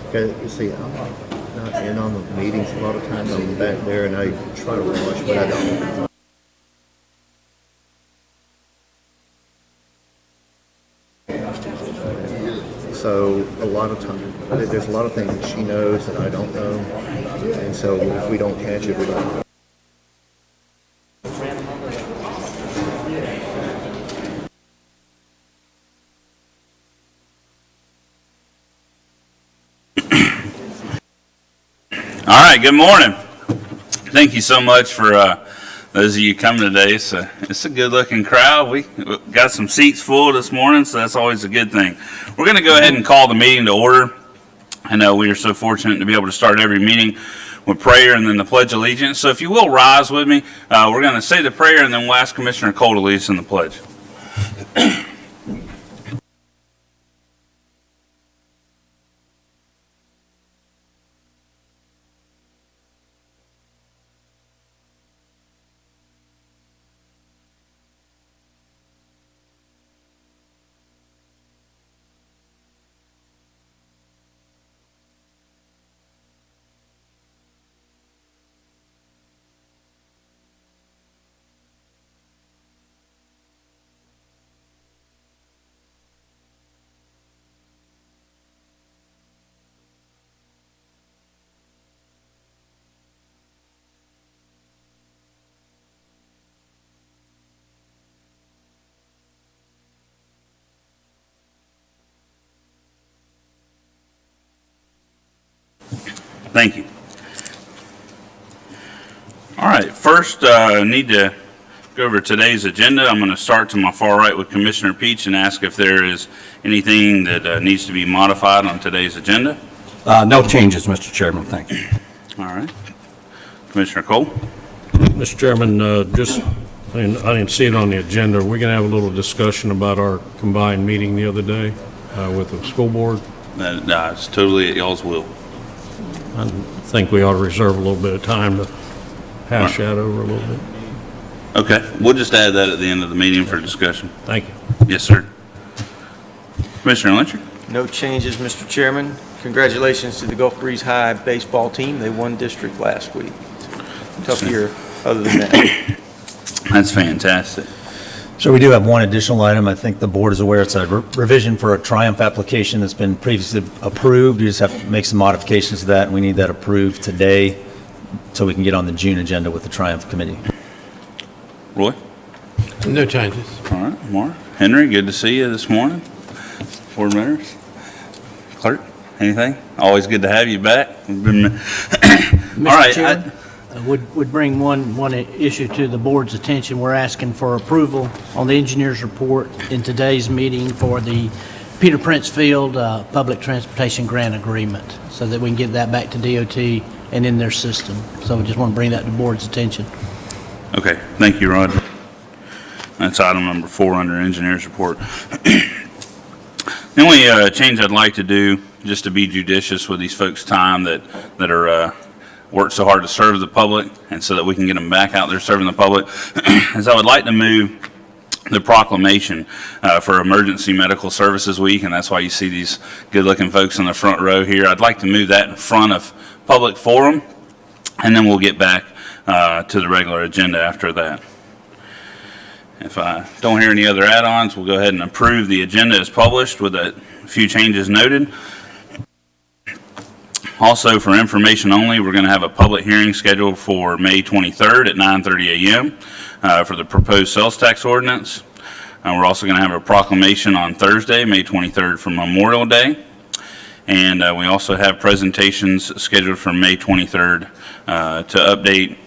Okay, you see, I'm not in on the meetings a lot of times. I'm back there and I try to watch, but I don't. So a lot of times, there's a lot of things that she knows that I don't know, and so if we don't catch it, we don't. All right, good morning. Thank you so much for those of you coming today. It's a good-looking crowd. We got some seats full this morning, so that's always a good thing. We're going to go ahead and call the meeting to order. I know we are so fortunate to be able to start every meeting with prayer and then the Pledge of Allegiance. So if you will rise with me, we're going to say the prayer and then we'll ask Commissioner Cole to lead us in the pledge. Thank you. All right, first I need to go over today's agenda. I'm going to start to my far right with Commissioner Peach and ask if there is anything that needs to be modified on today's agenda. No changes, Mr. Chairman. Thank you. All right. Commissioner Cole? Mr. Chairman, I didn't see it on the agenda. We're going to have a little discussion about our combined meeting the other day with the school board. No, it's totally at y'all's will. I think we ought to reserve a little bit of time to hash that over a little bit. Okay, we'll just add that at the end of the meeting for discussion. Thank you. Yes, sir. Commissioner Lyncher? No changes, Mr. Chairman. Congratulations to the Gulf Breeze High baseball team. They won district last week. Tough year other than that. That's fantastic. So we do have one additional item. I think the board is aware it's a revision for a Triumph application that's been previously approved. We just have to make some modifications to that, and we need that approved today so we can get on the June agenda with the Triumph committee. Roy? No changes. All right, Mark. Henry, good to see you this morning. Board members. Clerk, anything? Always good to have you back. Mr. All right. Chairman, would bring one issue to the board's attention. We're asking for approval on the engineer's report in today's meeting for the Peter Prince Field Public Transportation Grant Agreement so that we can get that back to DOT and in their system. So we just want to bring that to the board's attention. Okay, thank you, Rod. That's item number 4 under engineer's report. The only change I'd like to do, just to be judicious with these folks' time that are worked so hard to serve the public, and so that we can get them back out there serving the public, is I would like to move the proclamation for Emergency Medical Services Week, and that's why you see these good-looking folks in the front row here. I'd like to move that in front of public forum, and then we'll get back to the regular agenda after that. If I don't hear any other add-ons, we'll go ahead and approve the agenda as published with a few changes noted. Also, for information only, we're going to have a public hearing scheduled for May 23rd at 9:30 a.m. For the proposed sales tax ordinance. We're also going to have a proclamation on Thursday, May 23rd, for Memorial Day. And we also have presentations scheduled for May 23rd to update.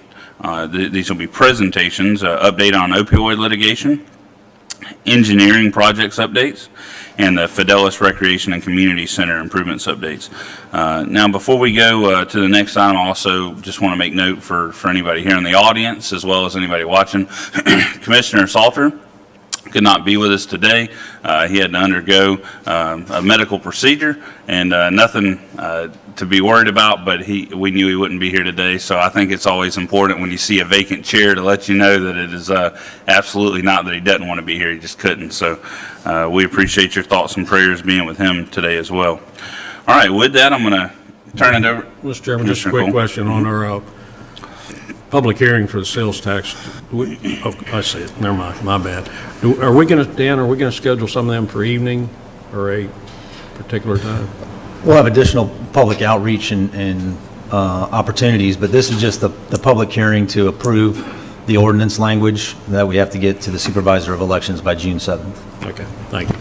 These will be presentations, update on opioid litigation, engineering projects updates, and the Fidelis Recreation and Community Center improvements updates. Now, before we go to the next item, I also just want to make note for anybody here in the audience, as well as anybody watching, Commissioner Salter could not be with us today. He had to undergo a medical procedure, and nothing to be worried about, but we knew he wouldn't be here today, so I think it's always important when you see a vacant chair to let you know that it is absolutely not that he doesn't want to be here, he just couldn't. So we appreciate your thoughts and prayers being with him today as well. All All right, with that, I'm going to turn it over. Mr. Chairman, just a Commissioner quick Cole. question on our public hearing for the sales tax. I see it, never mind, my bad. Are we going to, Dan, are we going to schedule some of them for evening or a particular time? We'll have additional public outreach and opportunities, but this is just the public hearing to approve the ordinance language that we have to get to the supervisor of elections by June 7th. Okay, thank you.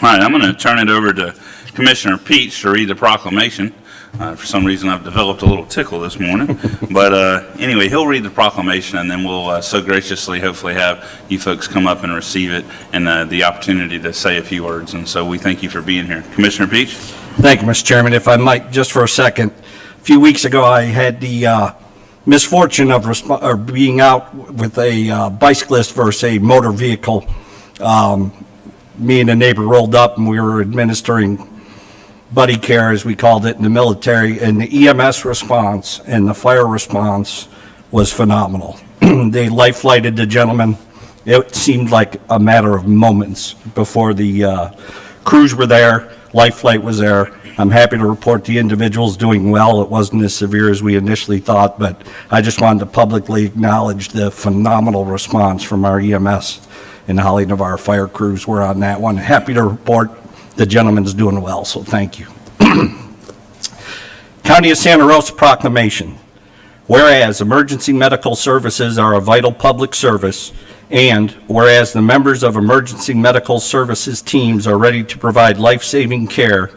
All right, I'm going to turn it over to Commissioner Peach to read the proclamation. For some reason, I've developed a little tickle this morning. But anyway, he'll read the proclamation, and then we'll so graciously hopefully have you folks come up and receive it and the opportunity to say a few words. And so we thank you for being here. Commissioner Peach? Thank you, Mr. Chairman. If I might, just for a second, a few weeks ago, I had the misfortune of being out with a bicyclist versus a motor vehicle. Me and a neighbor rolled up, and we were administering buddy care, as we called it in the military, and the EMS response and the fire response was phenomenal. They life-flighted the gentleman. It seemed like a matter of moments before the crews were there, life flight was there. I'm happy to report the individual's doing well. It wasn't as severe as we initially thought, but I just wanted to publicly acknowledge the phenomenal response from our EMS and Holly Navarre fire crews were on that one. Happy to report the gentleman's doing well, so thank you. County of Santa Rosa Proclamation. Whereas emergency medical services are a vital public service, and whereas the members of emergency medical services teams are ready to provide life-saving care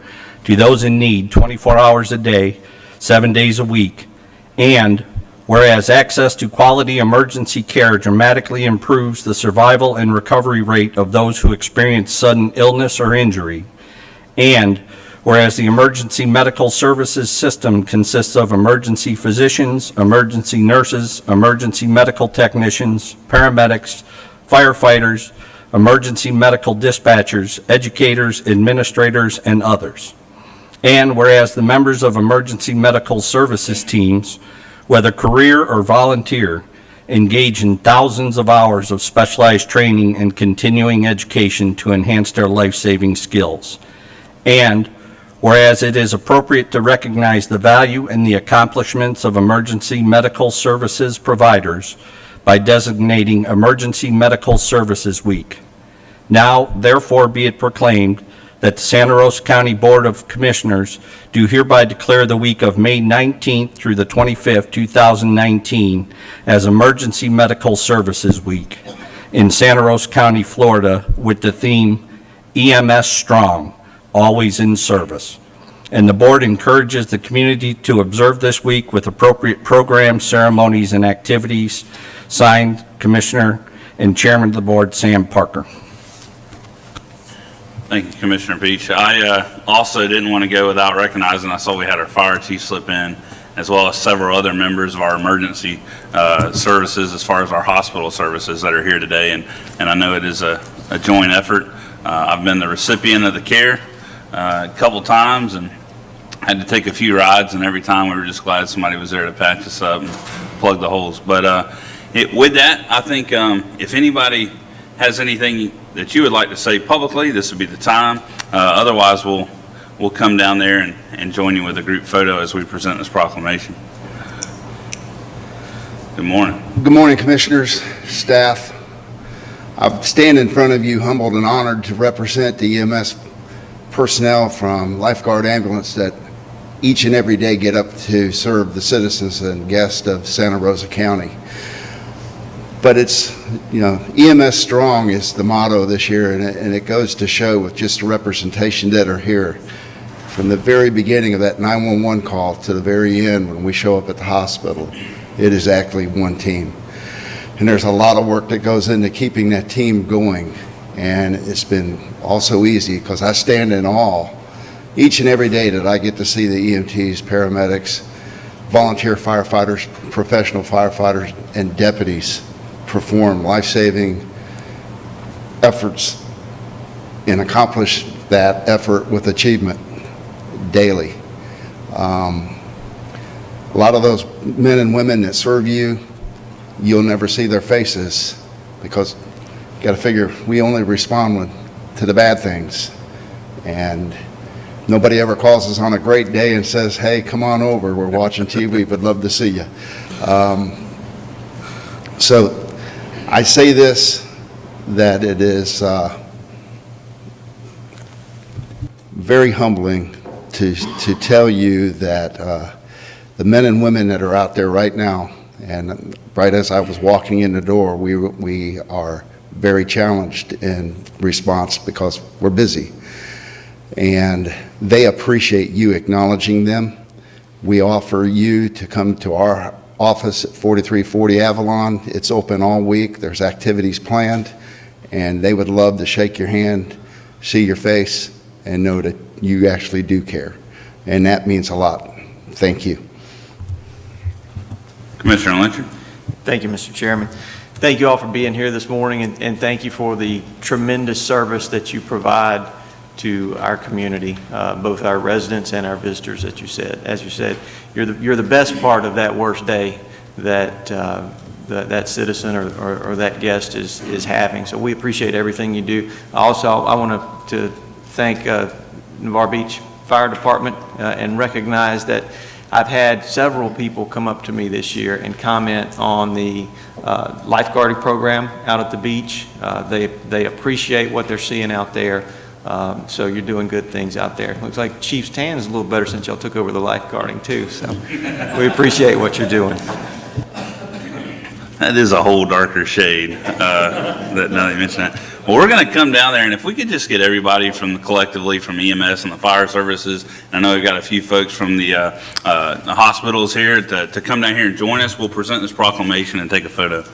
to those in need 24 hours a day, 7 days a week, and whereas access to quality emergency care dramatically improves the survival and recovery rate of those who experience sudden illness or injury, and whereas the emergency medical services system consists of emergency physicians, emergency nurses, emergency medical technicians, paramedics, firefighters, emergency medical dispatchers, educators, administrators, and others. And whereas the members of emergency medical services teams, whether career or volunteer, engage in thousands of hours of specialized training and continuing education to enhance their life-saving skills. And whereas it is appropriate to recognize the value and the accomplishments of emergency medical services providers by designating Emergency Medical Services Week. Now, therefore, be it proclaimed that the Santa Rosa County Board of Commissioners do hereby declare the week of May 19th through the 25th, 2019 as Emergency Medical Services Week in Santa Rosa County, Florida, with the theme EMS Strong, Always in Service. And the board encourages the community to observe this week with appropriate programs, ceremonies, and activities. Signed, Commissioner and Chairman of the Board, Sam Parker. Thank you, Commissioner Peach. I also didn't want to go without recognizing, I saw we had our fire chief slip in, as well as several other members of our emergency services, as far as our hospital services that are here today. And I know it is a joint effort. I've been the recipient of the care a couple times and had to take a few rides, and every time we were just glad somebody was there to patch us up and plug the holes. But with that, I think if anybody has anything that you would like to say publicly, this would be the time. Otherwise, we'll come down there and join you with a group photo as we present this proclamation. Good morning. Good morning, Commissioners, staff. I stand in front of you humbled and honored to represent the EMS personnel from Lifeguard Ambulance that each and every day get up to serve the citizens and guests of Santa Rosa County. But it's, EMS Strong is the motto this year, and it goes to show with just the representation that are here. From the very beginning of that 911 call to the very end when we show up at the hospital, it is actually one team. And there's a lot of work that goes into keeping that team going. And it's been also easy because I stand in awe each and every day that I get to see the EMTs, paramedics, volunteer firefighters, professional firefighters, and deputies perform life-saving efforts and accomplish that effort with achievement daily. A lot of those men and women that serve you, you'll never see their faces because you got to figure we only respond to the bad things. And nobody ever calls us on a great day and says, hey, come on over, we're watching TV, would love to see you. So I say this, that it is very humbling to tell you that the men and women that are out there right now, and right as I was walking in the door, we are very challenged in response because we're busy. And they appreciate you acknowledging them. We offer you to come to our office at 4340 Avalon. It's open all week. There's activities planned, and they would love to shake your hand, see your face, and know that you actually do care. And that means a lot. Thank you. Commissioner Lyncher. Thank you, Mr. Chairman. Thank you all for being here this morning, and thank you for the tremendous service that you provide to our community, both our residents and our visitors. As you said, you're the best part of that worst day that that citizen or that guest is having. So we appreciate everything you do. Also, I want to thank Navarre Beach Fire Department and recognize that I've had several people come up to me this year and comment on the lifeguarding program out at the beach. They appreciate what they're seeing out there. So you're doing good things out there. Looks like Chief's tan is a little better since y'all took over the lifeguarding too. So we appreciate what you're doing. That is a whole darker shade, that now that you mention that. Well, we're going to come down there, and if we could just get everybody collectively from EMS and the fire services, and I know we've got a few folks from the hospitals here to come down here and join us. We'll present this proclamation and take a photo.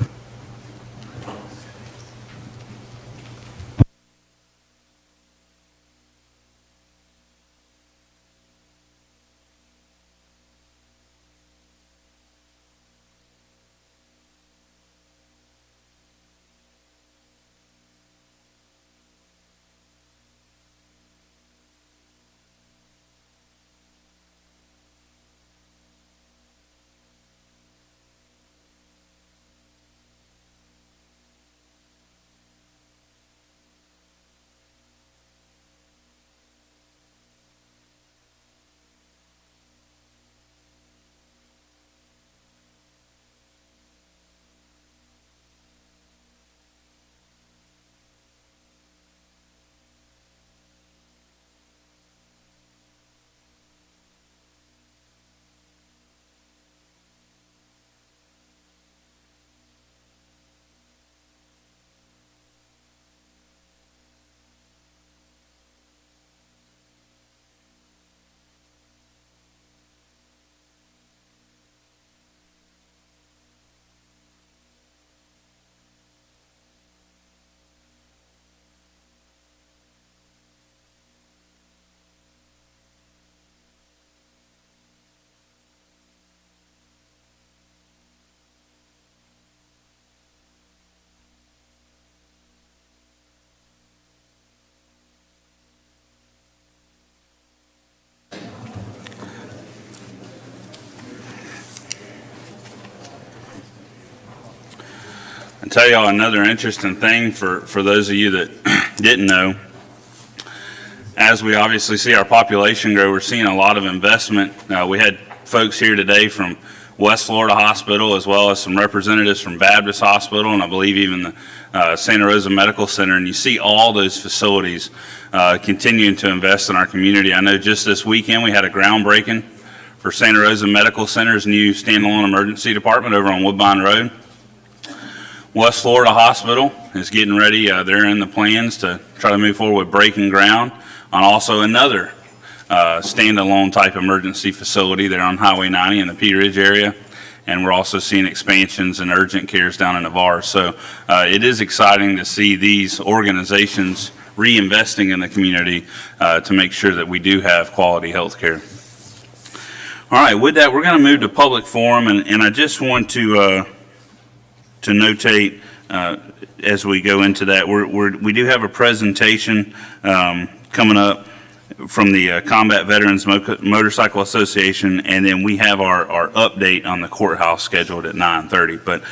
I'll tell y'all another interesting thing for those of you that didn't know. As we obviously see our population grow, we're seeing a lot of investment. We had folks here today from West Florida Hospital, as well as some representatives from Baptist Hospital, and I believe even the Santa Rosa Medical Center. And you see all those facilities continuing to invest in our community. I know just this weekend we had a groundbreaking for Santa Rosa Medical Center's new standalone emergency department over on Woodbine Road. West Florida Hospital is getting ready. They're in the plans to try to move forward with breaking ground on also another standalone type emergency facility there on Highway 90 in the Pea Ridge area. And we're also seeing expansions and urgent cares down in Navarre. So it is exciting to see these organizations reinvesting in the community to make sure that we do have quality health care. All right, with that, we're going to move to public forum, and I just want to notate as we go into that, we do have a presentation coming up from the Combat Veterans Motorcycle Association, and then we have our update on the courthouse scheduled at 9:30. But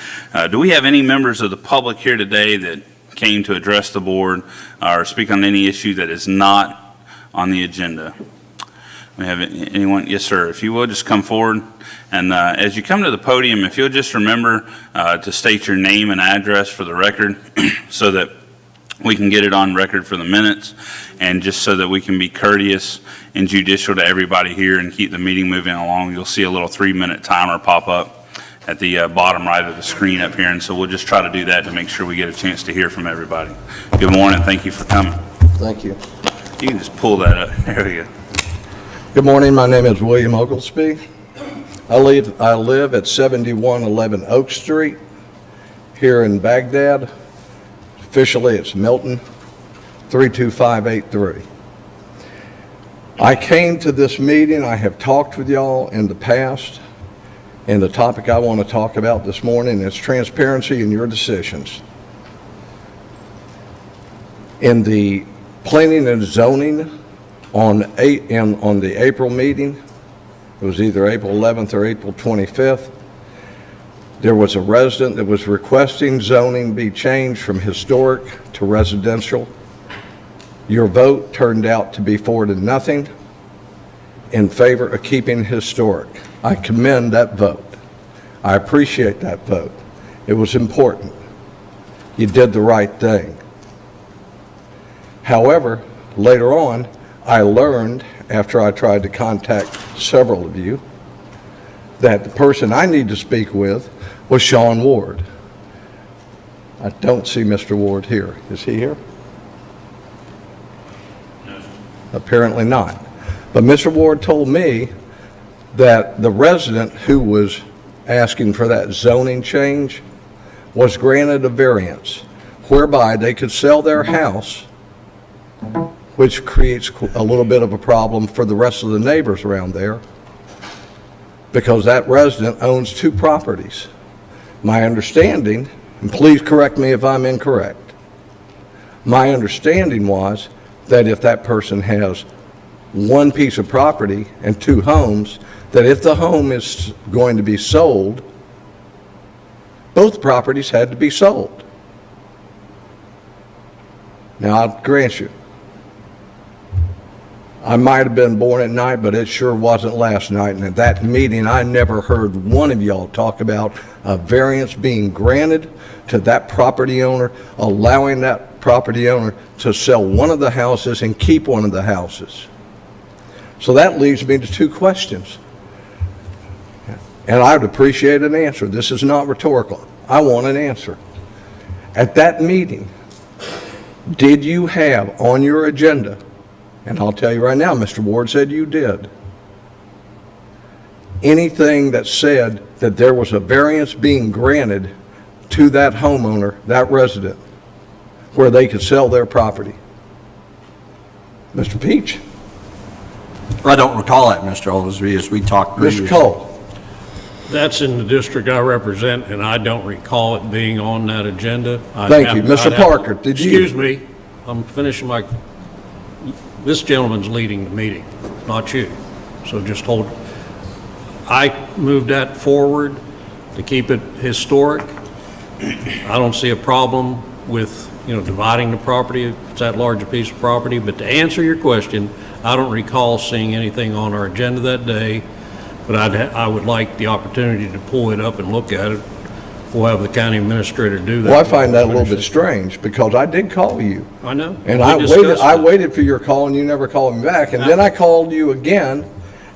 do we have any members of the public here today that came to address the board or speak on any issue that is not on the agenda. We have anyone? Yes, sir. If you will, just come forward. And as you come to the podium, if you'll just remember to state your name and address for the record so that we can get it on record for the minutes, and just so that we can be courteous and judicial to everybody here and keep the meeting moving along. You'll see a little 3-minute timer pop up at the bottom right of the screen up here, and so we'll just try to do that to make sure we get a chance to hear from everybody. Good morning. Thank you for coming. Thank you. You can just pull that up. There we go. Good morning, my name is William Oglesby. I live at 7111 Oak Street here in Baghdad. Officially, it's Milton, 32583. I came to this meeting, I have talked with y'all in the past, and the topic I want to talk about this morning is transparency in your decisions. In the planning and zoning on the April meeting, it was either April 11th or April 25th, there was a resident that was requesting zoning be changed from historic to residential. Your vote turned out to be 4-0 in favor of keeping historic. I commend that vote. I appreciate that vote. It was important. You did the right thing. However, later on, I learned, after I tried to contact several of you, that the person I need to speak with was Sean Ward. I don't see Mr. Ward here. Is he here? No. Apparently not. But Mr. Ward told me that the resident who was asking for that zoning change was granted a variance whereby they could sell their house, which creates a little bit of a problem for the rest of the neighbors around there, because that resident owns 2 properties. My understanding, and please correct me if I'm incorrect, my understanding was that if that person has 1 piece of property and 2 homes, that if the home is going to be sold, both properties had to be sold. Now, I'll grant you, I might have been born at night, but it sure wasn't last night. And at that meeting, I never heard one of y'all talk about a variance being granted to that property owner, allowing that property owner to sell one of the houses and keep one of the houses. So that leads me to 2 questions. And I would appreciate an answer. This is not rhetorical. I want an answer. At that meeting, did you have on your agenda, and I'll tell you right now, Mr. Ward said you did, anything that said that there was a variance being granted to that homeowner, that resident, where they could sell their property? Mr. Peach? I don't recall that, Mr. Oglesby, as we talked previously. Mr. Cole? That's in the district I represent, and I don't recall it being on that agenda. Thank you. Mr. Parker, did you? Excuse me, I'm finishing my, this gentleman's leading the meeting, not you. So just hold. I moved that forward to keep it historic. I don't see a problem with, dividing the property if it's that large a piece of property. But to answer your question, I don't recall seeing anything on our agenda that day, but I would like the opportunity to pull it up and look at it. We'll have the county administrator do that. Well, I find that a little bit strange, because I did call you. I know. And We I waited for your call, and you never called me back. And then I called you again,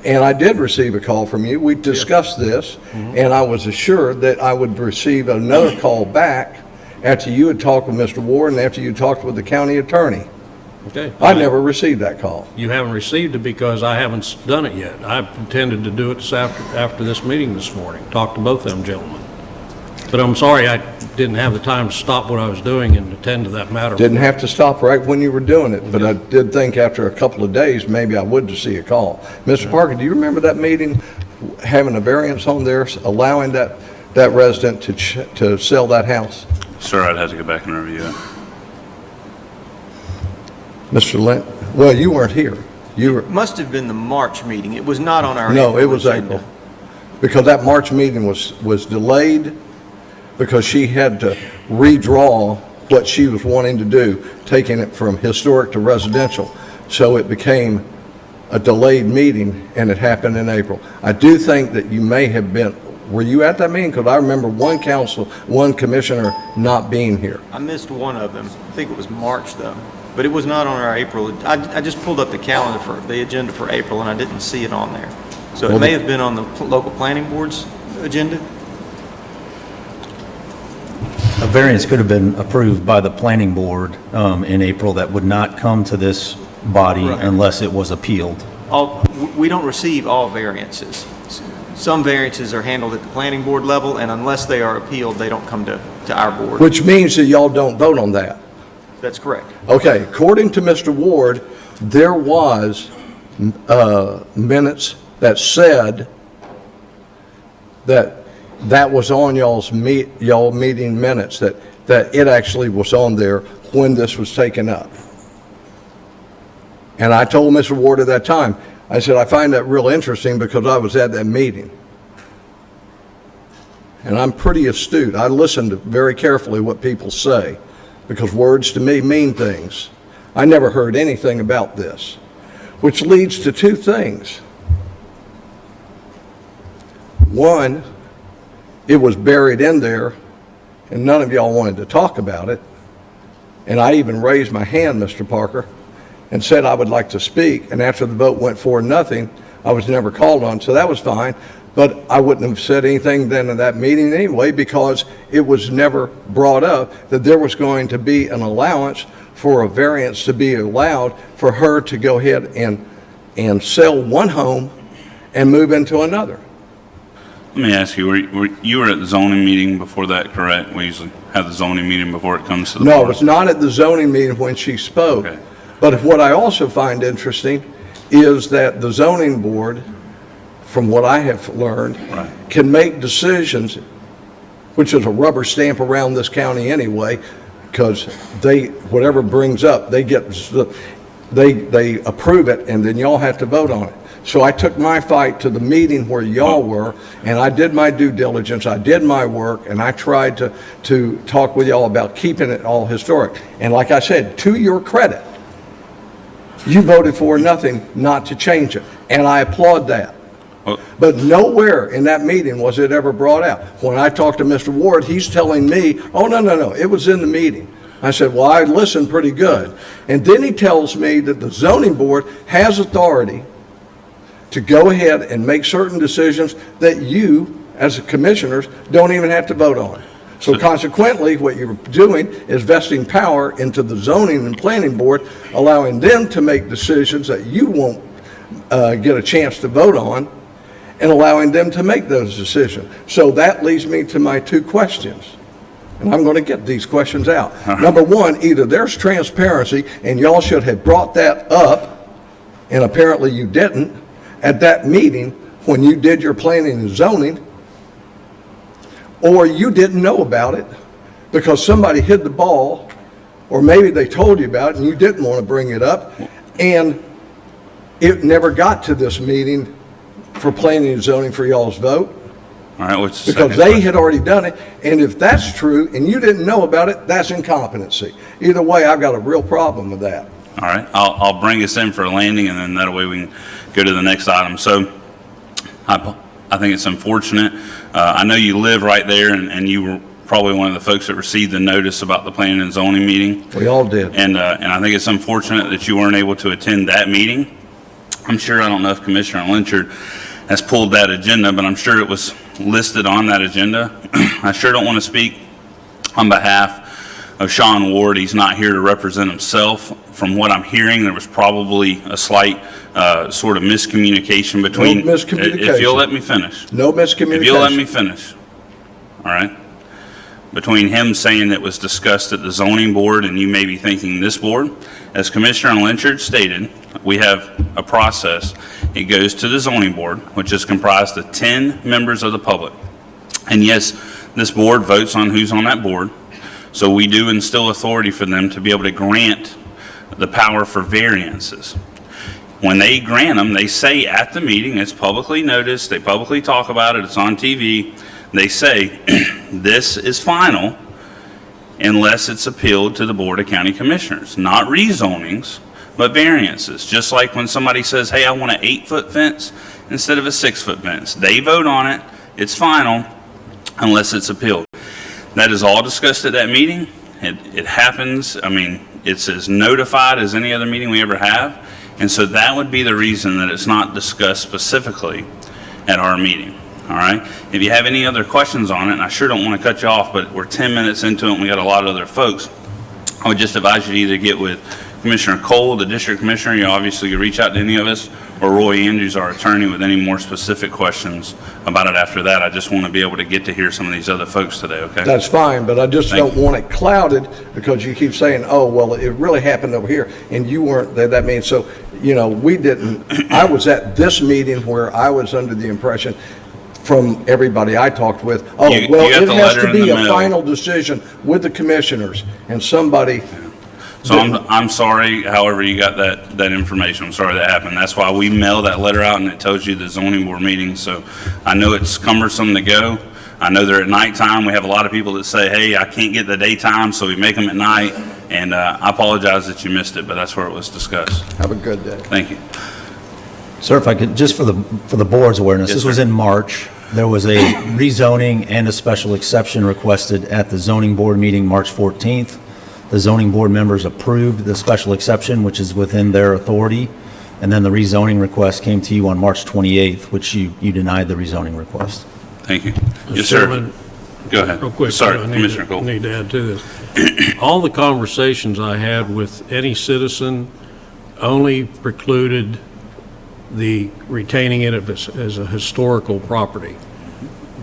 and I did receive a call from you. We discussed this, and I was assured that I would receive another call back after you had talked with Mr. Ward and after you talked with the county attorney. Okay. I never received that call. You haven't received it because I haven't done it yet. I intended to do it after this meeting this morning, talk to both them gentlemen. But I'm sorry, I didn't have the time to stop what I was doing and attend to that matter. Didn't have to stop right when you were doing it, but I did think after a couple of days, maybe I would to see a call. Mr. Parker, do you remember that meeting, having a variance on there, allowing that resident to sell that house? Sir, I'd have to go back and review it. Mr. Lent, well, you weren't here. You were, Must have been the March meeting. It was not on our no, April it was agenda. April. Because that March meeting was delayed because she had to redraw what she was wanting to do, taking it from historic to residential. So it became a delayed meeting, and it happened in April. I do think that you may have been, were you at that meeting? Because I remember one commissioner not being here. I missed one of them. I think it was March, though. But it was not on our April. I just pulled up the calendar for the agenda for April, and I didn't see it on there. So it may have been on the local planning board's agenda. A variance could have been approved by the planning board in April that would not come to this body Right. unless it was appealed. We don't receive all variances. Some variances are handled at the planning board level, and unless they are appealed, they don't come to our board. Which means that y'all don't vote on that. That's correct. Okay, according to Mr. Ward, there was minutes that said that was on y'all meeting minutes, that it actually was on there when this was taken up. And I told Mr. Ward at that time, I said, I find that real interesting because I was at that meeting. And I'm pretty astute. I listen to very carefully what people say because words to me mean things. I never heard anything about this, which leads to two things. One, it was buried in there and none of y'all wanted to talk about it. And I even raised my hand, Mr. Parker, and said I would like to speak, and after the vote went 4-0, I was never called on, so that was fine, but I wouldn't have said anything then in that meeting anyway, because it was never brought up that there was going to be an allowance for a variance to be allowed for her to go ahead and sell one home and move into another. Let me ask you, you were at the zoning meeting before that, correct? We usually have the zoning meeting before it comes to the board. No, it was not at the zoning meeting when she spoke. Okay. But what I also find interesting is that the zoning board, from what I have learned, Right. can make decisions, which is a rubber stamp around this county anyway, because whatever brings up, they approve it, and then y'all have to vote on it. So I took my fight to the meeting where y'all were, and I did my due diligence, I did my work, and I tried to talk with y'all about keeping it all historic. And like I said, to your credit, you voted 4-0 not to change it, and I applaud that. Well- But nowhere in that meeting was it ever brought out. When I talked to Mr. Ward, he's telling me, oh, no, it was in the meeting. I said, well, I listened pretty good. And then he tells me that the zoning board has authority to go ahead and make certain decisions that you, as commissioners, don't even have to vote on. So consequently, what you're doing is vesting power into the zoning and planning board, allowing them to make decisions that you won't get a chance to vote on, and allowing them to make those decisions. So that leads me to my two questions. And I'm going to get these questions out. Number one, either there's transparency, and y'all should have brought that up, and apparently you didn't, at that meeting when you did your planning and zoning, or you didn't know about it because somebody hid the ball, or maybe they told you about it and you didn't want to bring it up, and it never got to this meeting for planning and zoning for y'all's vote. All right, what's the Because second they question? had already done it, and if that's true and you didn't know about it, that's incompetency. Either way, I've got a real problem with that. All right, I'll bring us in for a landing, and then that way we can go to the next item. So I think it's unfortunate. I know you live right there, and you were probably one of the folks that received the notice about the planning and zoning meeting. We all did. And I think it's unfortunate that you weren't able to attend that meeting. I'm sure, I don't know if Commissioner Lynchard has pulled that agenda, but I'm sure it was listed on that agenda. I sure don't want to speak on behalf of Sean Ward. He's not here to represent himself. From what I'm hearing, there was probably a slight sort of miscommunication between. No miscommunication. If you'll let me finish. No miscommunication. If you'll let me finish. All right? Between him saying it was discussed at the zoning board and you may be thinking this board. As Commissioner Lynchard stated, we have a process. It goes to the zoning board, which is comprised of 10 members of the public. And yes, this board votes on who's on that board. So we do instill authority for them to be able to grant the power for variances. When they grant them, they say at the meeting, it's publicly noticed, they publicly talk about it, it's on TV, they say, this is final unless it's appealed to the Board of County Commissioners. Not rezonings, but variances. Just like when somebody says, hey, I want an 8-foot fence instead of a 6-foot fence. They vote on it, it's final, unless it's appealed. That is all discussed at that meeting. It happens, I mean, it's as notified as any other meeting we ever have. And so that would be the reason that it's not discussed specifically at our meeting. All right. If you have any other questions on it, and I sure don't want to cut you off, but we're 10 minutes into it and we got a lot of other folks, I would just advise you to either get with Commissioner Cole, the district commissioner. You obviously could reach out to any of us, or Roy Andrews, our attorney, with any more specific questions about it after that. I just want to be able to get to hear some of these other folks today, okay? That's fine, but I just don't want it clouded because you keep saying, oh, well, it really happened over here, and you weren't there. That means, so, we didn't, I was at this meeting where I was under the impression from everybody I talked with, You got it the has letter to in be the a mail. final decision with the commissioners, and somebody. So I'm sorry, however you got that information. I'm sorry that happened. That's why we mail that letter out and it tells you the zoning board meeting. So I know it's cumbersome to go. I know they're at nighttime. We have a lot of people that say, hey, I can't get the daytime, so we make them at night. And I apologize that you missed it, but that's where it was discussed. Have a good day. Thank you. Sir, if I could, just for the board's awareness, Yes, this was sir. in March. There was a rezoning and a special exception requested at the zoning board meeting March 14th. The zoning board members approved the special exception, which is within their authority. And then the rezoning request came to you on March 28th, which you denied the rezoning request. Thank you. Mr. Yes, sir. Chairman, Go ahead. real quick. Sorry, I need Commissioner to- Cole. Need to add to this. All the conversations I had with any citizen only precluded the retaining it as a historical property.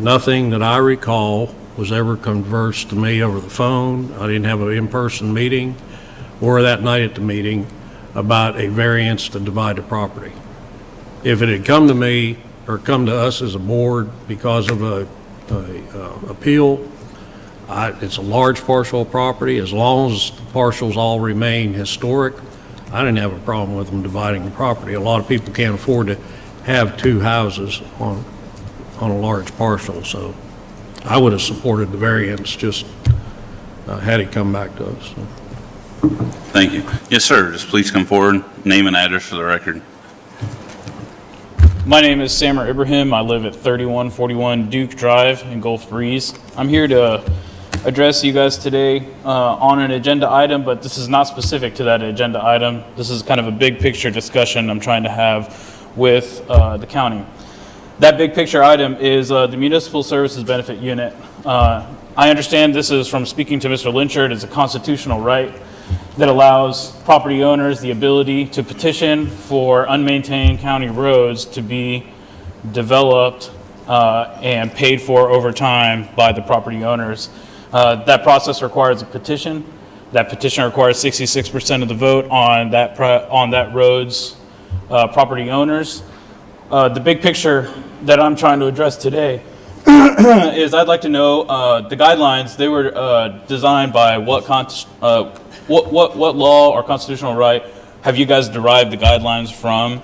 Nothing that I recall was ever conversed to me over the phone. I didn't have an in-person meeting or that night at the meeting about a variance to divide the property. If it had come to me or come to us as a board because of a appeal, it's a large parcel of property. As long as the parcels all remain historic, I didn't have a problem with them dividing the property. A lot of people can't afford to have two houses on a large parcel, so I would have supported the variance, just had it come back to us. So. Thank you. Yes, sir. Just please come forward, name and address for the record. My name is Samar Ibrahim. I live at 3141 Duke Drive in Gulf Breeze. I'm here to address you guys today on an agenda item, but this is not specific to that agenda item. This is kind of a big picture discussion I'm trying to have with the county. That big picture item is the Municipal Services Benefit Unit. I understand this is from speaking to Mr. Lynchard. It's a constitutional right that allows property owners the ability to petition for unmaintained county roads to be developed and paid for over time by the property owners. That process requires a petition. That petition requires 66% of the vote on that road's property owners. The big picture that I'm trying to address today is I'd like to know the guidelines. They were designed by what law or constitutional right have you guys derived the guidelines from?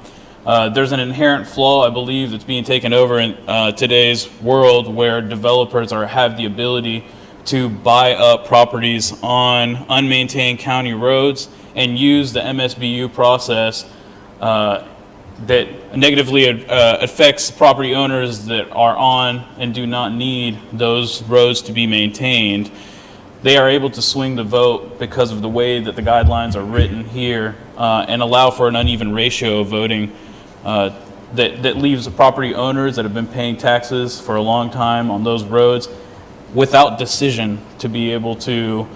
There's an inherent flaw, I believe, that's being taken over in today's world where developers have the ability to buy up properties on unmaintained county roads and use the MSBU process that negatively affects property owners that are on and do not need those roads to be maintained. They are able to swing the vote because of the way that the guidelines are written here and allow for an uneven ratio of voting that leaves the property owners that have been paying taxes for a long time on those roads without decision to be able to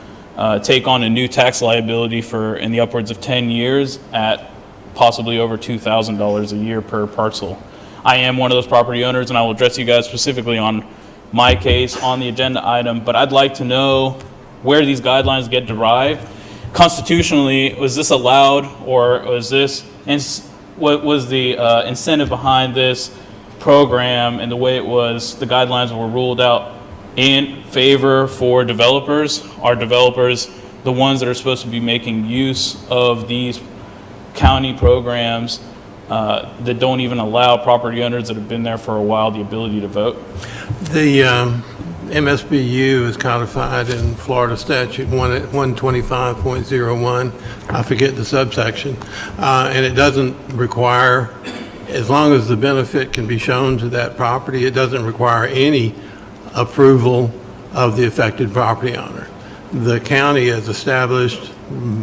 take on a new tax liability for in the upwards of 10 years at possibly over $2,000 a year per parcel. I am one of those property owners, and I will address you guys specifically on my case on the agenda item, but I'd like to know where these guidelines get derived. Constitutionally, was this allowed, or was this, what was the incentive behind this program and the way it was, the guidelines were ruled out in favor for developers? Are developers the ones that are supposed to be making use of these county programs that don't even allow property owners that have been there for a while the ability to vote? MSBU is codified in Florida statute 125.01. I forget the subsection. And it doesn't require, as long as the benefit can be shown to that property, it doesn't require any approval of the affected property owner. The county has established,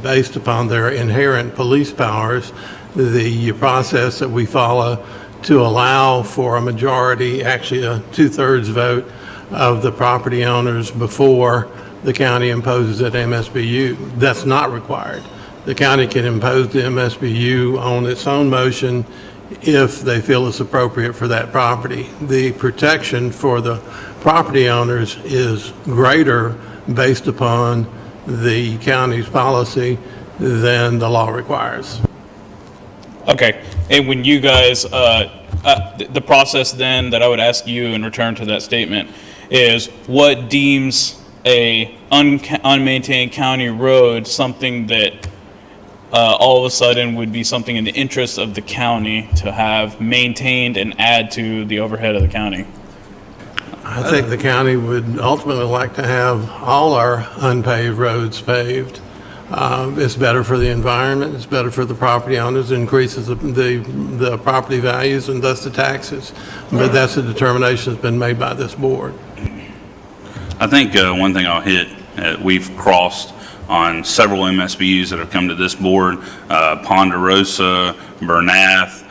based upon their inherent police powers, the process that we follow to allow for a majority, actually a 2/3 vote of the property owners before the county imposes at MSBU. That's not required. The county can impose the MSBU on its own motion if they feel it's appropriate for that property. The protection for the property owners is greater based upon the county's policy than the law requires. Okay, and when you guys, the process then that I would ask you in return to that statement is what deems a unmaintained county road something that all of a sudden would be something in the interest of the county to have maintained and add to the overhead of the county? I think the county would ultimately like to have all our unpaved roads paved. It's better for the environment, it's better for the property owners, it increases the property values and thus the taxes. But that's a determination that's been made by this board. I think one thing I'll hit, we've crossed on several MSBUs that have come to this board, Ponderosa, Bernath.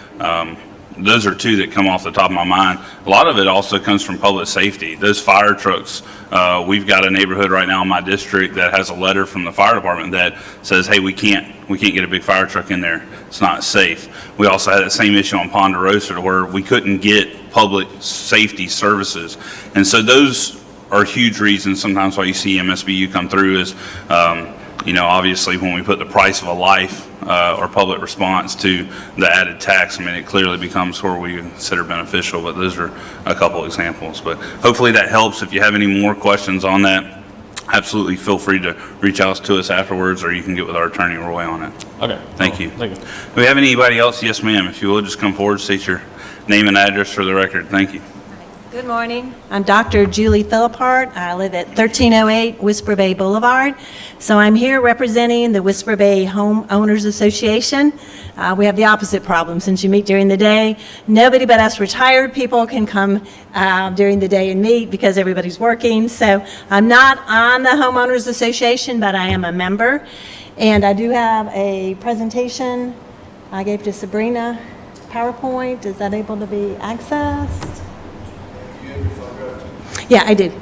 Those are two that come off the top of my mind. A lot of it also comes from public safety. Those fire trucks, we've got a neighborhood right now in my district that has a letter from the fire department that says, hey, we can't get a big fire truck in there. It's not safe. We also had that same issue on Ponderosa to where we couldn't get public safety services. And so those are huge reasons sometimes why you see MSBU come through is, obviously when we put the price of a life or public response to the added tax, it clearly becomes where we consider beneficial, but those are a couple examples. But hopefully that helps. If you have any more questions on that, absolutely feel free to reach out to us afterwards, or you can get with our attorney, Roy, on it. Okay. Thank you. Thank you. Do we have anybody else? Yes, ma'am. If you will, just come forward, state your name and address for the record. Thank you. Good morning. I'm Dr. Julie Philippart. I live at 1308 Whisper Bay Boulevard. So I'm here representing the Whisper Bay Homeowners Association. We have the opposite problem. Since you meet during the day, nobody but us retired people can come during the day and meet because everybody's working. So I'm not on the Homeowners Association, but I am a member. And I do have a presentation I gave to Sabrina, PowerPoint. Is that able to be accessed? Yeah, I did.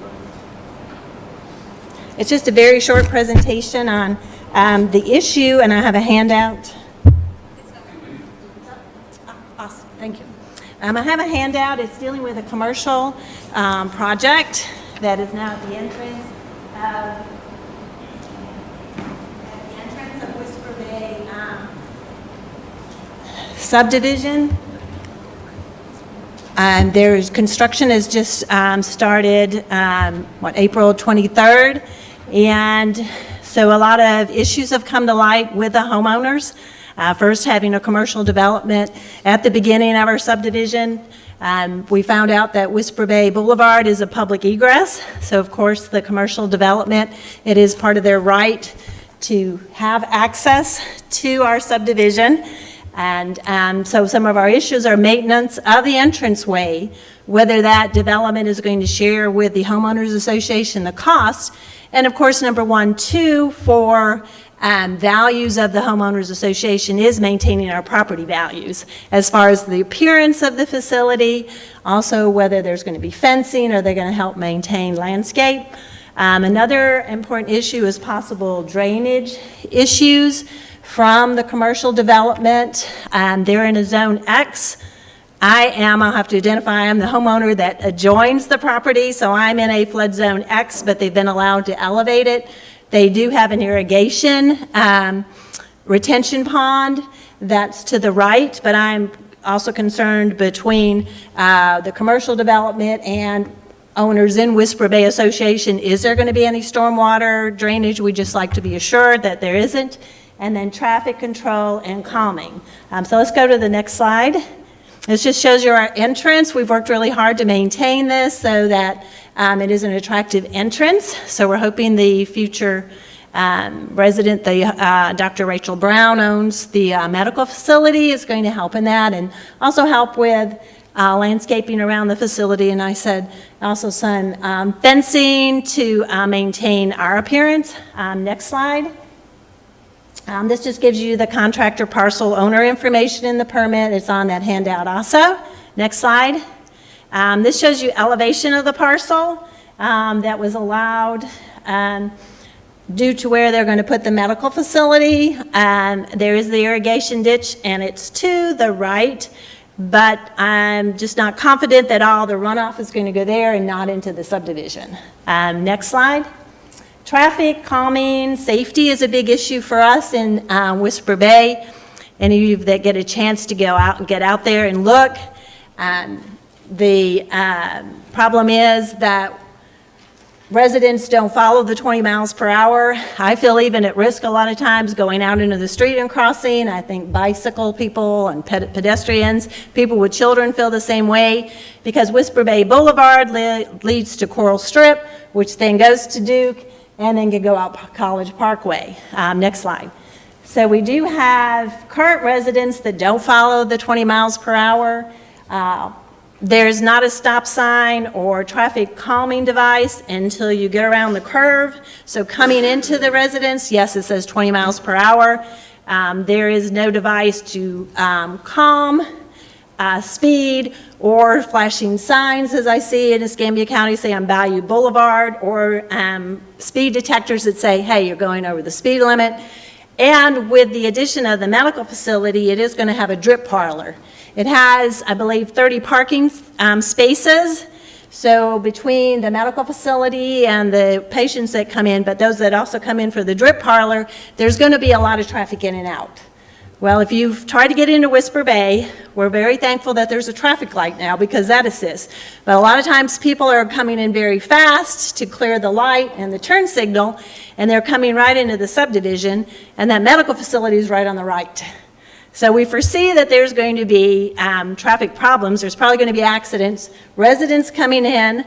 It's just a very short presentation on the issue, and I have a handout. Awesome, thank you. I have a handout. It's dealing with a commercial project that is now at the entrance of Whisper Bay subdivision. There's construction has just started, April 23rd. And so a lot of issues have come to light with the homeowners. First, having a commercial development at the beginning of our subdivision. We found out that Whisper Bay Boulevard is a public egress. So of course, the commercial development, it is part of their right to have access to our subdivision. And so some of our issues are maintenance of the entranceway, whether that development is going to share with the homeowners association the cost, and of course, number 1, 2, for values of the homeowners association is maintaining our property values as far as the appearance of the facility, also whether there's going to be fencing or they're going to help maintain landscape. Another important issue is possible drainage issues from the commercial development. They're in a zone X. I'll have to identify, I'm the homeowner that adjoins the property, so I'm in a flood zone X, but they've been allowed to elevate it. They do have an irrigation retention pond that's to the right, but I'm also concerned between the commercial development and owners in Whisper Bay Association. Is there going to be any stormwater drainage? We'd just like to be assured that there isn't. And then traffic control and calming. So let's go to the next slide. This just shows you our entrance. We've worked really hard to maintain this so that It is an attractive entrance, so we're hoping the future resident, Dr. Rachel Brown owns the medical facility, is going to help in that and also help with landscaping around the facility. And I said also some fencing to maintain our appearance. Next slide. This just gives you the contractor parcel owner information in the permit. It's on that handout also. Next slide. This shows you elevation of the parcel that was allowed due to where they're going to put the medical facility. There is the irrigation ditch, and it's to the right, but I'm just not confident that all the runoff is going to go there and not into the subdivision. Next slide. Traffic, calming, safety is a big issue for us in Whisper Bay. Any of you that get a chance to go out and get out there and look, the problem is that residents don't follow the 20 miles per hour. I feel even at risk a lot of times going out into the street and crossing. I think bicycle people and pedestrians, people with children feel the same way, because Whisper Bay Boulevard leads to Coral Strip, which then goes to Duke, and then can go out College Parkway. Next slide. So we do have current residents that don't follow the 20 miles per hour. There's not a stop sign or traffic calming device until you get around the curve. So coming into the residence, yes, it says 20 miles per hour. There is no device to calm speed or flashing signs, as I see in Escambia County, say on Bayou Boulevard, or speed detectors that say, hey, you're going over the speed limit. And with the addition of the medical facility, it is going to have a drip parlor. It has, I believe, 30 parking spaces. So between the medical facility and the patients that come in, but those that also come in for the drip parlor, there's going to be a lot of traffic in and out. Well, if you've tried to get into Whisper Bay, we're very thankful that there's a traffic light now, because that assists. But a lot of times people are coming in very fast to clear the light and the turn signal, and they're coming right into the subdivision, and that medical facility is right on the right. So we foresee that there's going to be traffic problems. There's probably going to be accidents, residents coming in,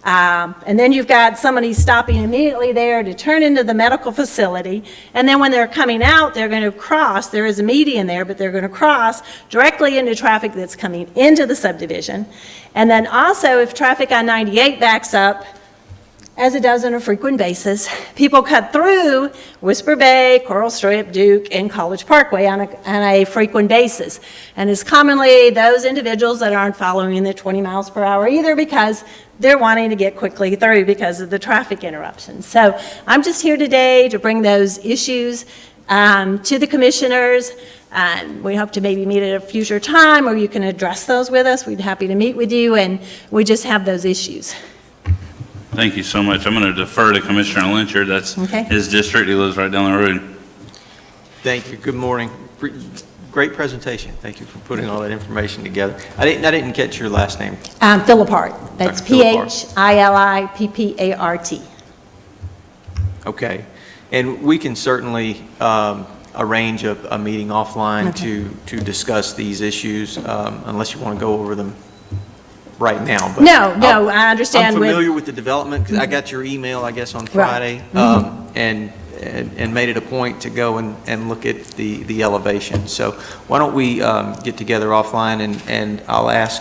and then you've got somebody stopping immediately there to turn into the medical facility. And then when they're coming out, they're going to cross. There is a median there, but they're going to cross directly into traffic that's coming into the subdivision. And then also, if traffic on 98 backs up, as it does on a frequent basis, people cut through Whisper Bay, Coral Strip, Duke, and College Parkway on a frequent basis. And it's commonly those individuals that aren't following the 20 miles per hour either, because they're wanting to get quickly through because of the traffic interruptions. So I'm just here today to bring those issues to the commissioners. We hope to maybe meet at a future time where you can address those with us. We'd be happy to meet with you, and we just have those issues. Thank you so much. I'm going to defer to Commissioner Lyncher. That's his district. He lives right down the road. Thank you. Good morning. Great presentation. Thank you for putting all that information together. I didn't catch your last name. Philippart. That's Phillippart. Okay. And we can certainly arrange a meeting offline to discuss these issues, unless you want to go over them right now. But No, I understand. I'm familiar with the development, because I got your email, I guess, on Friday, and made it a point to go and look at the elevation. So why don't we get together offline, and I'll ask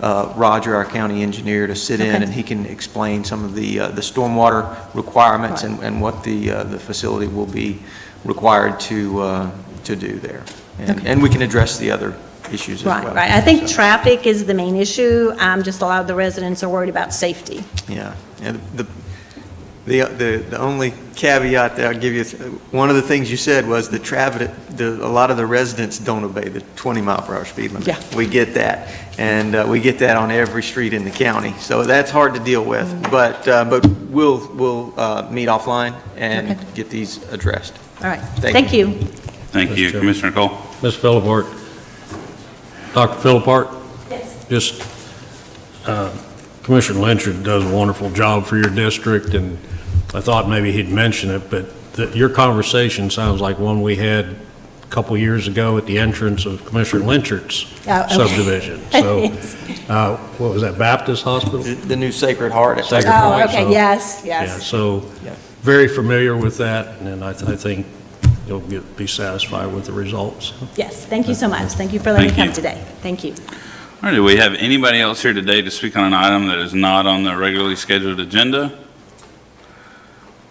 Roger, our county engineer, to sit in, and he can explain some of the stormwater requirements and what the facility will be required to do there. And we can address the other issues as well. Right. I think traffic is the main issue. Just a lot of the residents are worried about safety. Yeah. And the only caveat that I'll give you, one of the things you said was a lot of the residents don't obey the 20 mile per hour speed limit. Yeah. We get that. And we get that on every street in the county. So that's hard to deal with. But we'll meet offline and get these addressed. All right. Thank you. Thank you. Commissioner Cole. Ms. Philippart. Dr. Philippart? Yes. Just, Commissioner Lyncher does a wonderful job for your district, and I thought maybe he'd mention it, but your conversation sounds like one we had couple years ago at the entrance of Commissioner Lynchard's Oh, okay. subdivision. So, what was that, Baptist Hospital? The new Sacred Heart at Sacred Sacred Oh, Heart. okay, So- yes, Yeah, yes. so Yeah. very familiar with that, and I think you'll be satisfied with the results. Yes, thank you so much. Thank you for letting me Thank come you. today. Thank you. All right, do we have anybody else here today to speak on an item that is not on the regularly scheduled agenda?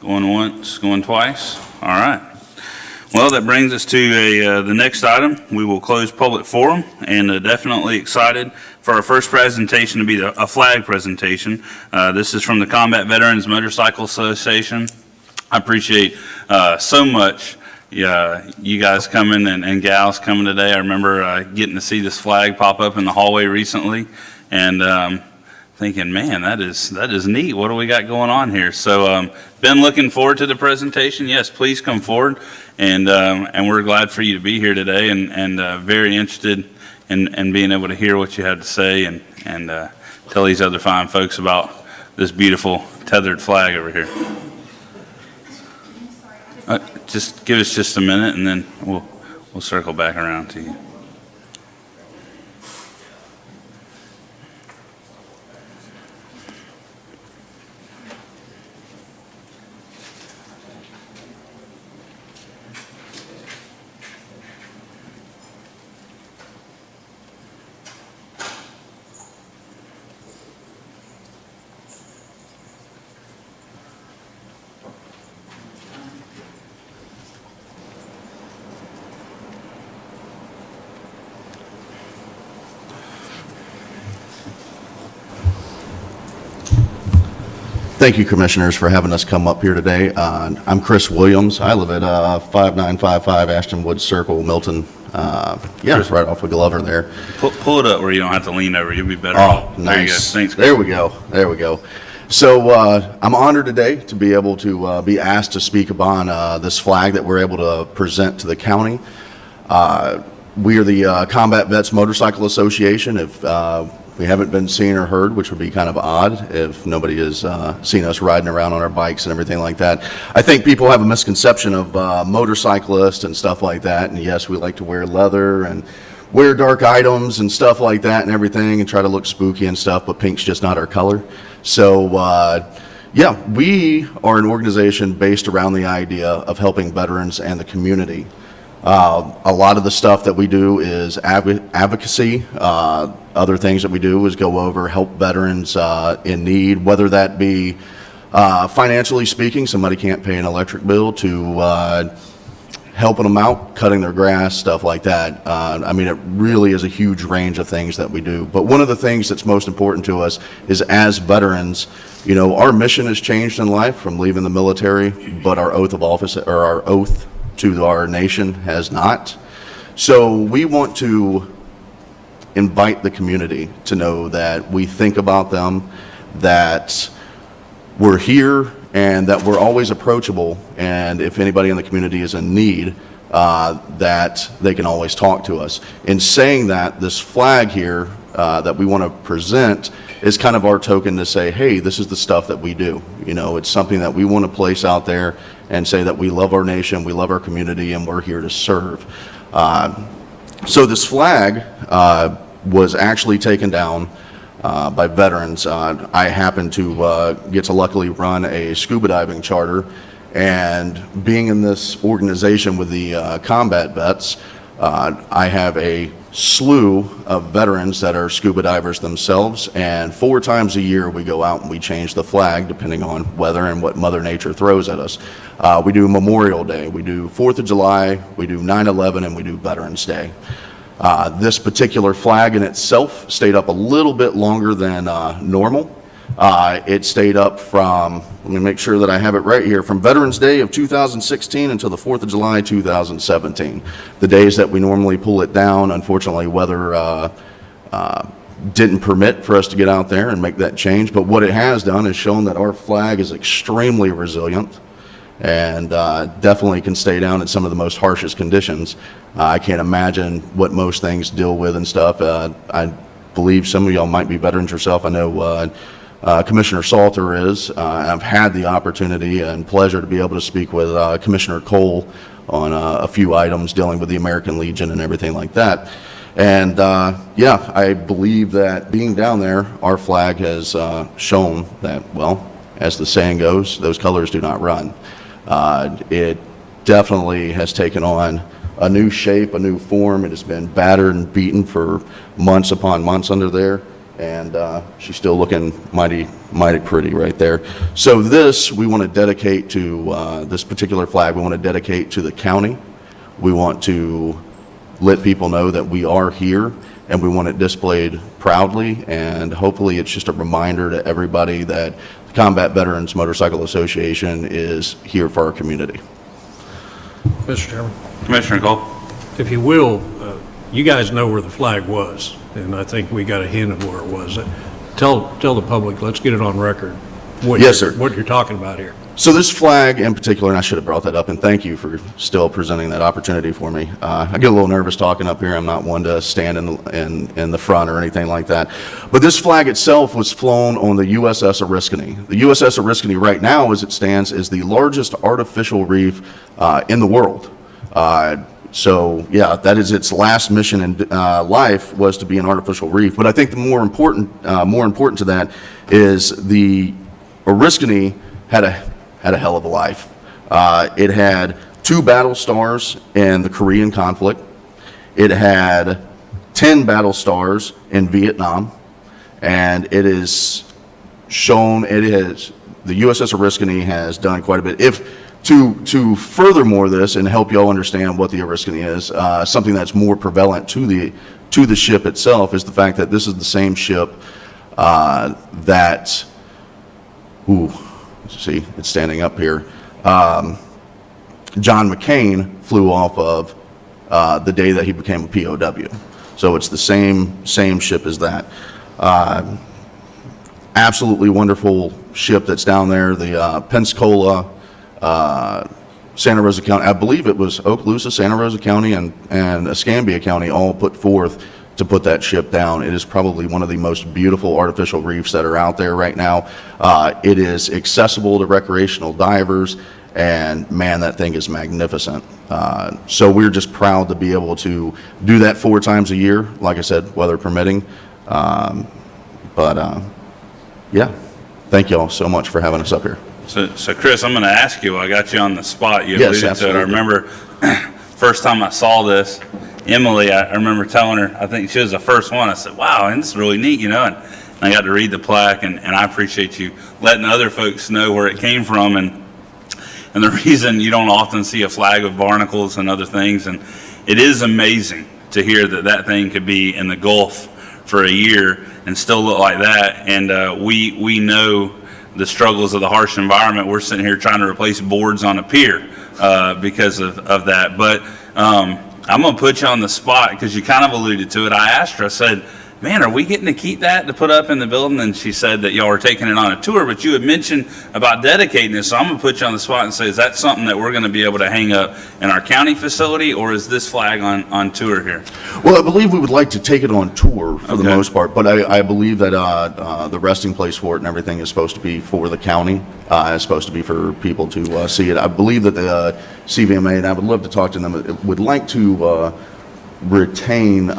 Going once, going twice? All right. Well, that brings us to the next item. We will close public forum, and definitely excited for our first presentation to be a flag presentation. This is from the Combat Veterans Motorcycle Association. I appreciate so much you guys coming and gals coming today. I remember getting to see this flag pop up in the hallway recently, and thinking, man, that is neat. What do we got going on here? So, been looking forward to the presentation. Yes, please come forward, and we're glad for you to be here today, and very interested in being able to hear what you have to say and tell these other fine folks about this beautiful tethered flag over here. Just give us just a minute, and then we'll circle back around to you. Thank you, Commissioners, for having us come up here today. I'm Chris Williams. I live at 5955 Ashton Woods Circle, Milton. It's right off of Glover there. Pull it up where you don't have to lean over. You'll be better Oh, off. nice. There you go. Thanks. There we go. There we go. So I'm honored today to be able to be asked to speak upon this flag that we're able to present to the county. We are the Combat Vets Motorcycle Association. If we haven't been seen or heard, which would be kind of odd if nobody has seen us riding around on our bikes and everything like that. I think people have a misconception of motorcyclists and stuff like that. And yes, we like to wear leather and wear dark items and stuff like that and everything and try to look spooky and stuff, but pink's just not our color. So we are an organization based around the idea of helping veterans and the community. A lot of the stuff that we do is advocacy. Other things that we do is go over, help veterans in need, whether that be financially speaking, somebody can't pay an electric bill, to helping them out, cutting their grass, stuff like that. I mean, it really is a huge range of things that we do. But one of the things that's most important to us is, as veterans, you know, our mission has changed in life from leaving the military, but our oath of office, or our oath to our nation, has not. So we want to invite the community to know that we think about them, that we're here, and that we're always approachable, and if anybody in the community is in need, that they can always talk to us. In saying that, this flag here that we want to present is kind of our token to say, hey, this is the stuff that we do. You know, it's something that we want to place out there and say that we love our nation, we love our community, and we're here to serve. So this flag was actually taken down by veterans. I happen to get to luckily run a scuba diving charter, and being in this organization with the combat vets, I have a slew of veterans that are scuba divers themselves, and 4 times a year we go out and we change the flag depending on weather and what Mother Nature throws at us. We do Memorial Day, we do 4th of July, we do 9/11, and we do Veterans Day. This particular flag in itself stayed up a little bit longer than normal. It stayed up from, let me make sure that I have it right here, from Veterans Day of 2016 until the 4th of July 2017. The days that we normally pull it down, unfortunately, weather didn't permit for us to get out there and make that change. But what it has done is shown that our flag is extremely resilient and definitely can stay down in some of the most harshest conditions. I can't imagine what most things deal with and stuff. I believe some of y'all might be veterans yourself. I know Commissioner Salter is. I've had the opportunity and pleasure to be able to speak with Commissioner Cole a few items dealing with the American Legion and everything like that. And yeah, I believe that being down there, our flag has shown that, well, as the saying goes, those colors do not run. It definitely has taken on a new shape, a new form. It has been battered and beaten for months upon months under there, and she's still looking mighty pretty right there. So this, we want to dedicate to, this particular flag, we want to dedicate to the county. We want to let people know that we are here, and we want it displayed proudly, and hopefully it's just a reminder to everybody that the Combat Veterans Motorcycle Association is here for our community. Mr. Chairman, Commissioner Cole? if you will, you guys know where the flag was, and I think we got a hint of where it was. Tell the public, let's get it on record. Yes, sir. What you're talking about here. So this flag in particular, and I should have brought that up, and thank you for still presenting that opportunity for me. I get a little nervous talking up here. I'm not one to stand in the front or anything like that. But this flag itself was flown on the USS Oriskany. The USS Oriskany right now, as it stands, is the largest artificial reef in the world. So yeah, that is its last mission in life, was to be an artificial reef. But I think the more important to that is the Oriskany had a hell of a life. It had 2 battle stars in the Korean conflict. It had 10 battle stars in Vietnam, and it is shown, the USS Oriskany has done quite a bit. To furthermore this and help y'all understand what the Oriskany is, something that's more prevalent to the ship itself is the fact that this is the same ship that, see, it's standing up here. John McCain flew off of the day that he became a POW. So it's the same ship as that. Absolutely wonderful ship that's down there. The Pensacola, Santa Rosa County, I believe it was Okaloosa, Santa Rosa County, and Escambia County all put forth to put that ship down. It is probably one of the most beautiful artificial reefs that are out there right now. It is accessible to recreational divers, and man, that thing is magnificent. So we're just proud to be able to do that 4 times a year, like I said, weather permitting. Yeah, thank you all so much for having us up here. So Chris, I'm going to ask you, I got you on the spot. You Yes, alluded to it. absolutely. I remember first time I saw this, Emily, I remember telling her, I think she was the first one. I said, wow, and this is really neat, and I got to read the plaque, and I appreciate you letting other folks know where it came from, and the reason you don't often see a flag with barnacles and other things, and it is amazing to hear that thing could be in the Gulf for a year and still look like that, and we know the struggles of the harsh environment. We're sitting here trying to replace boards on a pier because of that. But I'm going to put you on the spot because you kind of alluded to it. I asked her, I said, man, are we getting to keep that to put up in the building? And she said that y'all are taking it on a tour, but you had mentioned about dedicating it. So I'm going to put you on the spot and say, is that something that we're going to be able to hang up in our county facility, or is this flag on tour here? Well, I believe we would like to take it on tour for the Okay. most part, but I believe that the resting place for it and everything is supposed to be for the county. It's supposed to be for people to see it. I believe that the CVMA, and I would love to talk to them, would like to retain,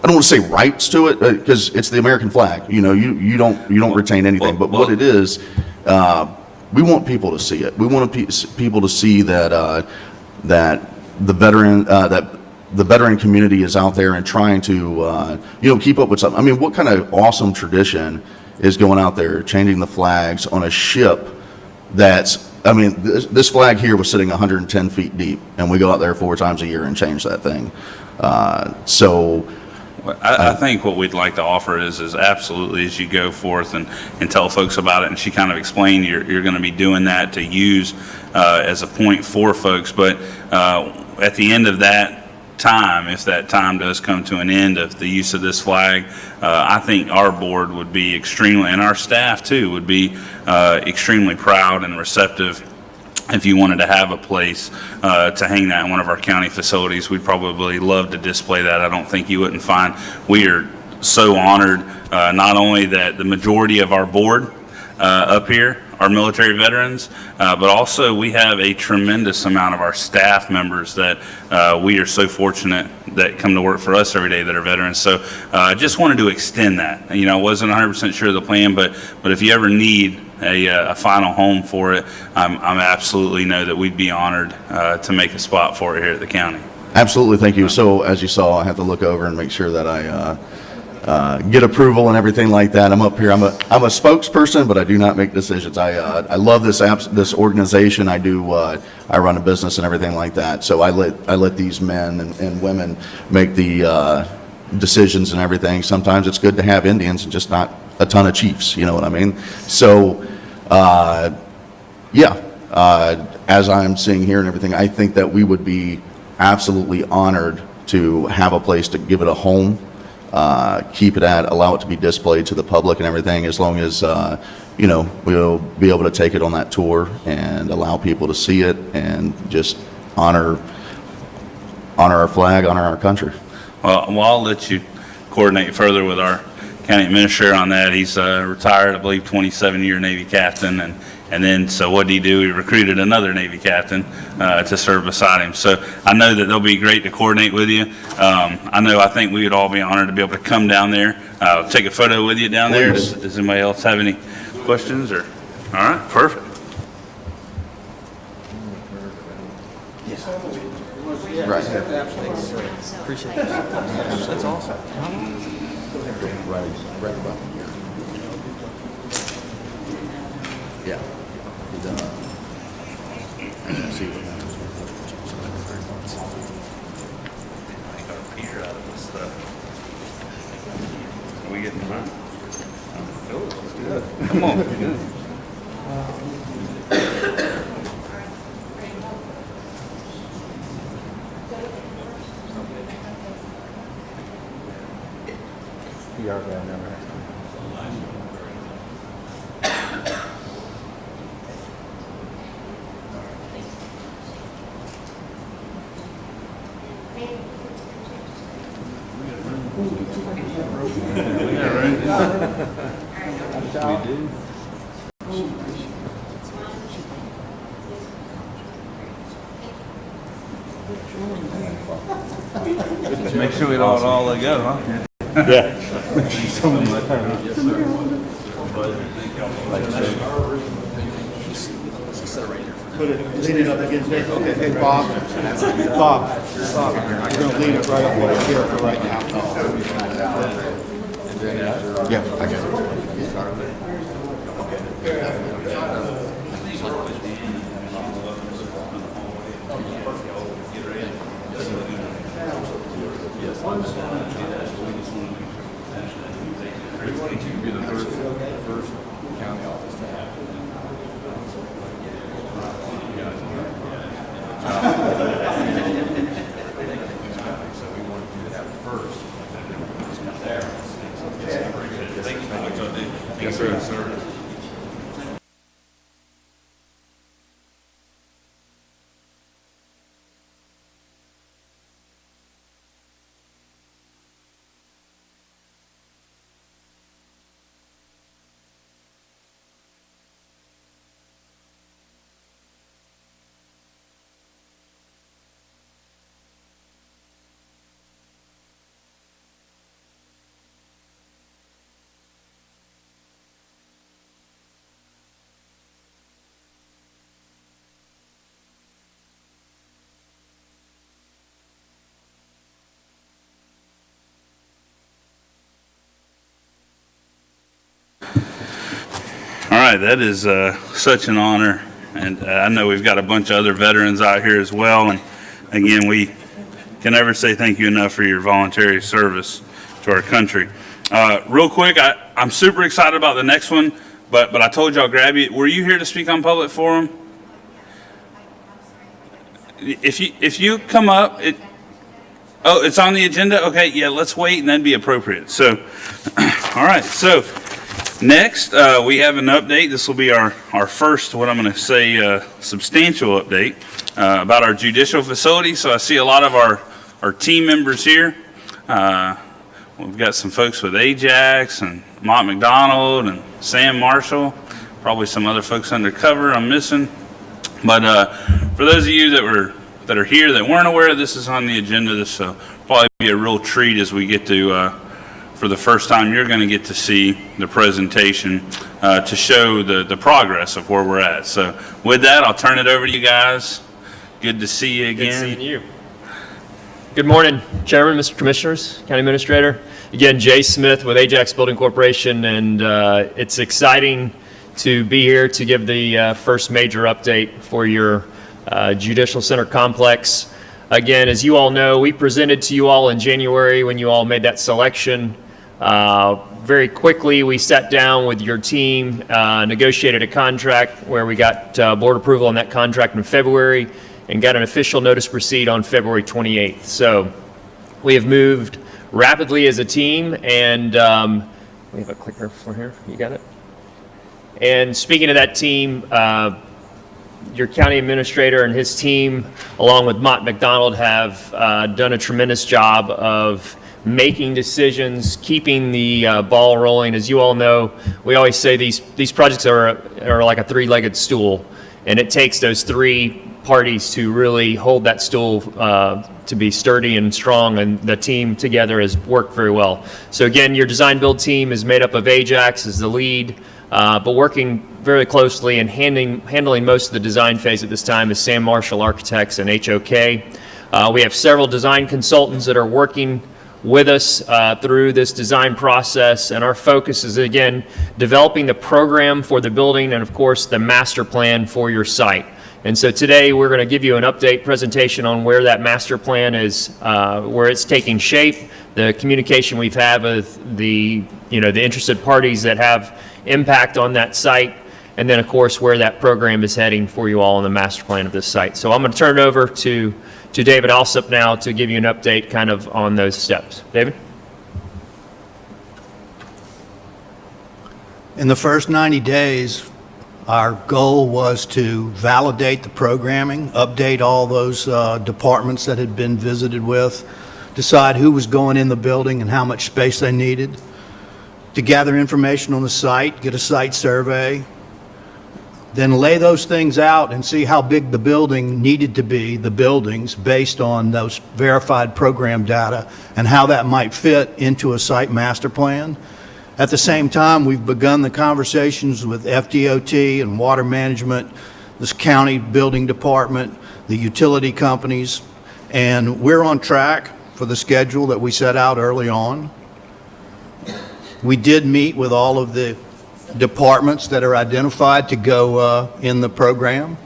I don't want to say rights to it, because it's the American flag. You know, you don't retain anything. But what it is, we want people to see it. We want people to see that that the veteran community is out there and trying to keep up with something. I mean, what kind of awesome tradition is going out there changing the flags on a ship that's, I mean, this flag here was sitting 110 feet deep, and we go out there 4 times a year and change that thing. I think what we'd like to offer is absolutely, as you go forth and tell folks about it, and she kind of explained you're going to be doing that to use as a point for folks, but at the end of that time, if that time does come to an end of the use of this flag, I think our board would be extremely, and our staff too, would be extremely proud and receptive. If you wanted to have a place to hang that in one of our county facilities, we'd probably love to display that. I don't think you wouldn't find. We are so honored, not only that the majority of our board up here, our military veterans, but also we have a tremendous amount of our staff members that we are so fortunate that come to work for us every day that are veterans. So I just wanted to extend that. You know, I wasn't 100% sure of the plan, but if you ever need a final home for it, I'm absolutely know that we'd be honored to make a spot for it here at the county. Absolutely, thank you. So as you saw, I have to look over and make sure that I get approval and everything like that. I'm up here, I'm a spokesperson, but I do not make decisions. I love this organization. I run a business and everything like that. So I let these men and women make the decisions and everything. Sometimes it's good to have Indians and just not a ton of chiefs, you know what I mean? So, as I'm seeing here and everything, I think that we would be absolutely honored to have a place to give it a home, keep it at, allow it to be displayed to the public and everything, as long as, we'll be able to take it on that tour and allow people to see it and just honor our flag, honor our country. Well, I'll let you coordinate further with our county administrator on that. He's retired, I believe, 27-year Navy captain, and then, so what did he do? He recruited another Navy captain to serve beside him. So I know that they'll be great to coordinate with you. I think we would all be honored to be able to come down there, take a photo with you down there. Does anybody else have any questions? Or all right, perfect. Right. Appreciate it. That's awesome. Right about here. Yeah. See what happens. Peter out of this stuff. Are we getting mine? Let's do that. Come on. Just make sure we don't all let go, huh? Lean it up against there. Okay, hey, Bob, you're gonna lean it right up over here for right now. Yeah, I got it. Yes, sir. All right, that is such an honor, and I know we've got a bunch of other veterans out here as well, and again, we can never say thank you enough for your voluntary service to our country. Real quick, I'm super excited about the next one, but I told you I'll grab you. Were you here to speak on public forum? If you come up, it's on the agenda? Okay, yeah, let's wait and then be appropriate. So, all right, so next, we have an update. This will be our first, what I'm going to say, substantial update about our judicial facility. So I see a lot of our team members here. We've got some folks with Ajax and Mott McDonald and Sam Marshall. probably some other folks undercover I'm missing. But for those of you that are here that weren't aware this is on the agenda, this will probably be a real treat as we get to, for the first time, you're going to get to see the presentation to show the progress of where we're at. So with that, I'll turn it over to you guys. Good to see you again. Good seeing you. Good morning, Chairman, Mr. Commissioners, County Administrator. Again, Jay Smith with Ajax Building Corporation, and it's exciting to be here to give the first major update for your Judicial Center complex. Again, as you all know, we presented to you all in January when you all made that selection. Very quickly, we sat down with your team, negotiated a contract where we got board approval on that contract in February and got an official notice to proceed on February 28th. So we have moved rapidly as a team, and we have a clicker for here. You got it? And speaking of that team, your county administrator and his team, along with Mott McDonald, have done a tremendous job of making decisions, keeping the ball rolling. As you all know, we always say these projects are like a three-legged stool, and it takes those three parties to really hold that stool to be sturdy and strong, and the team together has worked very well. So again, your design build team is made up of Ajax as the lead, but working very closely and handling most of the design phase at this time is Sam Marshall Architects and HOK. We have several design consultants that are working with us through this design process, and our focus is, again, developing the program for the building and, of course, the master plan for your site. And so today we're going to give you an update presentation on where that master plan is, where it's taking shape, the communication we've had with the interested parties that have impact on that site, and then, of course, where that program is heading for you all on the master plan of this site. So I'm going to turn it over to David Alsop now to give you an update kind of on those steps. David? In the first 90 days, our goal was to validate the programming, update all those departments that had been visited with, decide who was going in the building and how much space they needed, to gather information on the site, get a site survey, then lay those things out and see how big the building needed to be, the buildings, based on those verified program data and how that might fit into a site master plan. At the same time, we've begun the conversations with FDOT and water management, this county building department, the utility companies, and we're on track for the schedule that we set out early on. We did meet with all of the departments that are identified to go in the program.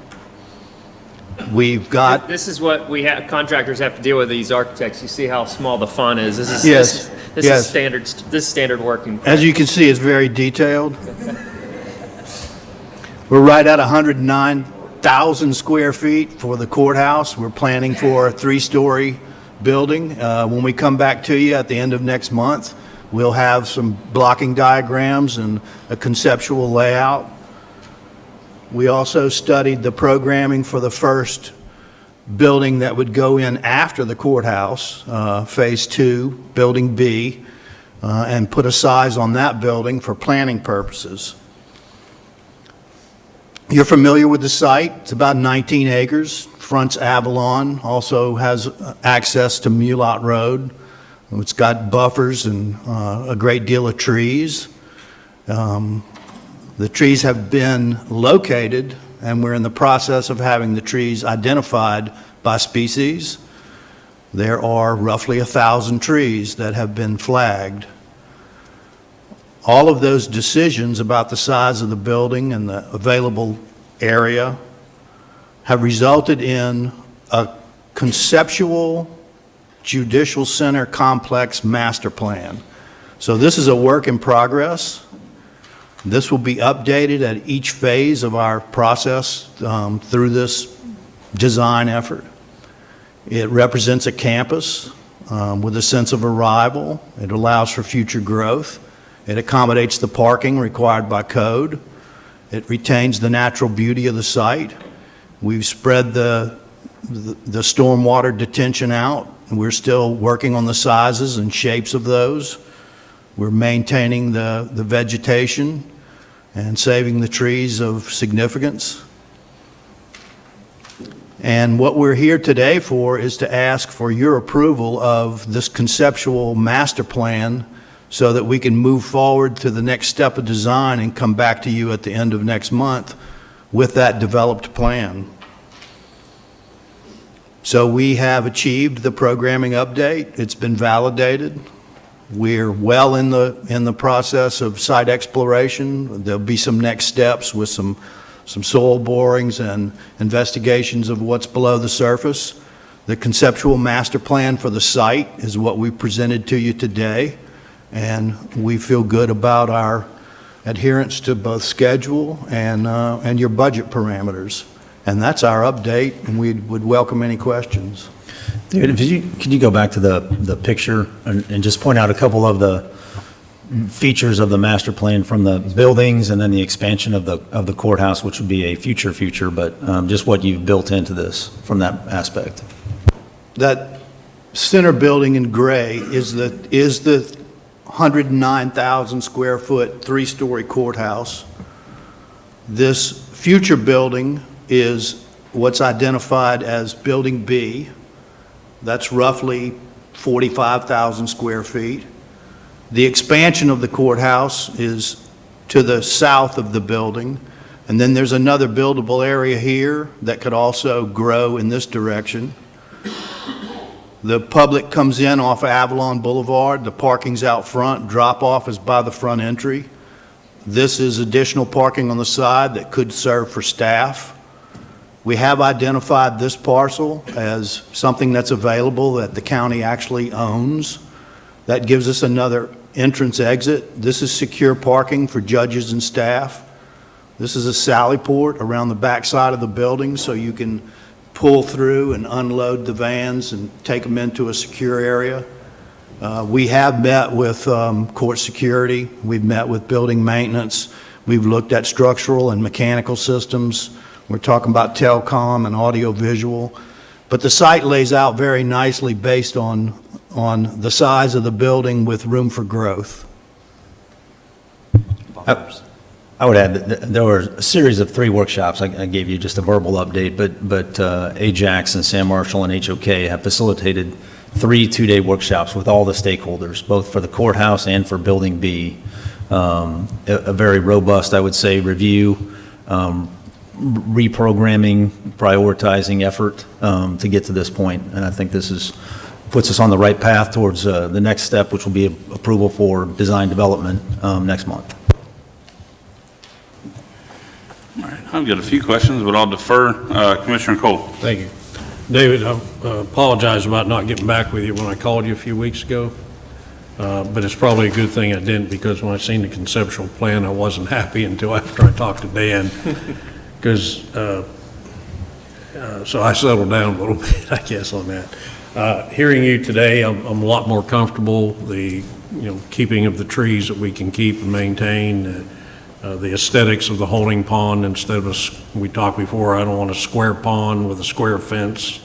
We've got... This is what we have, contractors have to deal with, these architects. You see how small the font is. This is, yes, this yes. is standard. This is standard working. As you can see, it's very detailed. We're right at 109,000 square feet for the courthouse. We're planning for a 3-story building. When we come back to you at the end of next month, we'll have some blocking diagrams and a conceptual layout. We also studied the programming for the first building that would go in after the courthouse, Phase 2, Building B, and put a size on that building for planning purposes. You're familiar with the site. It's about 19 acres, fronts Avalon, also has access to Mulot Road. It's got buffers and a great deal of trees. The trees have been located, and we're in the process of having the trees identified by species. There are roughly 1,000 trees that have been flagged. All of those decisions about the size of the building and the available area have resulted in a conceptual Judicial Center Complex Master Plan. So this is a work in progress. This will be updated at each phase of our process through this design effort. It represents a campus with a sense of arrival. It allows for future growth. It accommodates the parking required by code. It retains the natural beauty of the site. We've spread the stormwater detention out, and we're still working on the sizes and shapes of those. We're maintaining the vegetation, and saving the trees of significance. And what we're here today for is to ask for your approval of this conceptual master plan so that we can move forward to the next step of design and come back to you at the end of next month with that developed plan. So we have achieved the programming update. It's been validated. We're well in the process of site exploration. There'll be some next steps with some soil borings and investigations of what's below the surface. The conceptual master plan for the site is what we presented to you today, and we feel good about our adherence to both schedule and your budget parameters. And that's our update, and we would welcome any questions. David, could you go back to the picture and just point out a couple of the features of the master plan from the buildings and then the expansion of the courthouse, which would be a future, but just what you've built into this from that aspect? That center building in gray is the 109,000 square foot, 3-story courthouse. This future building is what's identified as Building B. That's roughly 45,000 square feet. The expansion of the courthouse is to the south of the building, and then there's another buildable area here that could also grow in this direction. The public comes in off of Avalon Boulevard. The parking's out front. Drop-off is by the front entry. This is additional parking on the side that could serve for staff. We have identified this parcel as something that's available that the county actually owns. That gives us another entrance exit. This is secure parking for judges and staff. This is a sally port around the back side of the building so you can pull through and unload the vans and take them into a secure area. We have met with court security. We've met with building maintenance. We've looked at structural and mechanical systems. We're talking about telecom and audio visual. But the site lays out very nicely based on the size of the building with room for growth. I would add that there were a series of 3 workshops. I gave you just a verbal update, but Ajax and San Marshall and HOK have facilitated 3 2-day workshops with all the stakeholders, both for the courthouse and for Building B. A very robust, I would say, review, reprogramming, prioritizing effort to get to this point. And I think this puts us on the right path towards the next step, which will be approval for design development next month. All right, I've got a few questions, but I'll defer. Commissioner Cole. Thank you. David, I apologize about not getting back with you when I called you a few weeks ago, but it's probably a good thing I didn't, because when I seen the conceptual plan, I wasn't happy until after I talked to Dan, because so I settled down a little bit, I guess, on that. Hearing you today, I'm a lot more comfortable. The keeping of the trees that we can keep and maintain. The aesthetics of the holding pond instead of we talked before, I don't want a square pond with a square fence.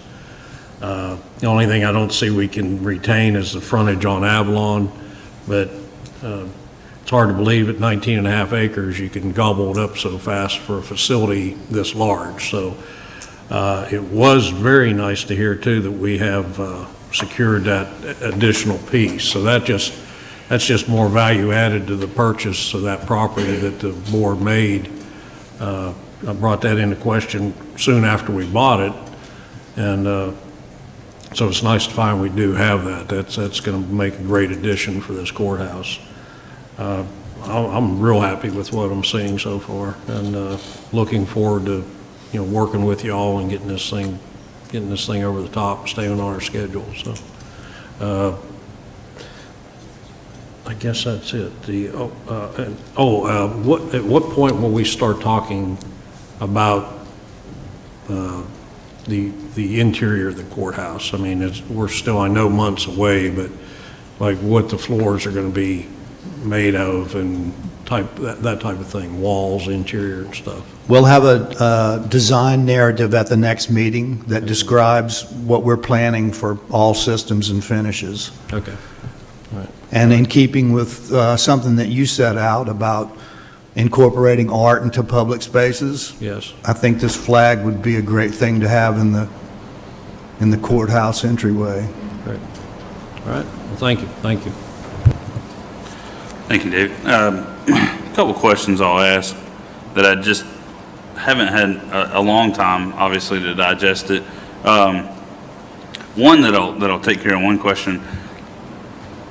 The only thing I don't see we can retain is the frontage on Avalon, but it's hard to believe at 19.5 acres you can gobble it up so fast for a facility this large. So it was very nice to hear too that we have secured that additional piece. So that's just more value added to the purchase of that property that the board made. I brought that into question soon after we bought it, and so it's nice to find we do have that. That's going to make a great addition for this courthouse. I'm real happy with what I'm seeing so far, and looking forward to working with you all and getting this thing over the top, staying on our schedule. So. I guess that's it. At what point will we start talking about the interior of the courthouse? I mean, we're still, I know, months away, but like what the floors are going to be made of and that type of thing, walls, interior and stuff. We'll have a design narrative at the next meeting that describes what we're planning for all systems and finishes. Okay. All right. And in keeping with something that you set out about incorporating art into public spaces. Yes. I think this flag would be a great thing to have in the courthouse entryway. Great. All right. Well, thank you. Thank you. Thank you, David. A couple questions I'll ask that I just haven't had a long time, obviously, to digest it. One that'll take care of one question.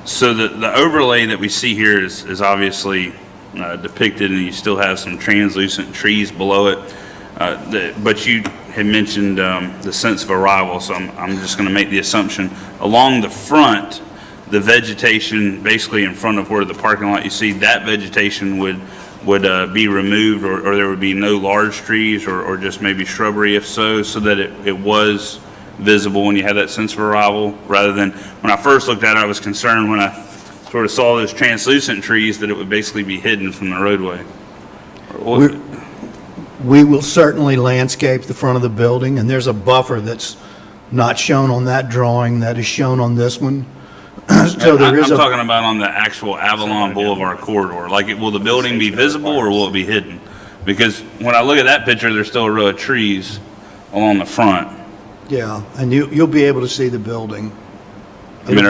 So the overlay that we see here is obviously depicted, and you still have some translucent trees below it. But you had mentioned the sense of arrival, so I'm just going to make the assumption along the front, the vegetation basically in front of where the parking lot you see, that vegetation would be removed, or there would be no large trees, or just maybe shrubbery if so that it was visible when you had that sense of arrival, rather than when I first looked at it, I was concerned when I sort of saw those translucent trees that it would basically be hidden from the roadway. We will certainly landscape the front of the building, and there's a buffer that's not shown on that drawing that is shown on this one. So there is I'm talking about on the actual Avalon Boulevard corridor. Like, will the building be visible or will it be hidden? Because when I look at that picture, there's still a row of trees along the front. Yeah, and you'll be able to see the building. I mean,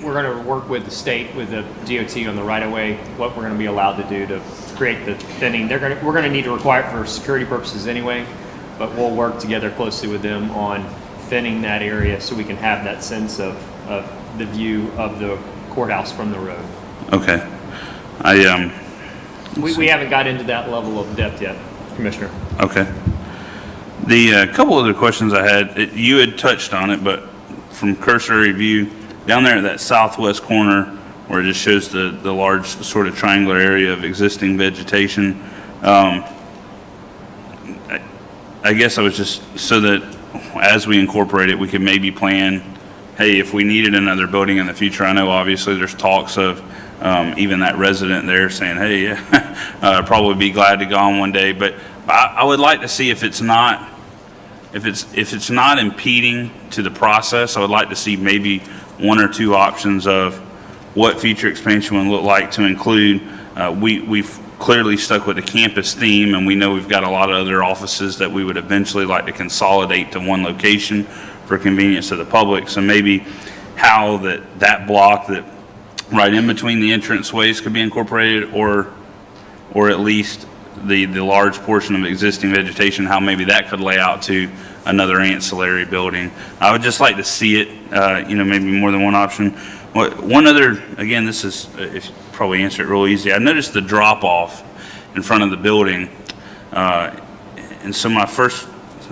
We're going to work with the state, with the DOT on the right-of-way, what we're going to be allowed to do to create the thinning. We're going to need to require it for security purposes anyway, but we'll work together closely with them on thinning that area so we can have that sense of the view of the courthouse from the road. Okay. We haven't got into that level of depth yet, Commissioner. Okay. The couple other questions I had, you had touched on it, but from cursory view, down there at that southwest corner where it just shows the large sort of triangular area of existing vegetation, I guess I was just, so that as we incorporate it, we could maybe plan, hey, if we needed another building in the future, I know obviously there's talks of even that resident there saying, hey, probably be glad to go on one day, but I would like to see if it's not impeding to the process, I would like to see maybe one or two options of what future expansion would look like to include. We've clearly stuck with the campus theme, and we know we've got a lot of other offices that we would eventually like to consolidate to one location for convenience to the public. So maybe how that block that right in between the entranceways could be incorporated, or at least the large portion of existing vegetation, how maybe that could lay out to another ancillary building. I would just like to see it, maybe more than one option. One other, again, this is, if you probably answer it real easy. I noticed the drop-off in front of the building, and so my first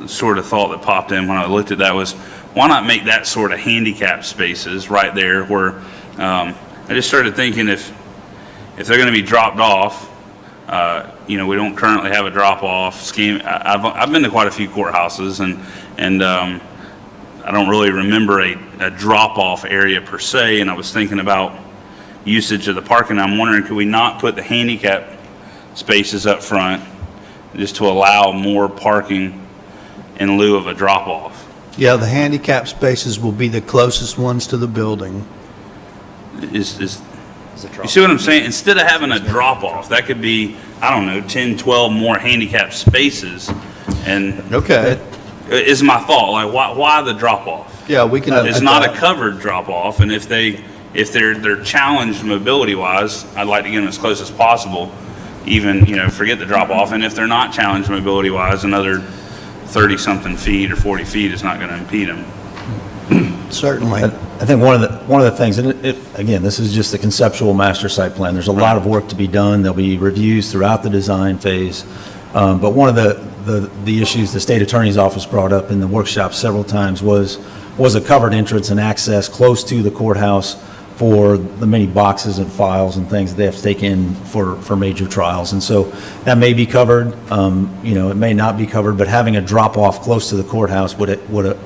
sort of thought that popped in when I looked at that was, why not make that sort of handicap spaces right there where, I just started thinking if they're going to be dropped off, we don't currently have a drop-off scheme. I've been to quite a few courthouses, and I don't really remember a drop-off area per se, and I was thinking about usage of the parking. I'm wondering, could we not put the handicap spaces up front just to allow more parking in lieu of a drop-off? Yeah, the handicap spaces will be the closest ones to the building. You see what I'm saying? Instead of having a drop-off, that could be, 10, 12 more handicap spaces. And Okay. is my thought, like, why the drop-off? Yeah, we can. It's not a covered drop-off, and if they're challenged mobility-wise, I'd like to get them as close as possible, even, forget the drop-off. And if they're not challenged mobility-wise, another 30-something feet or 40 feet is not going to impede them. Certainly. I think one of the things, and again, this is just the conceptual master site plan. There's a lot of work to be done. There'll be reviews throughout the design phase. But one of the issues the state attorney's office brought up in the workshop several times was a covered entrance and access close to the courthouse for the many boxes and files and things that they have to take in for major trials. And so that may be covered, it may not be covered, but having a drop-off close to the courthouse would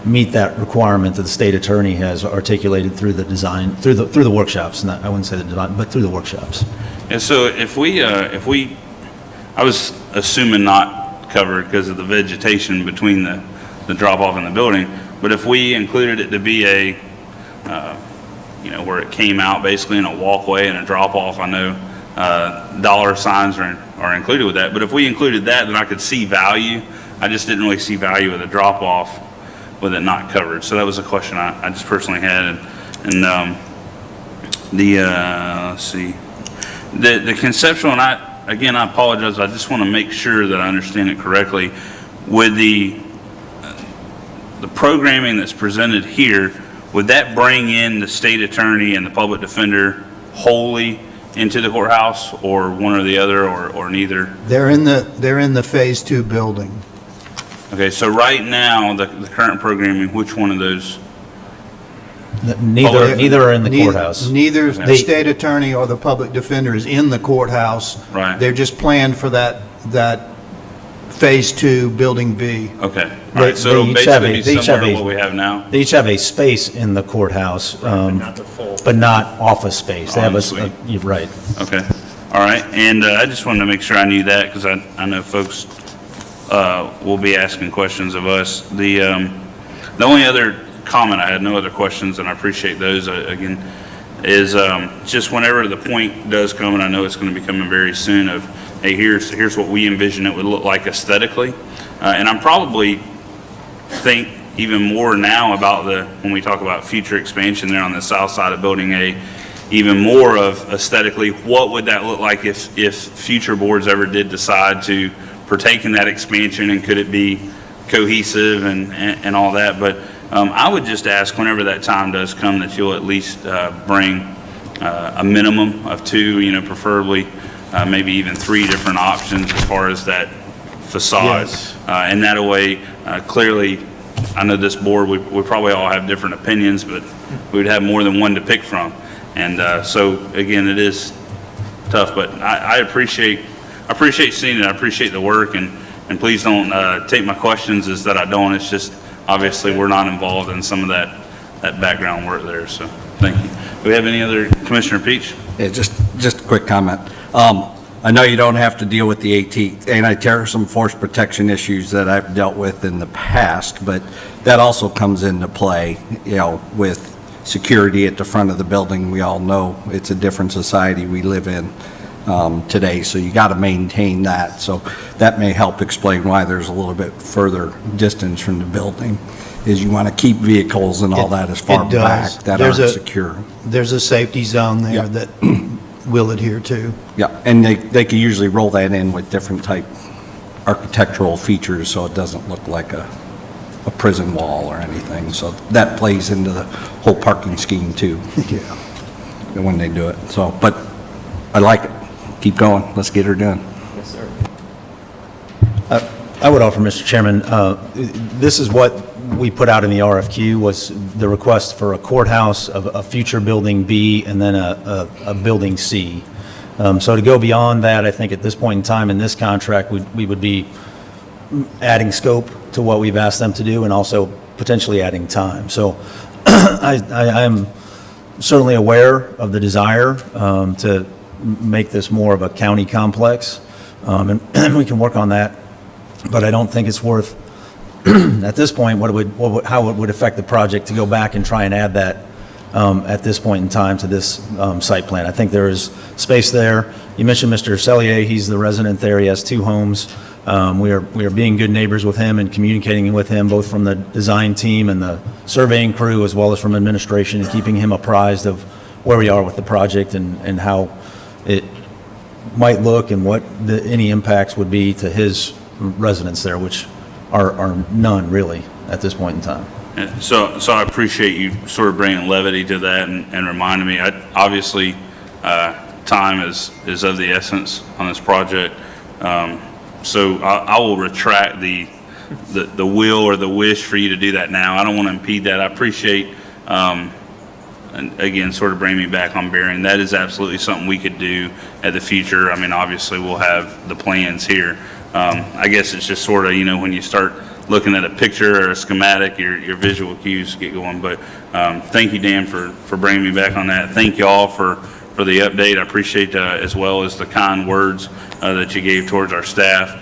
meet that requirement that the state attorney has articulated through the design, through the workshops. I wouldn't say the design, but through the workshops. And so if we, I was assuming not covered because of the vegetation between the drop-off and the building, but if we included it to be where it came out basically in a walkway and a drop-off, I know dollar signs are included with that. But if we included that, then I could see value. I just didn't really see value with a drop-off with it not covered. So that was a question I just personally had. Let's see, the conceptual, and I apologize, I just want to make sure that I understand it correctly. With the programming that's presented here, would that bring in the state attorney and the public defender wholly into the courthouse, or one or the other, or neither? They're in the Phase 2 building. Okay, so right now, the current programming, which one of those? Neither are in the courthouse. Neither Okay. the state attorney or the public defender is in the courthouse. Right. They're just planned for that Phase 2, Building B. Okay, all right, so it'll basically be similar to what we have now? They each have a space in the courthouse, but not office space. They have you're right. Okay, all right, and I just wanted to make sure I knew that, because I know folks will be asking questions of us. The only other comment, I had no other questions, and I appreciate those, again, is just whenever the point does come, and I know it's going to be coming very soon, of, hey, here's what we envision it would look like aesthetically. And I'm probably think even more now about when we talk about future expansion there on the south side of Building A, even more of aesthetically, what would that look like if future boards ever did decide to partake in that expansion, and could it be cohesive and all that. But I would just ask, whenever that time does come, that you'll at least bring a minimum of 2, preferably maybe even 3 different options as far as that facade. Yes. And that way, clearly, I know this board, we probably all have different opinions, but we would have more than one to pick from. And so, again, it is tough, but I appreciate seeing it. I appreciate the work, and please don't take my questions as that I don't. It's just, obviously, we're not involved in some of that background work there, so thank you. Do we have any other, Commissioner Peach? Yeah, just a quick comment. I know you don't have to deal with the anti-terrorism force protection issues that I've dealt with in the past, but that also comes into play, with security at the front of the building. We all know it's a different society we live in today, so you got to maintain that. So that may help explain why there's a little bit further distance from the building, is you want to keep vehicles and all that as far back that aren't secure. There's a safety zone there that we'll adhere to. Yeah, and they can usually roll that in with different type architectural features, so it doesn't look like a prison wall or anything. So that plays into the whole parking scheme too. Yeah. When they do it. So, but I like it. Keep going. Let's get her done. Yes, sir. I would offer, Mr. Chairman, this is what we put out in the RFQ, was the request for a courthouse, a future Building B, and then a Building C. So to go beyond that, I think at this point in time in this contract, we would be adding scope to what we've asked them to do, and also potentially adding time. So I am certainly aware of the desire to make this more of a county complex, and we can work on that. But I don't think it's worth, at this point, how it would affect the project to go back and try and add that at this point in time to this site plan. I think there is space there. You mentioned Mr. Cellier. He's the resident there. He has 2 homes. We are being good neighbors with him and communicating with him, both from the design team and the surveying crew, as well as from administration, and keeping him apprised of where we are with the project and how it might look, and what any impacts would be to his residents there, which are none really at this point in time. So I appreciate you sort of bringing levity to that and reminding me. Obviously, time is of the essence on this project. So I will retract the will or the wish for you to do that now. I don't want to impede that. I appreciate, and again, sort of bringing me back on bearing. That is absolutely something we could do at the future. I mean, obviously, we'll have the plans here. I guess it's just sort of, when you start looking at a picture or a schematic, your visual cues get going. But thank you, Dan, for bringing me back on that. Thank you all for the update. I appreciate as well as the kind words that you gave towards our staff.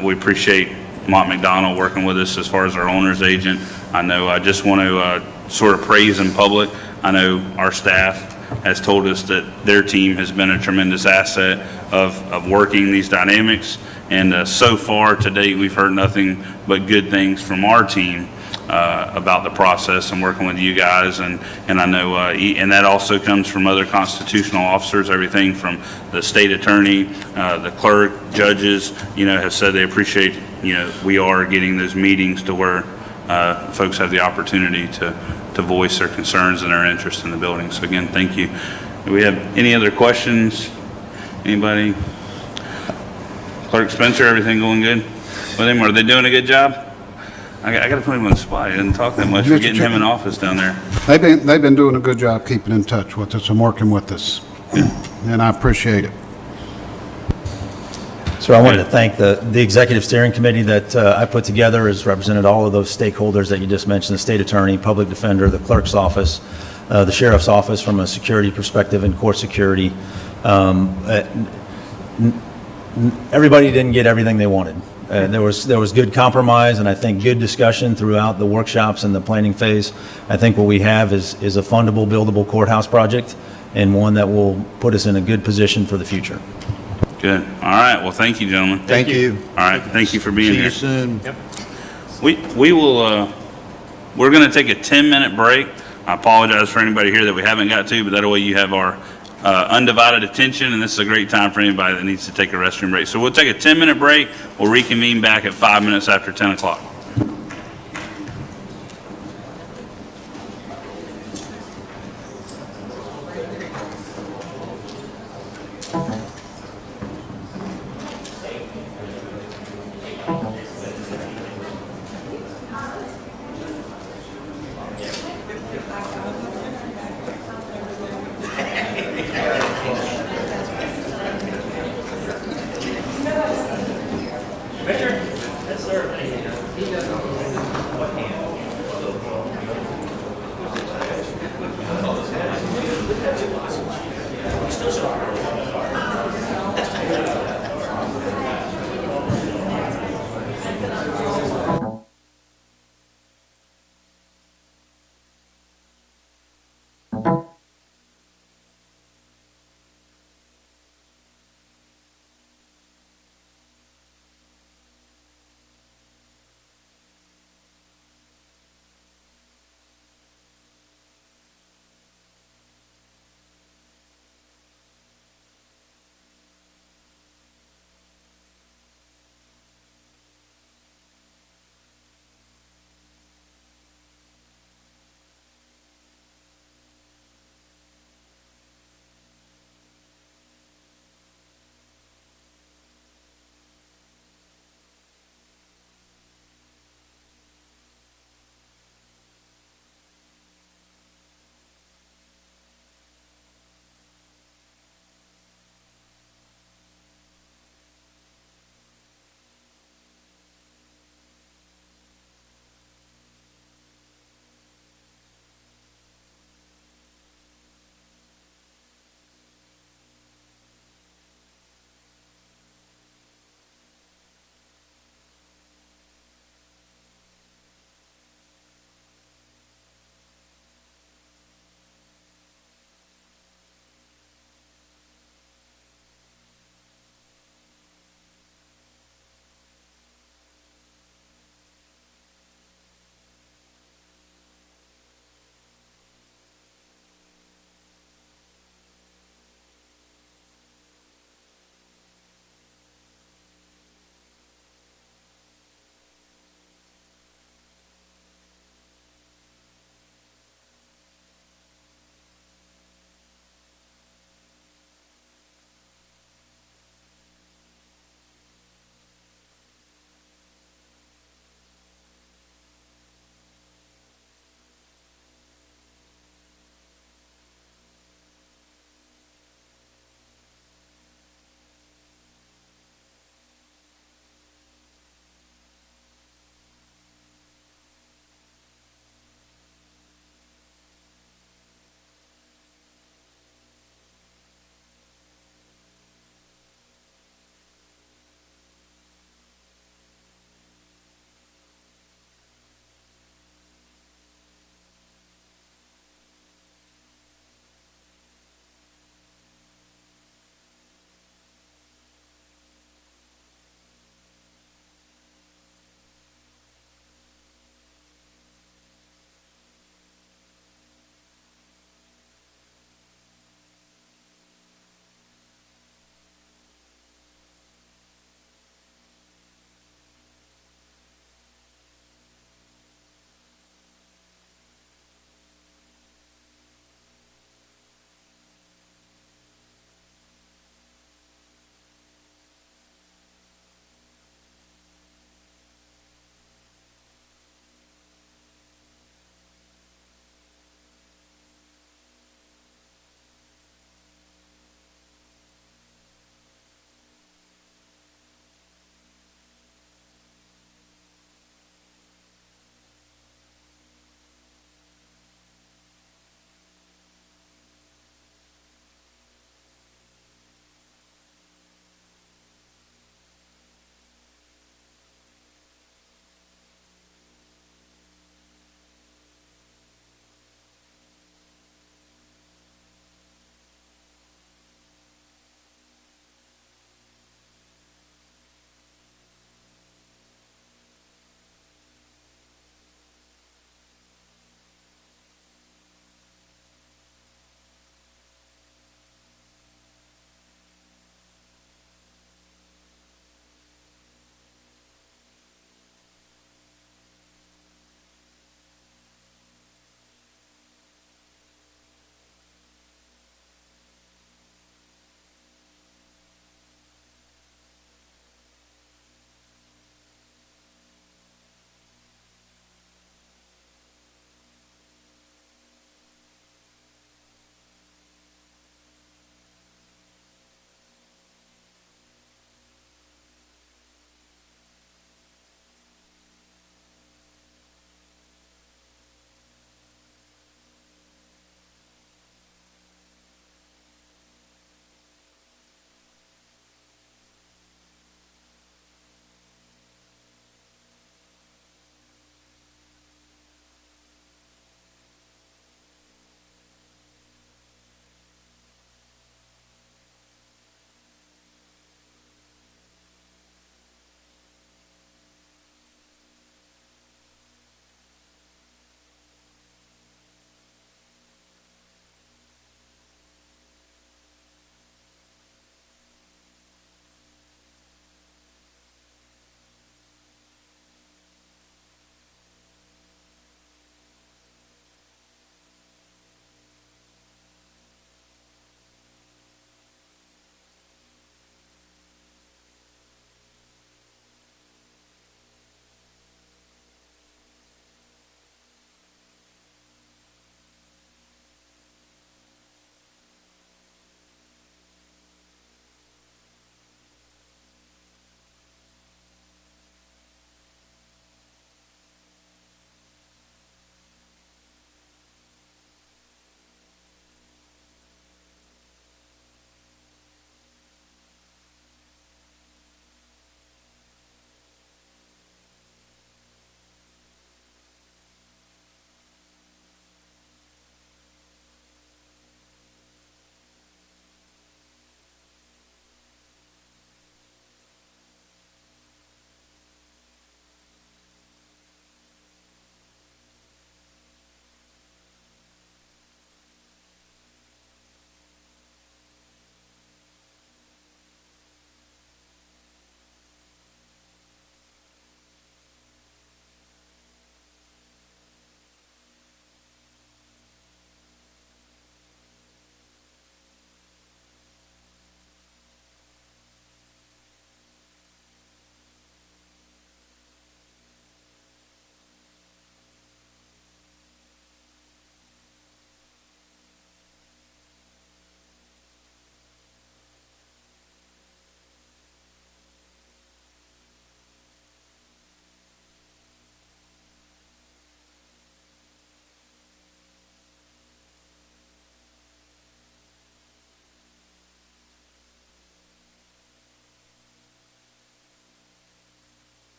We appreciate Mont McDonald working with us as far as our owner's agent. I know I just want to sort of praise in public. I know our staff has told us that their team has been a tremendous asset of working these dynamics. And so far to date, we've heard nothing but good things from our team about the process and working with you guys. And I know, and that also comes from other constitutional officers, everything from the state attorney, the clerk, judges, have said they appreciate, we are getting those meetings to where folks have the opportunity to voice their concerns and their interest in the building. So again, thank you. Do we have any other questions? Anybody? Clerk Spencer, everything going good with him? Are they doing a good job? I got to put him on the spot. He doesn't talk that much. We're getting him in office down there. They've been doing a good job keeping in touch with us and working with us, and I appreciate it. So I wanted to thank the executive steering committee that I put together, has represented all of those stakeholders that you just mentioned, the state attorney, public defender, the clerk's office, the sheriff's office from a security perspective and court security. Everybody didn't get everything they wanted. There was good compromise and I think good discussion throughout the workshops and the planning phase. I think what we have is a fundable, buildable courthouse project and one that will put us in a good position for the future. Good. All right. Well, thank you, gentlemen. Thank you. All right. Thank you for being here. See you soon. Yep. We will, we're going to take a 10-minute break. I apologize for anybody here that we haven't got to, but that way you have our undivided attention, and this is a great time for anybody that needs to take a restroom break. So we'll take a 10-minute break. We'll reconvene back at 5 minutes after 10 o'clock.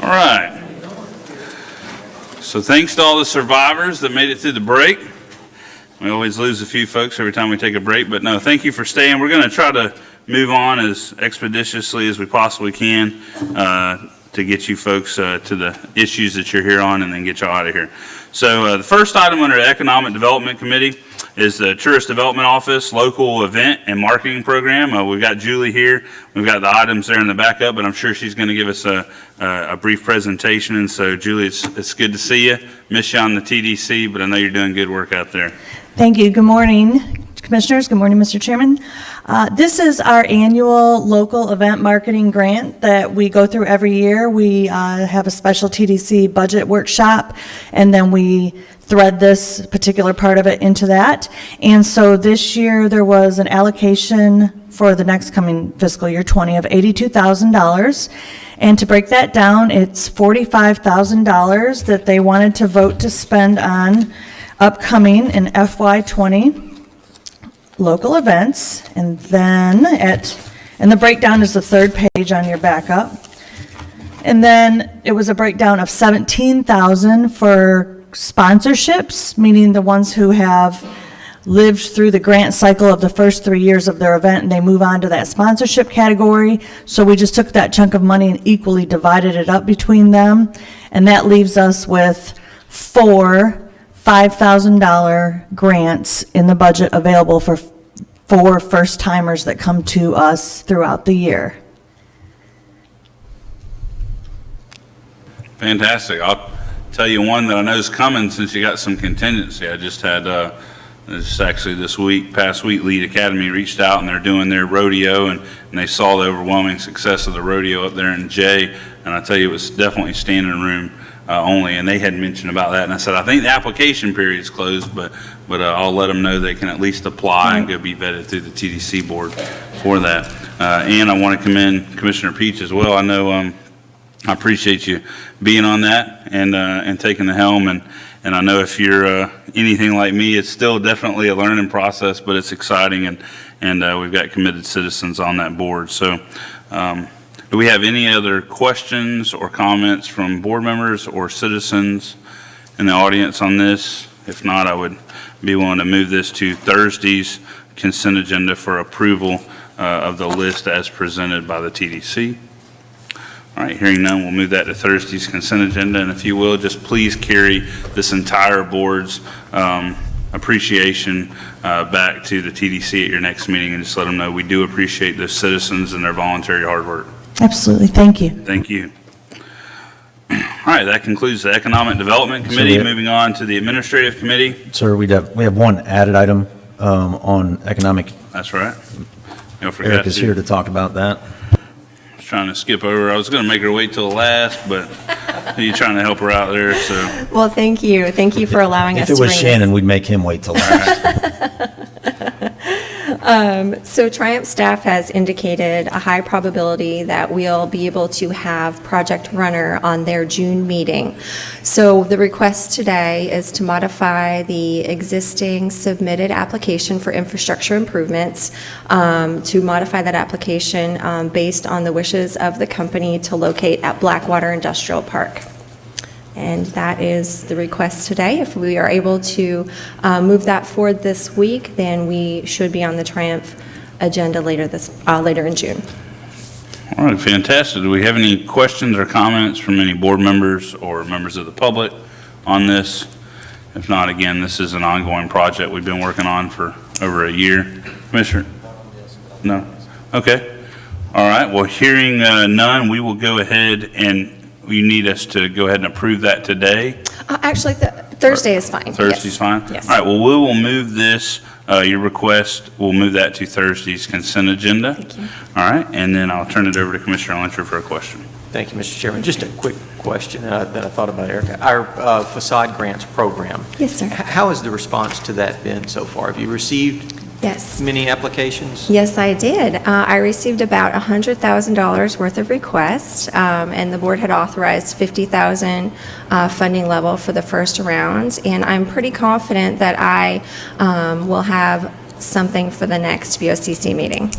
All right. So thanks to all the survivors that made it through the break. We always lose a few folks every time we take a break, but no, thank you for staying. We're going to try to move on as expeditiously as we possibly can to get you folks to the issues that you're here on and then get y'all out of here. So the first item under the Economic Development Committee is the Tourist Development Office Local Event and Marketing Program. We've got Julie here. We've got the items there in the backup, but I'm sure she's going to give us a brief presentation. And so, Julie, it's good to see you. Miss you on the TDC, but I know you're doing good work out there. Thank you. Good morning, Commissioners. Good morning, Mr. Chairman. This is our annual local event marketing grant that we go through every year. We have a special TDC budget workshop, and then we thread this particular part of it into that. And so this year there was an allocation for the next coming fiscal year 20 of $82,000. And to break that down, it's $45,000 that they wanted to vote to spend on upcoming in FY20 local events. And then and the breakdown is the third page on your backup. And then it was a breakdown of $17,000 for sponsorships, meaning the ones who have lived through the grant cycle of the first 3 years of their event, and they move on to that sponsorship category. So we just took that chunk of money and equally divided it up between them, and that leaves us with 4 $5,000 grants in the budget available for first-timers that come to us throughout the year. Fantastic. I'll tell you one that I know is coming since you got some contingency. I just had, this actually this week, past week, Lead Academy reached out and they're doing their rodeo and they saw the overwhelming success of the rodeo up there in Jay. And I tell you, it was definitely standing room only. And they had mentioned about that. And I said, I think the application period is closed, but I'll let them know they can at least apply and go be vetted through the TDC board for that. And I want to commend Commissioner Peach as well. I know, I appreciate you being on that and taking the helm. And I know if you're anything like me, it's still definitely a learning process, but it's exciting. And we've got committed citizens on that board. So do we have any other questions or comments from board members or citizens in the audience on this? If not, I would be willing to move this to Thursday's consent agenda for approval of the list as presented by the TDC. All right, hearing none, we'll move that to Thursday's consent agenda. And if you will, just please carry this entire board's appreciation back to the TDC at your next meeting and just let them know we do appreciate those citizens and their voluntary hard work. Absolutely. Thank you. Thank you. All right, that concludes the Economic Development Committee. Moving on to the Administrative Committee. Sir, we have one added item on economic. That's right. Eric is here to talk about that. Trying to skip over. I was going to make her wait till the last, but you're trying to help her out there. So. Well, thank you. Thank you for allowing us to If it was Shannon, we'd make him wait till last. So Triumph staff has indicated a high probability that we'll be able to have Project Runner on their June meeting. So the request today is to modify the existing submitted application for infrastructure improvements, to modify that application based on the wishes of the company to locate at Blackwater Industrial Park. And that is the request today. If we are able to move that forward this week, then we should be on the Triumph agenda later in June. All right, fantastic. Do we have any questions or comments from any board members or members of the public on this? If not, again, this is an ongoing project we've been working on for over a year. Commissioner? No? Okay. All right. Well, hearing none, we will go ahead and you need us to go ahead and approve that today? Actually, Thursday is fine. Thursday's fine? Yes. All right, well, we will move this, your request, we'll move that to Thursday's consent agenda. Thank you. All right, and then I'll turn it over to Commissioner Lyncher for a question. Thank you, Mr. Chairman. Just a quick question that I thought about, Erica. Our facade grants program. Yes, sir. How has the response to that been so far? Have you received Yes. many applications? Yes, I did. I received about $100,000 worth of requests, and the board had authorized $50,000 funding level for the first round, and I'm pretty confident that I will have something for the next BOCC meeting.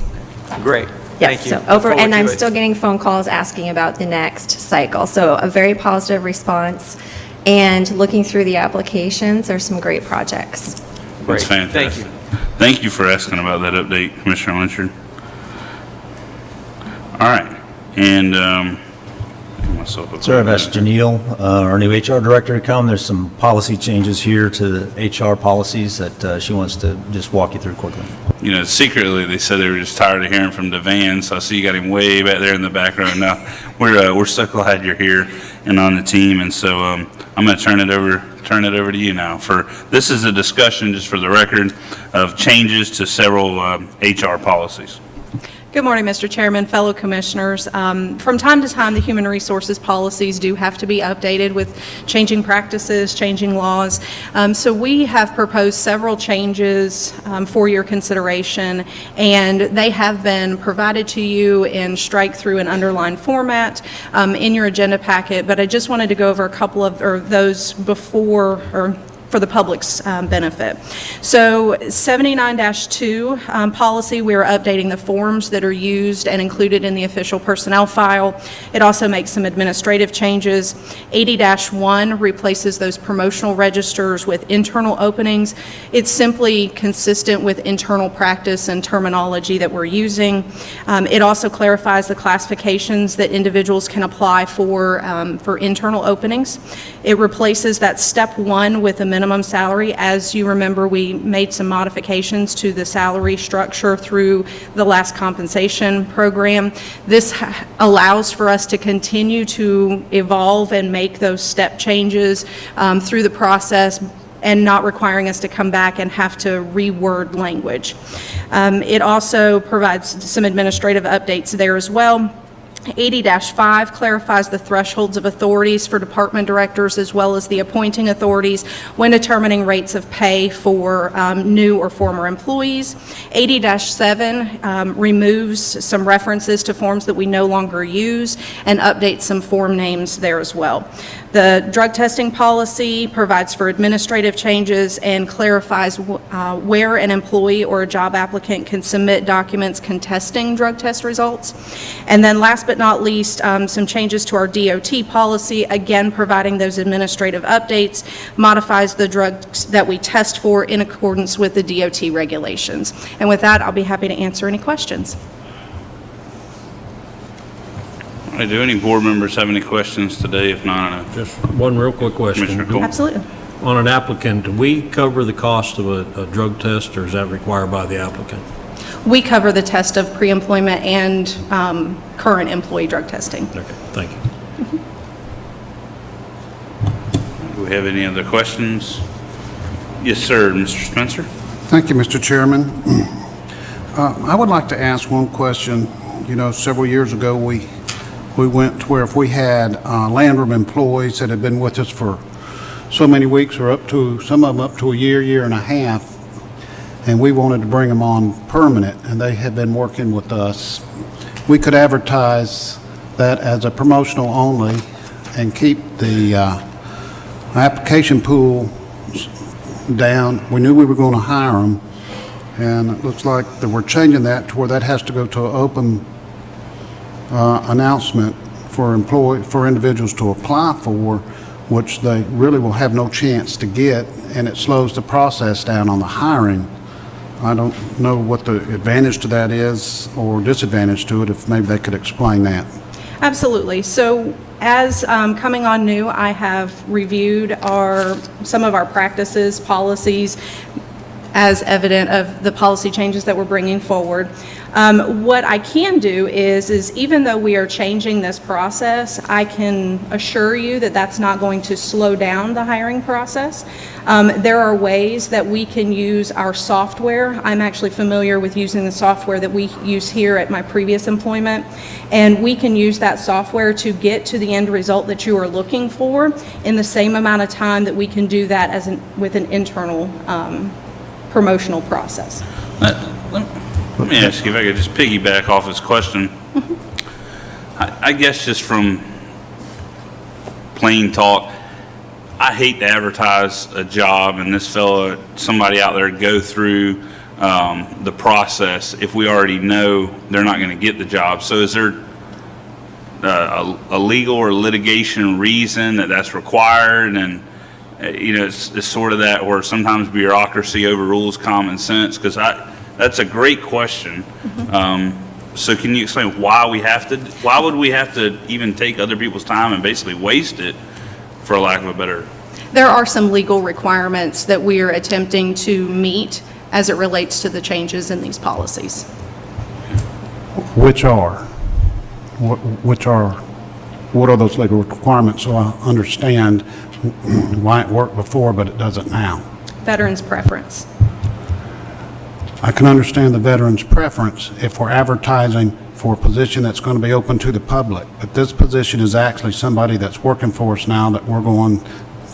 Great. Yes, Thank you. so Look over, forward and to I'm it. still getting phone calls asking about the next cycle. So a very positive response. And looking through the applications, there's some great projects. Great. That's fantastic. Thank you. Thank you for asking about that update, Commissioner Lynchard. All right, and, myself up. Sir, I've asked Janelle, our new HR director, to come. There's some policy changes here to the HR policies that she wants to just walk you through quickly. You know, secretly, they said they were just tired of hearing from Devan, so I see you got him way back there in the background now. We're so glad you're here and on the team, and so I'm going to turn it over to you now. This is a discussion, just for the record, of changes to several HR policies. Good morning, Mr. Chairman, fellow commissioners. From time to time, the human resources policies do have to be updated with changing practices, changing laws. So we have proposed several changes for your consideration, and they have been provided to you in strike-through and underlined format in your agenda packet. But I just wanted to go over a couple of those before, or for the public's benefit. So 79-2 policy, we're updating the forms that are used and included in the official personnel file. It also makes some administrative changes. 80-1 replaces those promotional registers with internal openings. It's simply consistent with internal practice and terminology that we're using. It also clarifies the classifications that individuals can apply for internal openings. It replaces that step 1 with a minimum salary. As you remember, we made some modifications to the salary structure through the last compensation program. This allows for us to continue to evolve and make those step changes through the process, and not requiring us to come back and have to reword language. It also provides some administrative updates there as well. 80-5 clarifies the thresholds of authorities for department directors as well as the appointing authorities when determining rates of pay for new or former employees. 80-7 removes some references to forms that we no longer use and updates some form names there as well. The drug testing policy provides for administrative changes and clarifies where an employee or a job applicant can submit documents contesting drug test results. And then last but not least, some changes to our DOT policy, again providing those administrative updates, modifies the drugs that we test for in accordance with the DOT regulations. And with that, I'll be happy to answer any questions. All right, do any board members have any questions today? If not, Just one real quick question. Commissioner Cole. Absolutely. On an applicant, do we cover the cost of a drug test, or is that required by the applicant? We cover the test of pre-employment and current employee drug testing. Okay, thank you. do we have any other questions? Yes, sir, Mr. Spencer. Thank you, Mr. Chairman. I would like to ask one question. You know, several years ago, we went to where if we had landroom employees that had been with us for so many weeks, or up to, some of them up to a year, year and a half, and we wanted to bring them on permanent, and they had been working with us, we could advertise that as a promotional only and keep the application pool down. We knew we were going to hire them, and it looks like that we're changing that to where that has to go to an open announcement for individuals to apply for, which they really will have no chance to get, and it slows the process down on the hiring. I don't know what the advantage to that is or disadvantage to it, if maybe they could explain that. Absolutely. So as coming on new, I have reviewed some of our practices, policies, as evident of the policy changes that we're bringing forward. What I can do is even though we are changing this process, I can assure you that that's not going to slow down the hiring process. There are ways that we can use our software. I'm actually familiar with using the software that we use here at my previous employment, and we can use that software to get to the end result that you are looking for in the same amount of time that we can do that with an internal promotional process. Let me ask you if I could just piggyback off his question. I guess just from plain talk, I hate to advertise a job and somebody out there go through the process if we already know they're not going to get the job? So is there a legal or litigation reason that that's required? And it's sort of that where sometimes bureaucracy overrules common sense, because that's a great question. So can you explain why would we have to even take other people's time and basically waste it, for lack of a better? There are some legal requirements that we are attempting to meet as it relates to the changes in these policies. Which are? What are those legal requirements, so I understand why it worked before but it doesn't now? Veterans preference. I can understand the veteran's preference if we're advertising for a position that's going to be open to the public. But this position is actually somebody that's working for us now that we're going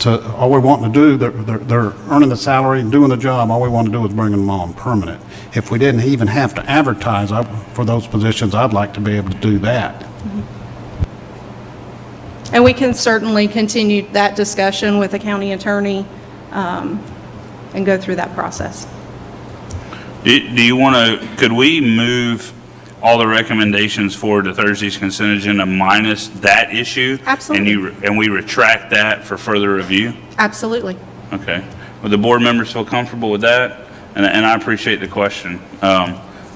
to, all we want to do, they're earning the salary and doing the job. All we want to do is bring them on permanent. If we didn't even have to advertise for those positions, I'd like to be able to do that. And we can certainly continue that discussion with the county attorney and go through that process. Do you want to, could we move all the recommendations forward to Thursday's consent agenda minus that issue? Absolutely. And we retract that for further review? Absolutely. Okay. Would the board members feel comfortable with that? And I appreciate the question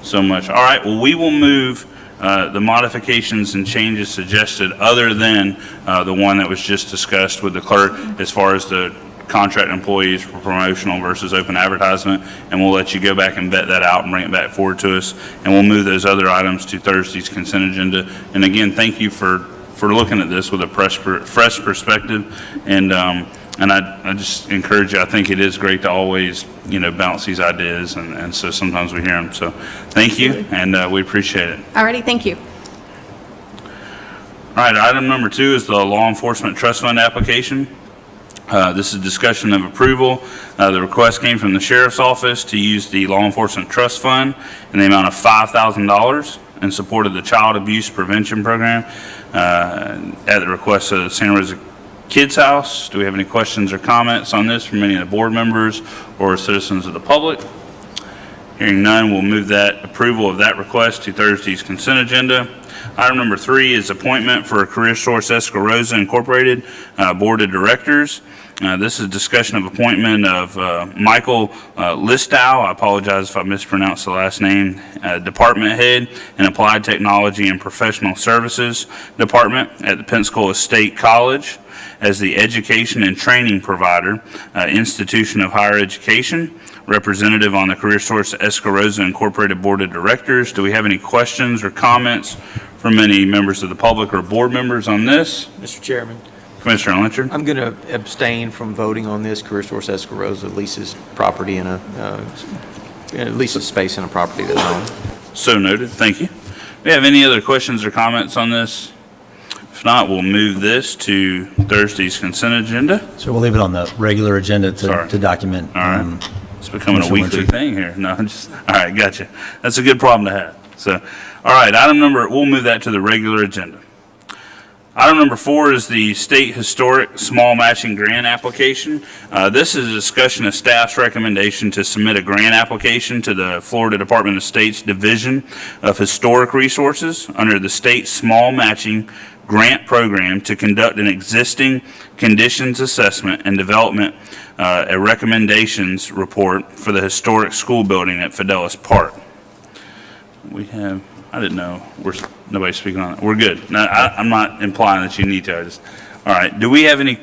so much. All right, well, we will move the modifications and changes suggested other than the one that was just discussed with the clerk as far as the contract employees for promotional versus open advertisement, and we'll let you go back and vet that out and bring it back forward to us, and we'll move those other items to Thursday's consent agenda. And again, thank you for looking at this with a fresh perspective, and I just encourage you. I think it is great to always bounce these ideas, and so sometimes we hear them. So thank you, and we appreciate it. Alrighty, thank you. All right, item number 2 is the Law Enforcement Trust Fund application. This is discussion of approval. The request came from the Sheriff's Office to use the Law Enforcement Trust Fund in the amount of $5,000 in support of the Child Abuse Prevention Program at the request of the Santa Rosa Kids House. Do we have any questions or comments on this from any of the board members or citizens of the public? Hearing none, we'll move that approval of that request to Thursday's consent agenda. Item number 3 is appointment for Career Source Rosa Incorporated Board of Directors. This is discussion of appointment of Michael Listow. I apologize if I mispronounced the last name. Department Head in Applied Technology and Professional Services Department at the Pensacola State College as the Education and Training Provider, Institution of Higher Education, representative on the Career Source Rosa Incorporated Board of Directors. Do we have any questions or comments from any members of the public or board members on this? Mr. Chairman, Commissioner Lyncher? I'm going to abstain from voting on this. Career Source Rosa leases property in leases space in a property that's owned. So noted. Thank you. Do we have any other questions or comments on this? If not, we'll move this to Thursday's consent agenda. So we'll leave it on the regular agenda to document. All right. It's becoming a Commissioner weekly Lyncher. thing here. No, all right, gotcha. That's a good problem to have. So, all right, we'll move that to the regular agenda. Item number 4 is the State Historic Small Matching Grant Application. This is a discussion of staff's recommendation to submit a grant application to the Florida Department of State's Division of Historic Resources under the State Small Matching Grant Program to conduct an existing conditions assessment and development a recommendations report for the historic school building at Fidelis Park. I didn't know, nobody's speaking on it. We're good. No, I'm not implying that you need to. All right. Do we have any?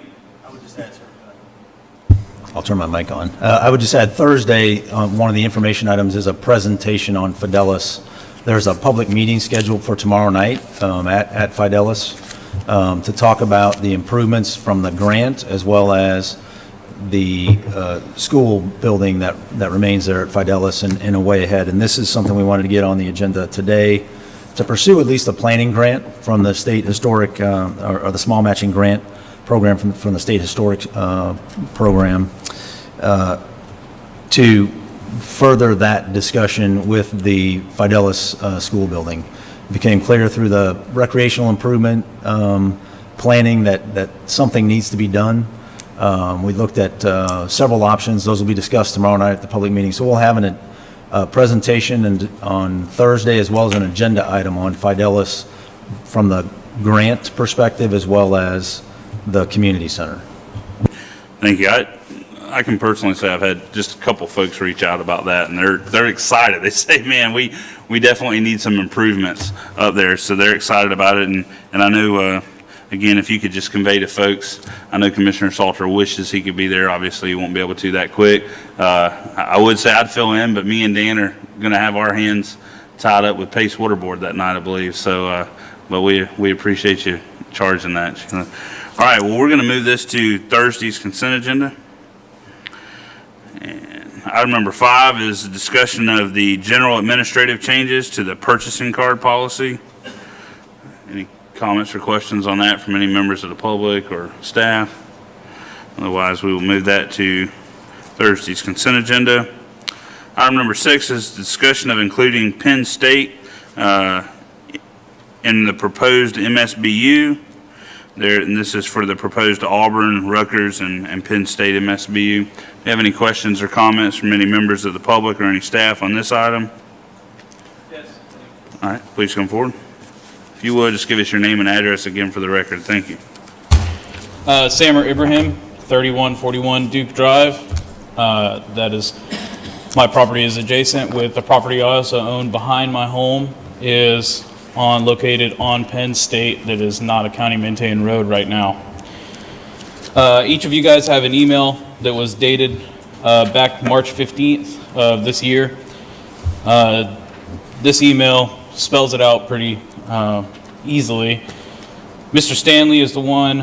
I'll turn my mic on. I would just add Thursday, one of the information items is a presentation on Fidelis. There's a public meeting scheduled for tomorrow night at Fidelis to talk about the improvements from the grant as well as the school building that remains there at Fidelis in a way ahead. And this is something we wanted to get on the agenda today to pursue at least a planning grant from the state historic or the small matching grant program from the state historic program to further that discussion with the Fidelis school building. It became clear through the recreational improvement planning that something needs to be done. We looked at several options. Those will be discussed tomorrow night at the public meeting. So we'll have presentation on Thursday, as well as an agenda item on Fidelis from the grant perspective, as well as the community center. Thank you. I can personally say I've had just a couple folks reach out about that, and they're excited. They say, man, we definitely need some improvements up there, so they're excited about it. And I know, again, if you could just convey to folks, I know Commissioner Salter wishes he could be there. Obviously, he won't be able to that quick. I would say I'd fill in, but me and Dan are going to have our hands tied up with Pace Waterboard that night, I believe. So, but we appreciate you charging that. All right, well, we're going to move this to Thursday's consent agenda. And item number 5 is a discussion of the general administrative changes to the purchasing card policy. Any comments or questions on that from any members of the public or staff? Otherwise, we will move that to Thursday's consent agenda. Item number 6 is discussion of including Penn State in the proposed MSBU. And this is for the proposed Auburn, Rutgers, and Penn State MSBU. Do you have any questions or comments from any members of the public or any staff on this item? Yes. All right, please come forward. If you would, just give us your name and address again for the record. Thank you. Samar Ibrahim, 3141 Duke Drive. That is, my property is adjacent with the property I also own behind my home is located on Penn State. That is not a county maintained road right now. Each of you guys have an email that was dated back March 15th of this year. This email spells it out pretty easily. Mr. Stanley is the one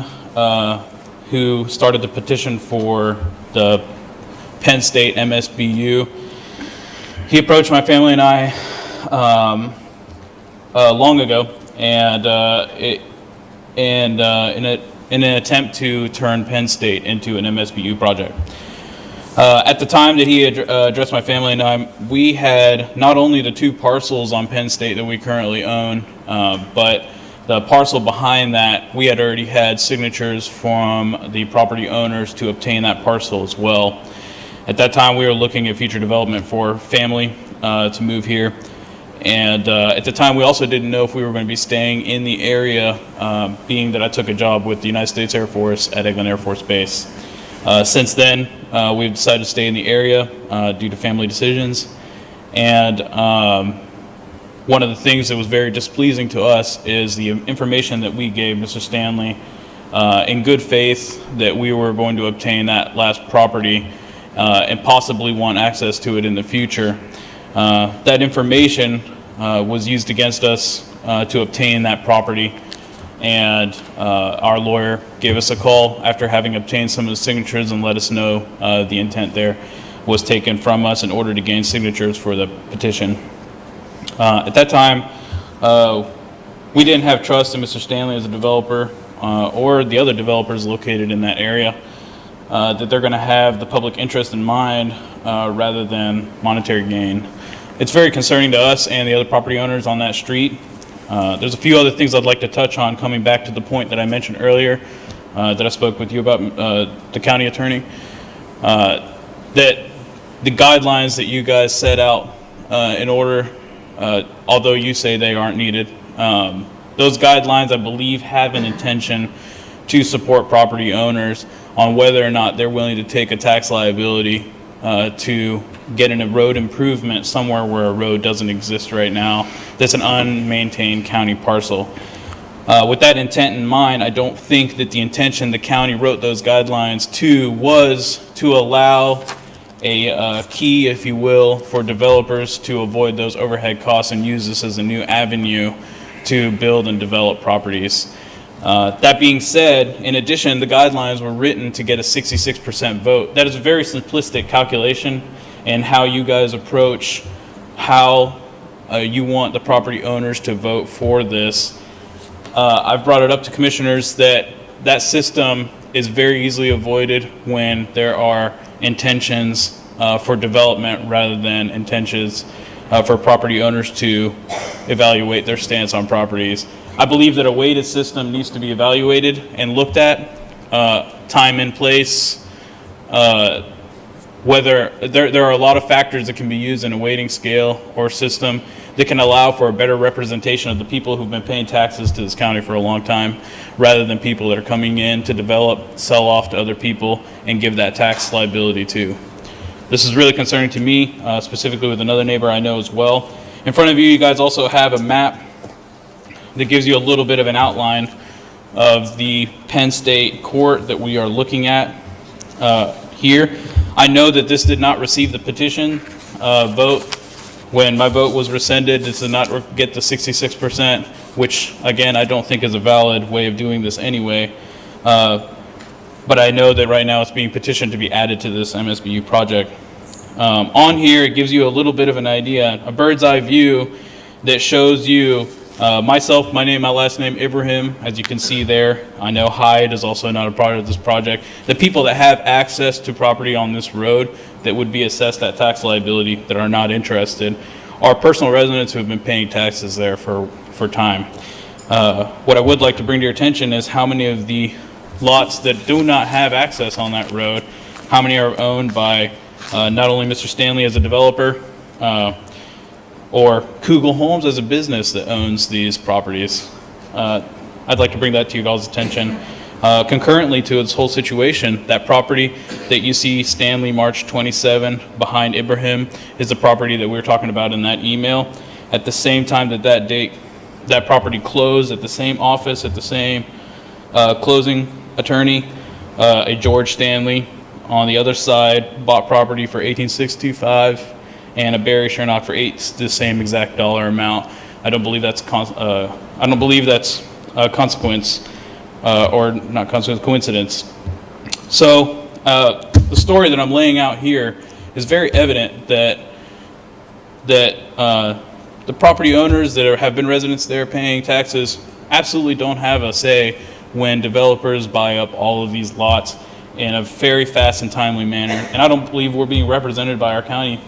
who started the petition for the Penn State MSBU. He approached my family and I long ago, and in an attempt to turn Penn State into an MSBU project. At the time that he addressed my family and I, we had not only the 2 parcels on Penn State that we currently own, but the parcel behind that, we had already had signatures from the property owners to obtain that parcel as well. At that time, we were looking at future development for family to move here. And at the time, we also didn't know if we were going to be staying in the area, being that I took a job with the United States Air Force at Eglin Air Force Base. Since then, we've decided to stay in the area due to family decisions. And one of the things that was very displeasing to us is the information that we gave Mr. Stanley in good faith that we were going to obtain that last property and possibly want access to it in the future. That information was used against us to obtain that property, and our lawyer gave us a call after having obtained some of the signatures and let us know the intent there was taken from us in order to gain signatures for the petition. At that time, we didn't have trust in Mr. Stanley as a developer or the other developers located in that area, that they're going to have the public interest in mind rather than monetary gain. It's very concerning to us and the other property owners on that street. There's a few other things I'd like to touch on coming back to the point that I mentioned earlier that I spoke with you about, the county attorney, that the guidelines that you guys set out in order, although you say they aren't needed, those guidelines, I believe, have an intention to support property owners on whether or not they're willing to take a tax liability to get in a road improvement somewhere where a road doesn't exist right now that's an unmaintained county parcel. With that intent in mind, I don't think that the intention the county wrote those guidelines to was to allow a key, if you will, for developers to avoid those overhead costs and use this as a new avenue to build and develop properties. That being said, in addition, the guidelines were written to get a 66% vote. That is a very simplistic calculation in how you guys approach how you want the property owners to vote for this. I've brought it up to commissioners that that system is very easily avoided when there are intentions for development rather than intentions for property owners to evaluate their stance on properties. I believe that a weighted system needs to be evaluated and looked at, time and place, whether there are a lot of factors that can be used in a weighting scale or system that can allow for a better representation of the people who've been paying taxes to this county for a long time, rather than people that are coming in to develop, sell off to other people, and give that tax liability to. This is really concerning to me, specifically with another neighbor I know as well. In front of you, you guys also have a map that gives you a little bit of an outline of the Penn State Court that we are looking at here. I know that this did not receive the petition vote. When my vote was rescinded, this did not get the 66%, which again, I don't think is a valid way of doing this anyway. But I know that right now it's being petitioned to be added to this MSBU project. On here, it gives you a little bit of an idea, a bird's eye view that shows you myself, my name, my last name, Ibrahim, as you can see there. I know Hyde is also not a part of this project. The people that have access to property on this road that would be assessed that tax liability that are not interested are personal residents who have been paying taxes there for time. What I would like to bring to your attention is how many of the lots that do not have access on that road, how many are owned by not only Mr. Stanley as a developer, or Kugel Homes as a business that owns these properties. I'd like to bring that to you guys' attention. Concurrently to this whole situation, that property that you see Stanley March 27 behind Ibrahim is the property that we were talking about in that email. At the same time that date, that property closed at the same office, at the same closing attorney, a George Stanley on the other side bought property for $18,625 and a Barry Shernock for the same exact dollar amount. I don't believe that's a consequence. Or not coincidence. So the story that I'm laying out here is very evident that the property owners that have been residents there paying taxes absolutely don't have a say when developers buy up all of these lots in a very fast and timely manner. And I don't believe we're being represented by our county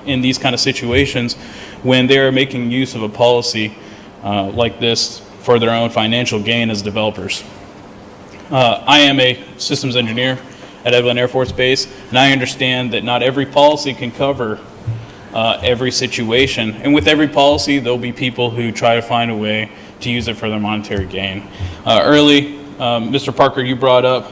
in these kind of situations when they're making use of a policy like this for their own financial gain as developers. I am a systems engineer at Eglin Air Force Base, and I understand that not every policy can cover every situation. And with every policy, there'll be people who try to find a way to use it for their monetary gain. Mr. Parker, you brought up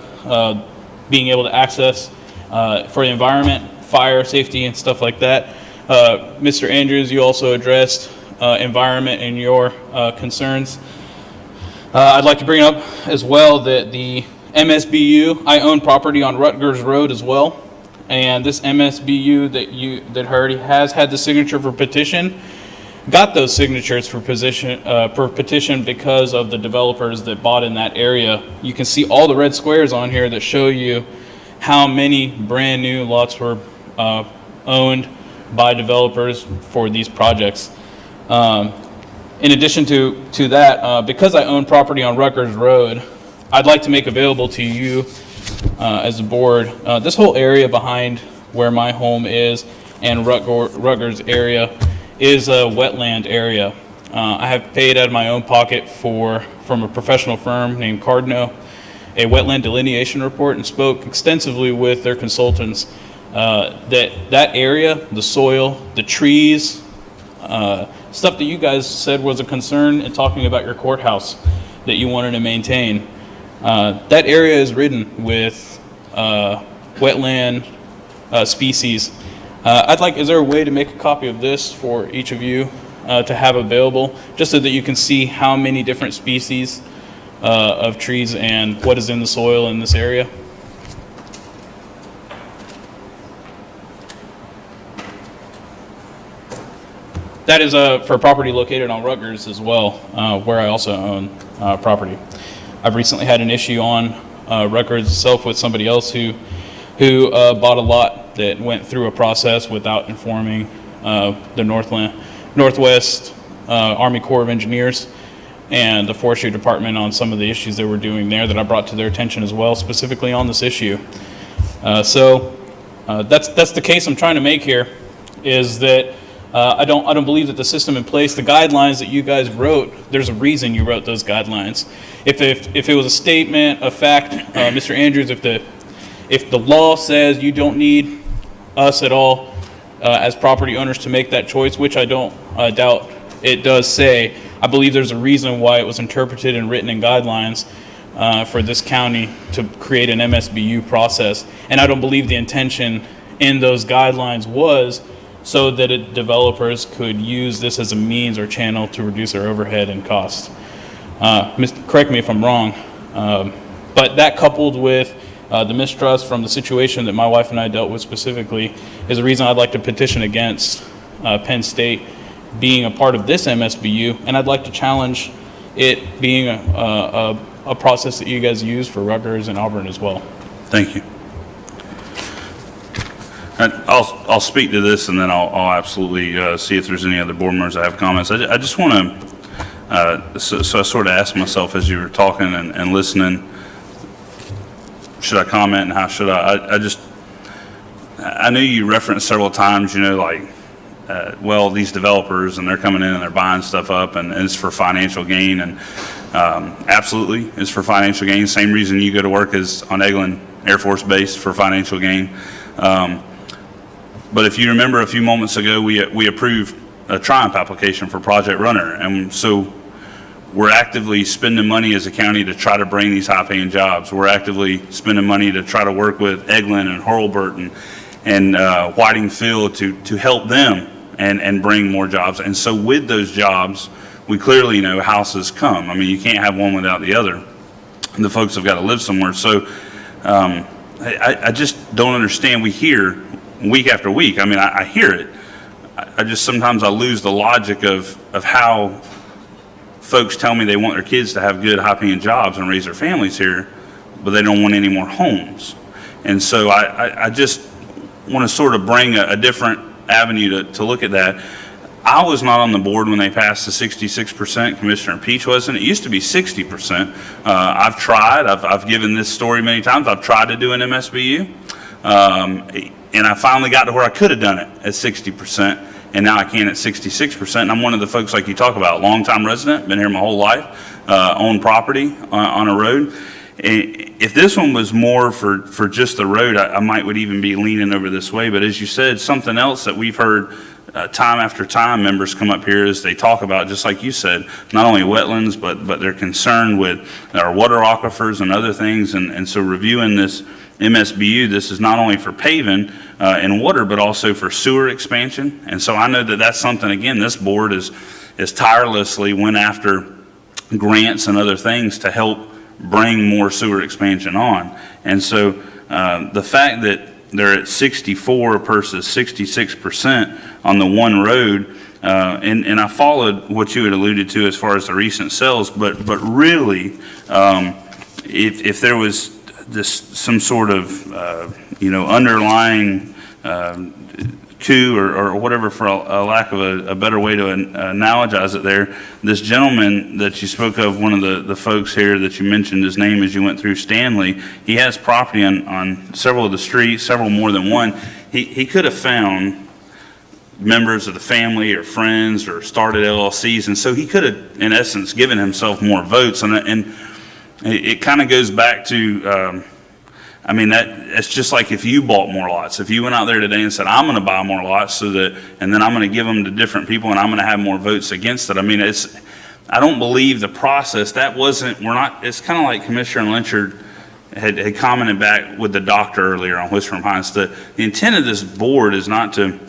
being able to access for the environment, fire, safety, and stuff like that. Mr. Andrews, you also addressed environment and your concerns. I'd like to bring up as well that the MSBU, I own property on Rutgers Road as well, and this MSBU that already has had the signature for petition, got those signatures for petition because of the developers that bought in that area. You can see all the red squares on here that show you how many brand new lots were owned by developers for these projects. In addition to that, because I own property on Rutgers Road, I'd like to make available to you as a board, this whole area behind where my home is and Rutgers area is a wetland area. I have paid out of my own pocket from a professional firm named Cardno a wetland delineation report and spoke extensively with their consultants that area, the soil, the trees, stuff that you guys said was a concern in talking about your courthouse that you wanted to maintain. That area is ridden with wetland species. Is there a way to make a copy of this for each of you to have available, just so that you can see how many different species of trees and what is in the soil in this area? That is for property located on Rutgers as well, where I also own property. I've recently had an issue on Rutgers itself with somebody else who bought a lot that went through a process without informing the Northwest Army Corps of Engineers and the Forestry Department on some of the issues they were doing there that I brought to their attention as well, specifically on this issue. That's the case I'm trying to make here, is that I don't believe that the system in place, the guidelines that you guys wrote, there's a reason you wrote those guidelines. If it was a statement of fact, Mr. Andrews, if the law says you don't need us at all as property owners to make that choice, which I don't doubt it does say. I believe there's a reason why it was interpreted and written in guidelines for this county to create an MSBU process. And I don't believe the intention in those guidelines was so that developers could use this as a means or channel to reduce their overhead and costs. Correct me if I'm wrong, but that coupled with the mistrust from the situation that my wife and I dealt with specifically is the reason I'd like to petition against Penn State being a part of this MSBU, and I'd like to challenge it being a process that you guys use for Rutgers and Auburn as well. Thank you. I'll speak to this, and then I'll absolutely see if there's any other board members that have comments. I just want to, so I sort of asked myself as you were talking and listening, should I comment and how should I? I know you referenced several times, like, well, these developers, and they're coming in and they're buying stuff up, and it's for financial gain, and absolutely, it's for financial gain. Same reason you go to work is on Eglin Air Force Base, for financial gain. But if you remember a few moments ago, we approved a Triumph application for Project Runner, and so we're actively spending money as a county to try to bring these high-paying jobs. We're actively spending money to try to work with Eglin and Hurlburt and Whiting Field to help them and bring more jobs. And so with those jobs, we clearly know houses come. I mean, you can't have one without the other. And the folks have got to live somewhere. So I just don't understand. We hear week after week. I mean, I hear it. I just sometimes I lose the logic of how folks tell me they want their kids to have good, high-paying jobs and raise their families here, but they don't want any more homes. And so I just want to sort of bring a different avenue to look at that. I was not on the board when they passed the 66%. Commissioner Peach wasn't. It used to be 60%. I've tried. I've given this story many times. I've tried to do an MSBU, and I finally got to where I could have done it at 60%. And now I can at 66%. And I'm one of the folks like you talk about, longtime resident, been here my whole life, own property on a road. If this one was more for just the road, I would even be leaning over this way. But as you said, something else that we've heard time after time, members come up here is they talk about, just like you said, not only wetlands, but they're concerned with our water aquifers and other things. And so reviewing this MSBU, this is not only for paving and water, but also for sewer expansion. And so I know that that's something, again, this board is tirelessly went after grants and other things to help bring more sewer expansion on. And so the fact that they're at 64 versus 66% on the one road, and I followed what you had alluded to as far as the recent sales, but really, if there was some sort of underlying coup or whatever, for a lack of a better way to analogize it there, this gentleman that you spoke of, one of the folks here that you mentioned his name as you went through, Stanley, he has property on several of the streets, several more than one. He could have found members of the family or friends or started LLCs, and so he could have, in essence, given himself more votes. And it kind of goes back to, it's just like if you bought more lots. If you went out there today and said, I'm going to buy more lots and then I'm going to give them to different people and I'm going to have more votes against it. I don't believe the process, it's kind of like Commissioner Lynchard had commented back with the doctor earlier on Whistler Pines. The intent of this board is not to,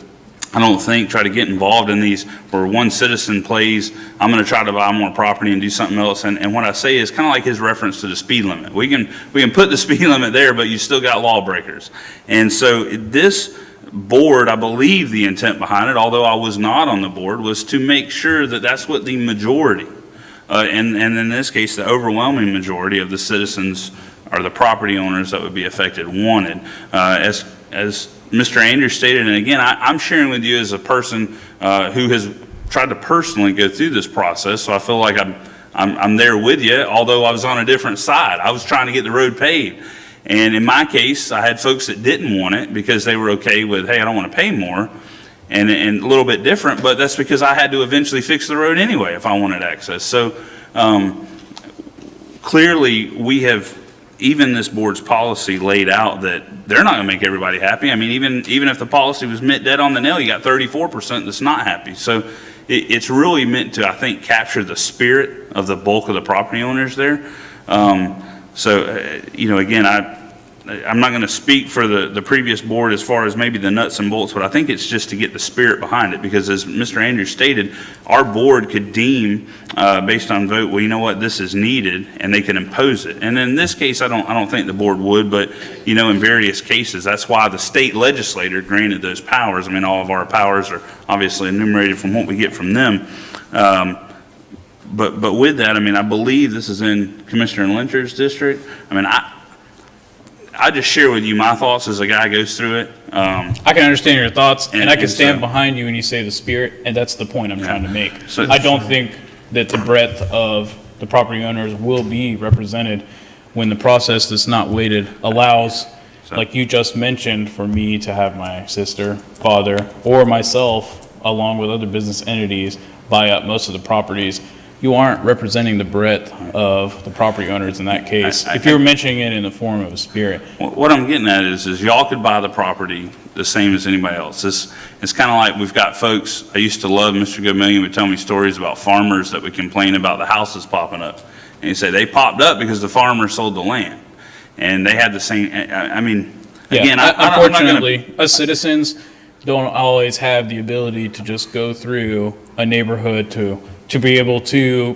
I don't think, try to get involved in these where one citizen plays, I'm going to try to buy more property and do something else. And what I say is kind of like his reference to the speed limit. We can put the speed limit there, but you still got lawbreakers. And so this board, I believe the intent behind it, although I was not on the board, was to make sure that that's what the majority, and in this case, the overwhelming majority of the citizens or the property owners that would be affected wanted. As Mr. Andrews stated, and again, I'm sharing with you as a person who has tried to personally go through this process, so I feel like I'm there with you, although I was on a different side. I was trying to get the road paved. And in my case, I had folks that didn't want it because they were okay with, hey, I don't want to pay more, and a little bit different, but that's because I had to eventually fix the road anyway if I wanted access. So clearly, we have even this board's policy laid out that they're not going to make everybody happy. I mean, even if the policy was meant dead on the nail, you got 34% that's not happy. So it's really meant to, I think, capture the spirit of the bulk of the property owners there. Again, I'm not going to speak for the previous board as far as maybe the nuts and bolts, but I think it's just to get the spirit behind it, because as Mr. Andrews stated, our board could deem, based on vote, well, you know what, this is needed, and they can impose it. And in this case, I don't think the board would, but, in various cases, that's why the state legislator granted those powers. I mean, all of our powers are obviously enumerated from what we get from them. But with that, I mean, I believe this is in Commissioner Lynch's district. I mean, I just share with you my thoughts as a guy goes through it. I can understand your thoughts, and I can stand so- behind you when you say the spirit, and that's the point I'm trying to make. So- I don't think that the breadth of the property owners will be represented when the process that's not weighted allows, like you just mentioned, for me to have my sister, father, or myself, along with other business entities, buy up most of the properties. You aren't representing the breadth of the property owners in that case, if you're mentioning it in the form of a spirit. What I'm getting at is y'all could buy the property the same as anybody else. It's kind of like we've got folks, I used to love Mr. Goodmillion would tell me stories about farmers that would complain about the houses popping up. And he said they popped up because the farmer sold the land. And they had the same, I mean, again, I'm not Unfortunately, us citizens don't always have the ability to just go through a neighborhood to be able to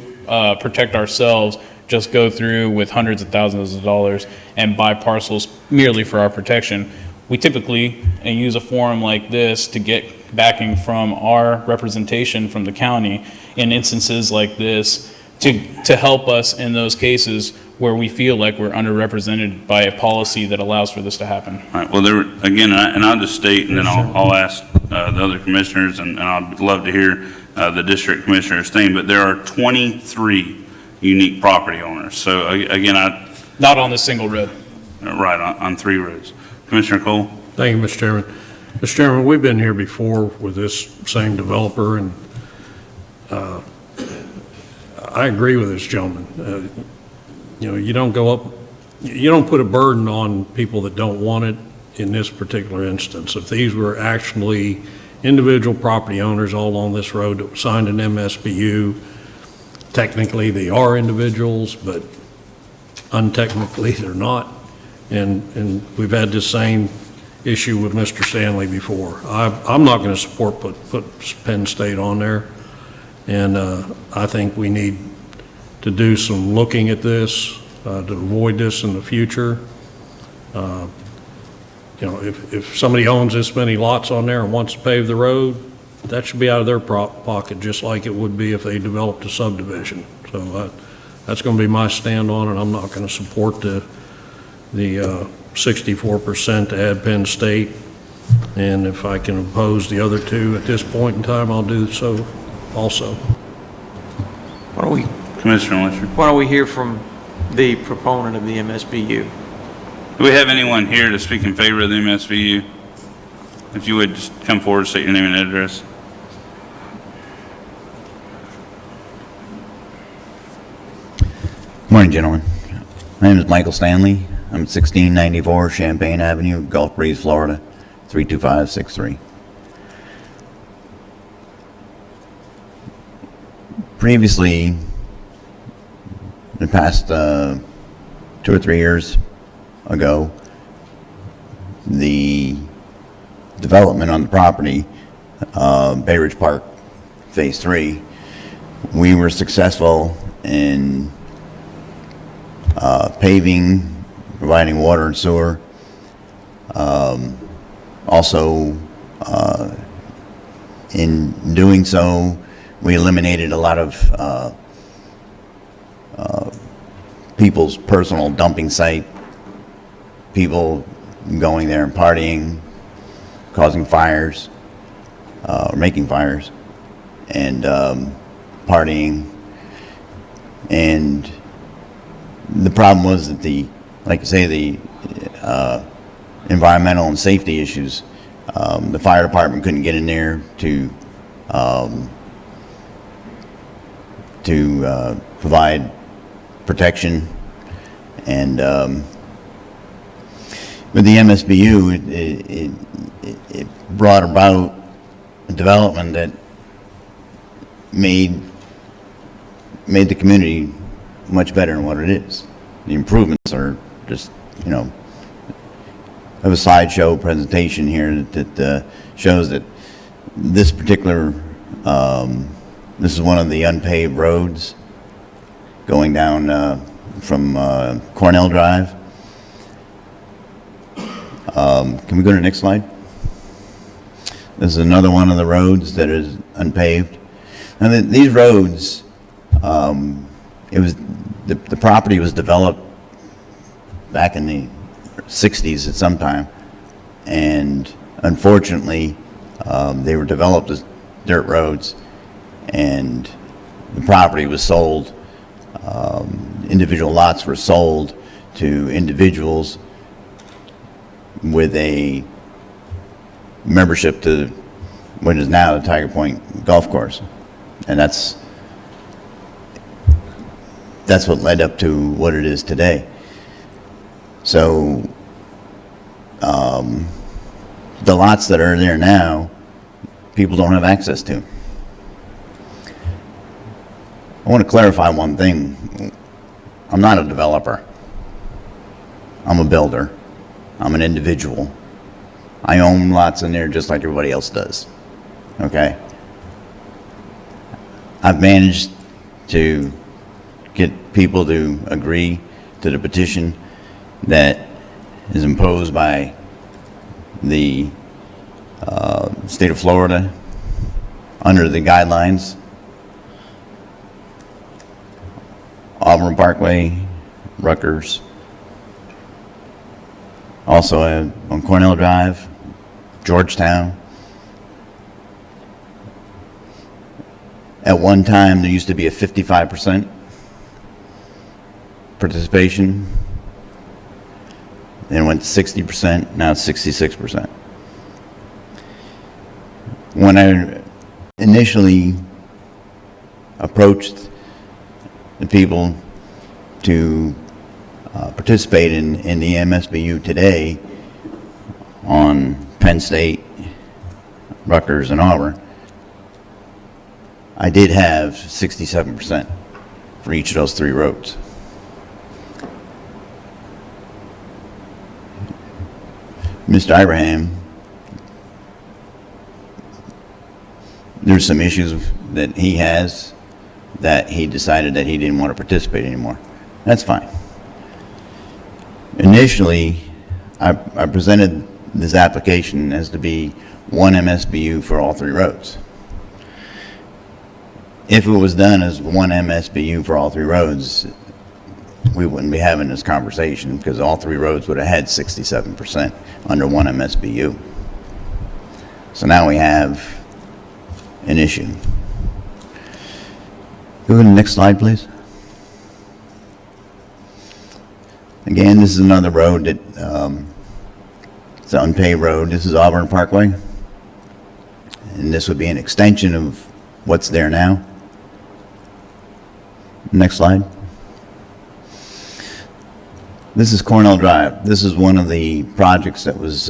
protect ourselves, just go through with hundreds of thousands of dollars and buy parcels merely for our protection. We typically use a forum like this to get backing from our representation from the county in instances like this to help us in those cases where we feel like we're underrepresented by a policy that allows for this to happen. All right, well, again, and I'll just state, and then I'll ask the other commissioners, and I'd love to hear the district commissioner's thing, but there are 23 unique property owners. So again, Not on this single road. Right, on 3 roads. Commissioner Cole? Thank you, Mr. Chairman. Mr. Chairman, we've been here before with this same developer, and I agree with this gentleman. You don't put a burden on people that don't want it in this particular instance. If these were actually individual property owners all along this road that signed an MSBU, technically they are individuals, but untechnically they're not. And we've had this same issue with Mr. Stanley before. I'm not going to support put Penn State on there. And I think we need to do some looking at this to avoid this in the future. If somebody owns this many lots on there and wants to pave the road, that should be out of their pocket, just like it would be if they developed a subdivision. So that's going to be my stand on it. I'm not going to support the 64% to add Penn State. And if I can oppose the other 2 at this point in time, I'll do so also. Commissioner Lynch? Why don't we hear from the proponent of the MSBU? Do we have anyone here to speak in favor of the MSBU? If you would just come forward, state your name and address. Good morning, gentlemen. My name is Michael Stanley. I'm at 1694 Champaign Avenue, Gulf Breeze, Florida, 32563. Previously, the past 2 or 3 years ago, the development on the property, Bay Ridge Park Phase 3, we were successful in paving, providing water and sewer. Also, in doing so, we eliminated a lot of people's personal dumping site, people going there and partying, causing fires, or making fires, and partying. And the problem was that the environmental and safety issues, the fire department couldn't get in there to provide protection, And with the MSBU, it brought about a development that made the community much better than what it is. The improvements are just, you know, I have a slideshow presentation here that shows that this particular, this is one of the unpaved roads going down from Cornell Drive. Can we go to the next slide? This is another one of the roads that is unpaved. And these roads, it was the property was developed back in the 60s at some time, and unfortunately, they were developed as dirt roads, and the property was sold. Individual lots were sold to individuals with a membership to what is now the Tiger Point Golf Course, and that's what led up to what it is today. So the lots that are there now, people don't have access to. I want to clarify one thing. I'm not a developer. I'm a builder. I'm an individual. I own lots in there just like everybody else does. Okay? I've managed to get people to agree to the petition that is imposed by the state of Florida under the guidelines. Auburn Parkway, Rutgers, also on Cornell Drive, Georgetown. At one time, there used to be a 55% participation. Then it went to 60%, now it's 66%. When I initially approached the people to participate in the MSBU today on Penn State, Rutgers, and Auburn, I did have 67% for each of those three roads. Mr. Ibrahim, there's some issues that he has that he decided that he didn't want to participate anymore. That's fine. Initially, I presented this application as to be one MSBU for all three roads. If it was done as one MSBU for all three roads, we wouldn't be having this conversation because all three roads would have had 67% under one MSBU. So now we have an issue. Go to the next slide, please. Again, this is another road that it's an unpaved road. This is Auburn Parkway, and this would be an extension of what's there now. Next slide. This is Cornell Drive. This is one of the projects that was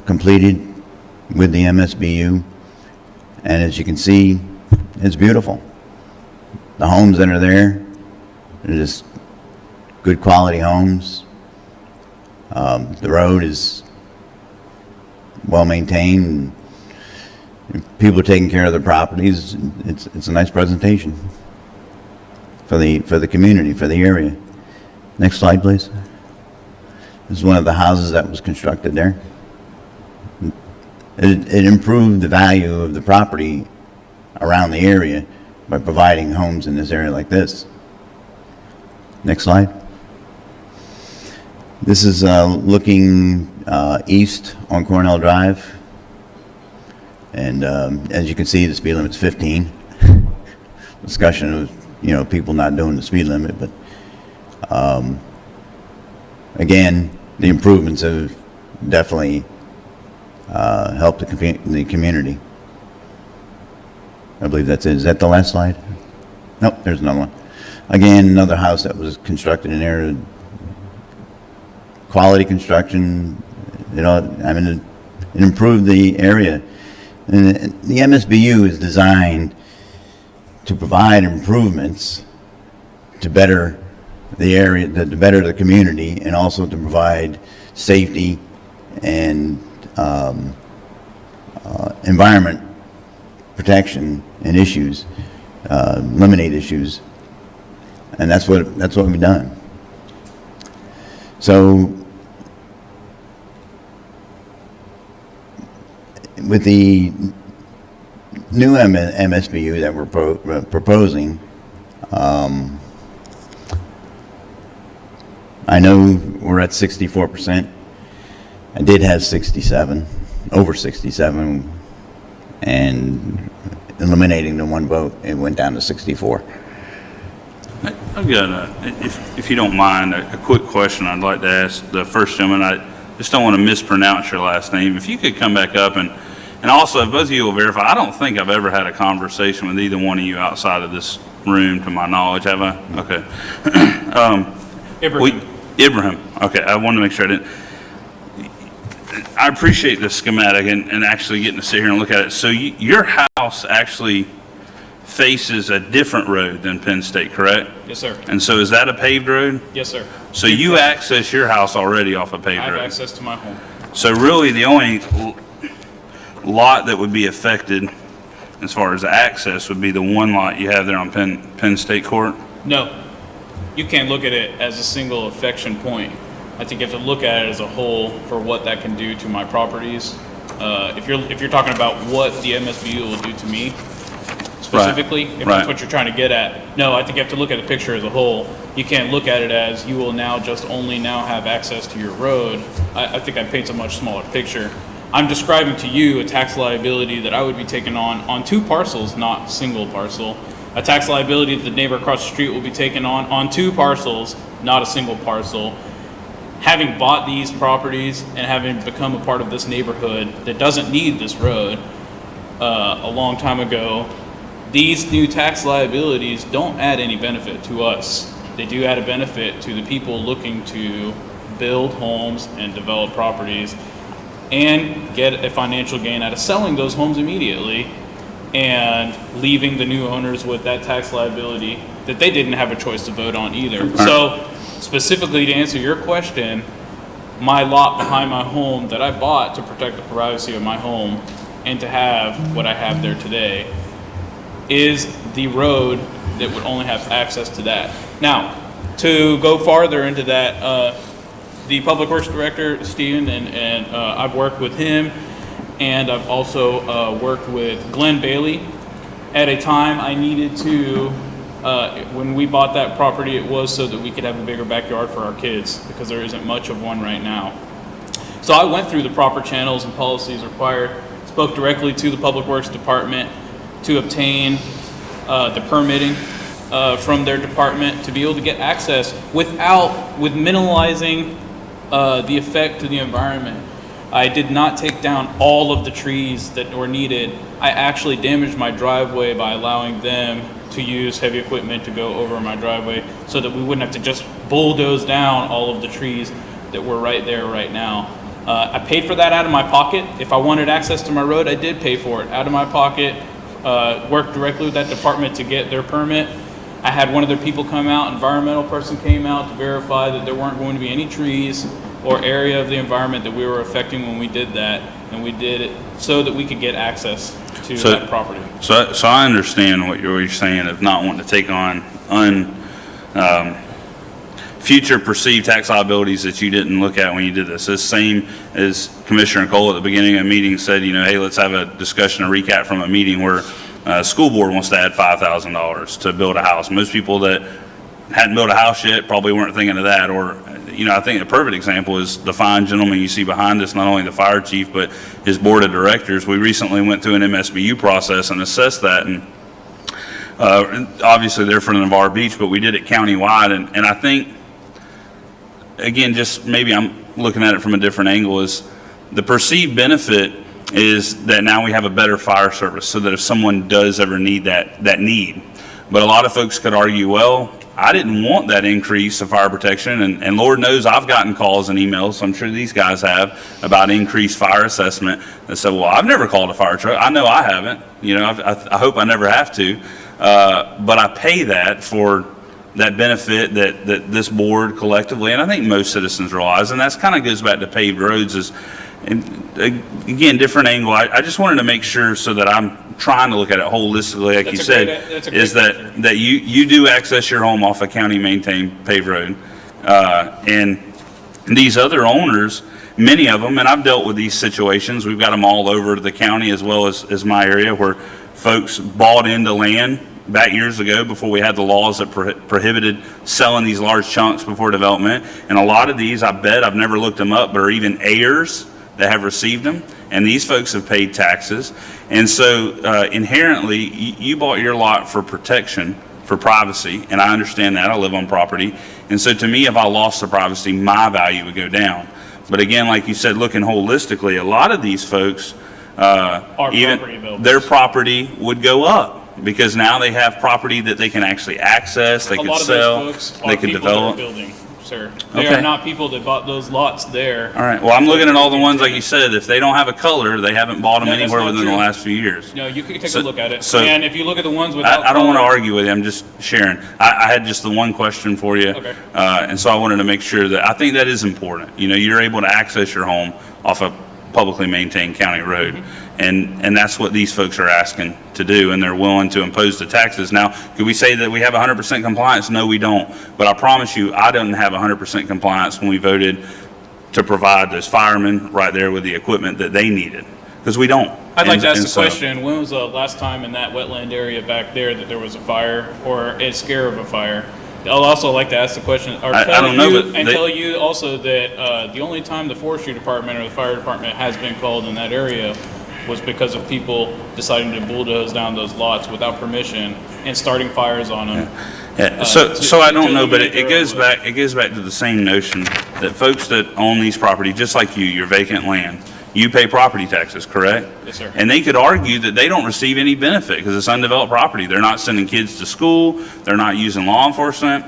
completed with the MSBU, and as you can see, it's beautiful. The homes that are there, they're just good quality homes. The road is well maintained. People are taking care of their properties. It's a nice presentation for the community, for the area. Next slide, please. This is one of the houses that was constructed there. It improved the value of the property around the area by providing homes in this area like this. Next slide. This is looking east on Cornell Drive, and as you can see, the speed limit's 15. Discussion of people not doing the speed limit, but again, the improvements have definitely helped the community. I believe that's it. Is that the last slide? Nope, there's another one. Again, another house that was constructed in there, quality construction, I mean, it improved the area. And the MSBU is designed to provide improvements to better the area, to better the community, and also to provide safety and environment protection and issues, eliminate issues, and that's what we've done. So, with the new MSBU that we're proposing, I know we're at 64%. I did have 67, over 67, and eliminating the one vote, it went down to 64. I've got, if you don't mind, a quick question I'd like to ask the first gentleman. I just don't want to mispronounce your last name. If you could come back up and also, if both of you will verify, I don't think I've ever had a conversation with either one of you outside of this room, to my knowledge, have I? Okay. Ibrahim. Okay, I wanted to make sure I didn't. I appreciate the schematic and actually getting to sit here and look at it. So your house actually faces a different road than Penn State, correct? Yes, sir. And so is that a paved road? Yes, sir. So you access your house already off a paved I have road? access to my home. So really the only lot that would be affected as far as access would be the one lot you have there on Penn State Court? No, you can't look at it as a single affection point. I think you have to look at it as a whole for what that can do to my properties. If you're talking about what the MSBU will do to me specifically, if that's what you're trying to get at, no, I think you have to look at the picture as a whole. You can't look at it as you will now just only now have access to your road. I think that paints a much smaller picture. I'm describing to you a tax liability that I would be taking on two parcels, not single parcel. A tax liability that the neighbor across the street will be taking on two parcels, not a single parcel. Having bought these properties and having become a part of this neighborhood that doesn't need this road a long time ago, these new tax liabilities don't add any benefit to us. They do add a benefit to the people looking to build homes and develop properties and get a financial gain out of selling those homes immediately and leaving the new owners with that tax liability that they didn't have a choice to vote on either. So specifically to answer your question, my lot behind my home that I bought to protect the privacy of my home and to have what I have there today is the road that would only have access to that. Now, to go farther into that, the Public Works Director, Steven, and I've worked with him, and I've also worked with Glenn Bailey. At a time I needed to, when we bought that property, it was so that we could have a bigger backyard for our kids, because there isn't much of one right now. So I went through the proper channels and policies required, spoke directly to the Public Works Department to obtain the permitting from their department to be able to get access with minimalizing the effect to the environment. I did not take down all of the trees that were needed. I actually damaged my driveway by allowing them to use heavy equipment to go over my driveway so that we wouldn't have to just bulldoze down all of the trees that were right there right now. I paid for that out of my pocket. If I wanted access to my road, I did pay for it out of my pocket, worked directly with that department to get their permit. I had one of their people come out, environmental person came out to verify that there weren't going to be any trees or area of the environment that we were affecting when we did that, and we did it so that we could get access to that property. So I understand what you're saying of not wanting to take on future perceived tax liabilities that you didn't look at when you did this. It's the same as Commissioner Cole at the beginning of the meeting said, hey, let's have a discussion, a recap from a meeting where school board wants to add $5,000 to build a house. Most people that hadn't built a house yet probably weren't thinking of that. Or, I think a perfect example is the fine gentleman you see behind us, not only the fire chief, but his board of directors. We recently went through an MSBU process and assessed that, and obviously they're from Navarre Beach, but we did it countywide. And I think, again, just maybe I'm looking at it from a different angle, is the perceived benefit is that now we have a better fire service so that if someone does ever need that need. But a lot of folks could argue, well, I didn't want that increase of fire protection, and Lord knows I've gotten calls and emails, so I'm sure these guys have, about increased fire assessment. They said, well, I've never called a fire truck. I know I haven't. You know, I hope I never have to. But I pay that for that benefit that this board collectively, and I think most citizens realize, and that's kind of goes back to paved roads is, and again, different angle. I just wanted to make sure so that I'm trying to look at it holistically, like you said, is that you do access your home off a county maintained paved road. And these other owners, many of them, and I've dealt with these situations, we've got them all over the county as well as my area, where folks bought into land back years ago before we had the laws that prohibited selling these large chunks before development. And a lot of these, I bet, I've never looked them up, but are even heirs that have received them. And these folks have paid taxes. And so inherently, you bought your lot for protection, for privacy, and I understand that. I live on property. And so to me, if I lost the privacy, my value would go down. But again, like you said, looking holistically, a lot of these folks, even their property would go up because now they have property that they can actually access, they can sell, they can develop. Sir. They are not people that bought those lots there. All right. Well, I'm looking at all the ones, like you said, if they don't have a color, they haven't bought them anywhere within the last few years. No, you can take a look at it. And if you look at the ones without I don't want to argue with you. I'm just sharing. I had just the one question for you. Okay. And so I wanted to make sure that I think that is important. You know, you're able to access your home off a publicly maintained county road. And that's what these folks are asking to do, and they're willing to impose the taxes. Now, could we say that we have 100% compliance? No, we don't. But I promise you, I didn't have 100% compliance when we voted to provide those firemen right there with the equipment that they needed, because we don't. I'd like to ask the question, when was the last time in that wetland area back there that there was a fire or a scare of a fire? I'll also like to ask the question, or tell you also that the only time the forestry department or the fire department has been called in that area was because of people deciding to bulldoze down those lots without permission and starting fires on them. Yeah. So I don't know, but it goes back to the same notion that folks that own these properties, just like you, your vacant land, you pay property taxes, correct? Yes, sir. And they could argue that they don't receive any benefit because it's undeveloped property. They're not sending kids to school. They're not using law enforcement,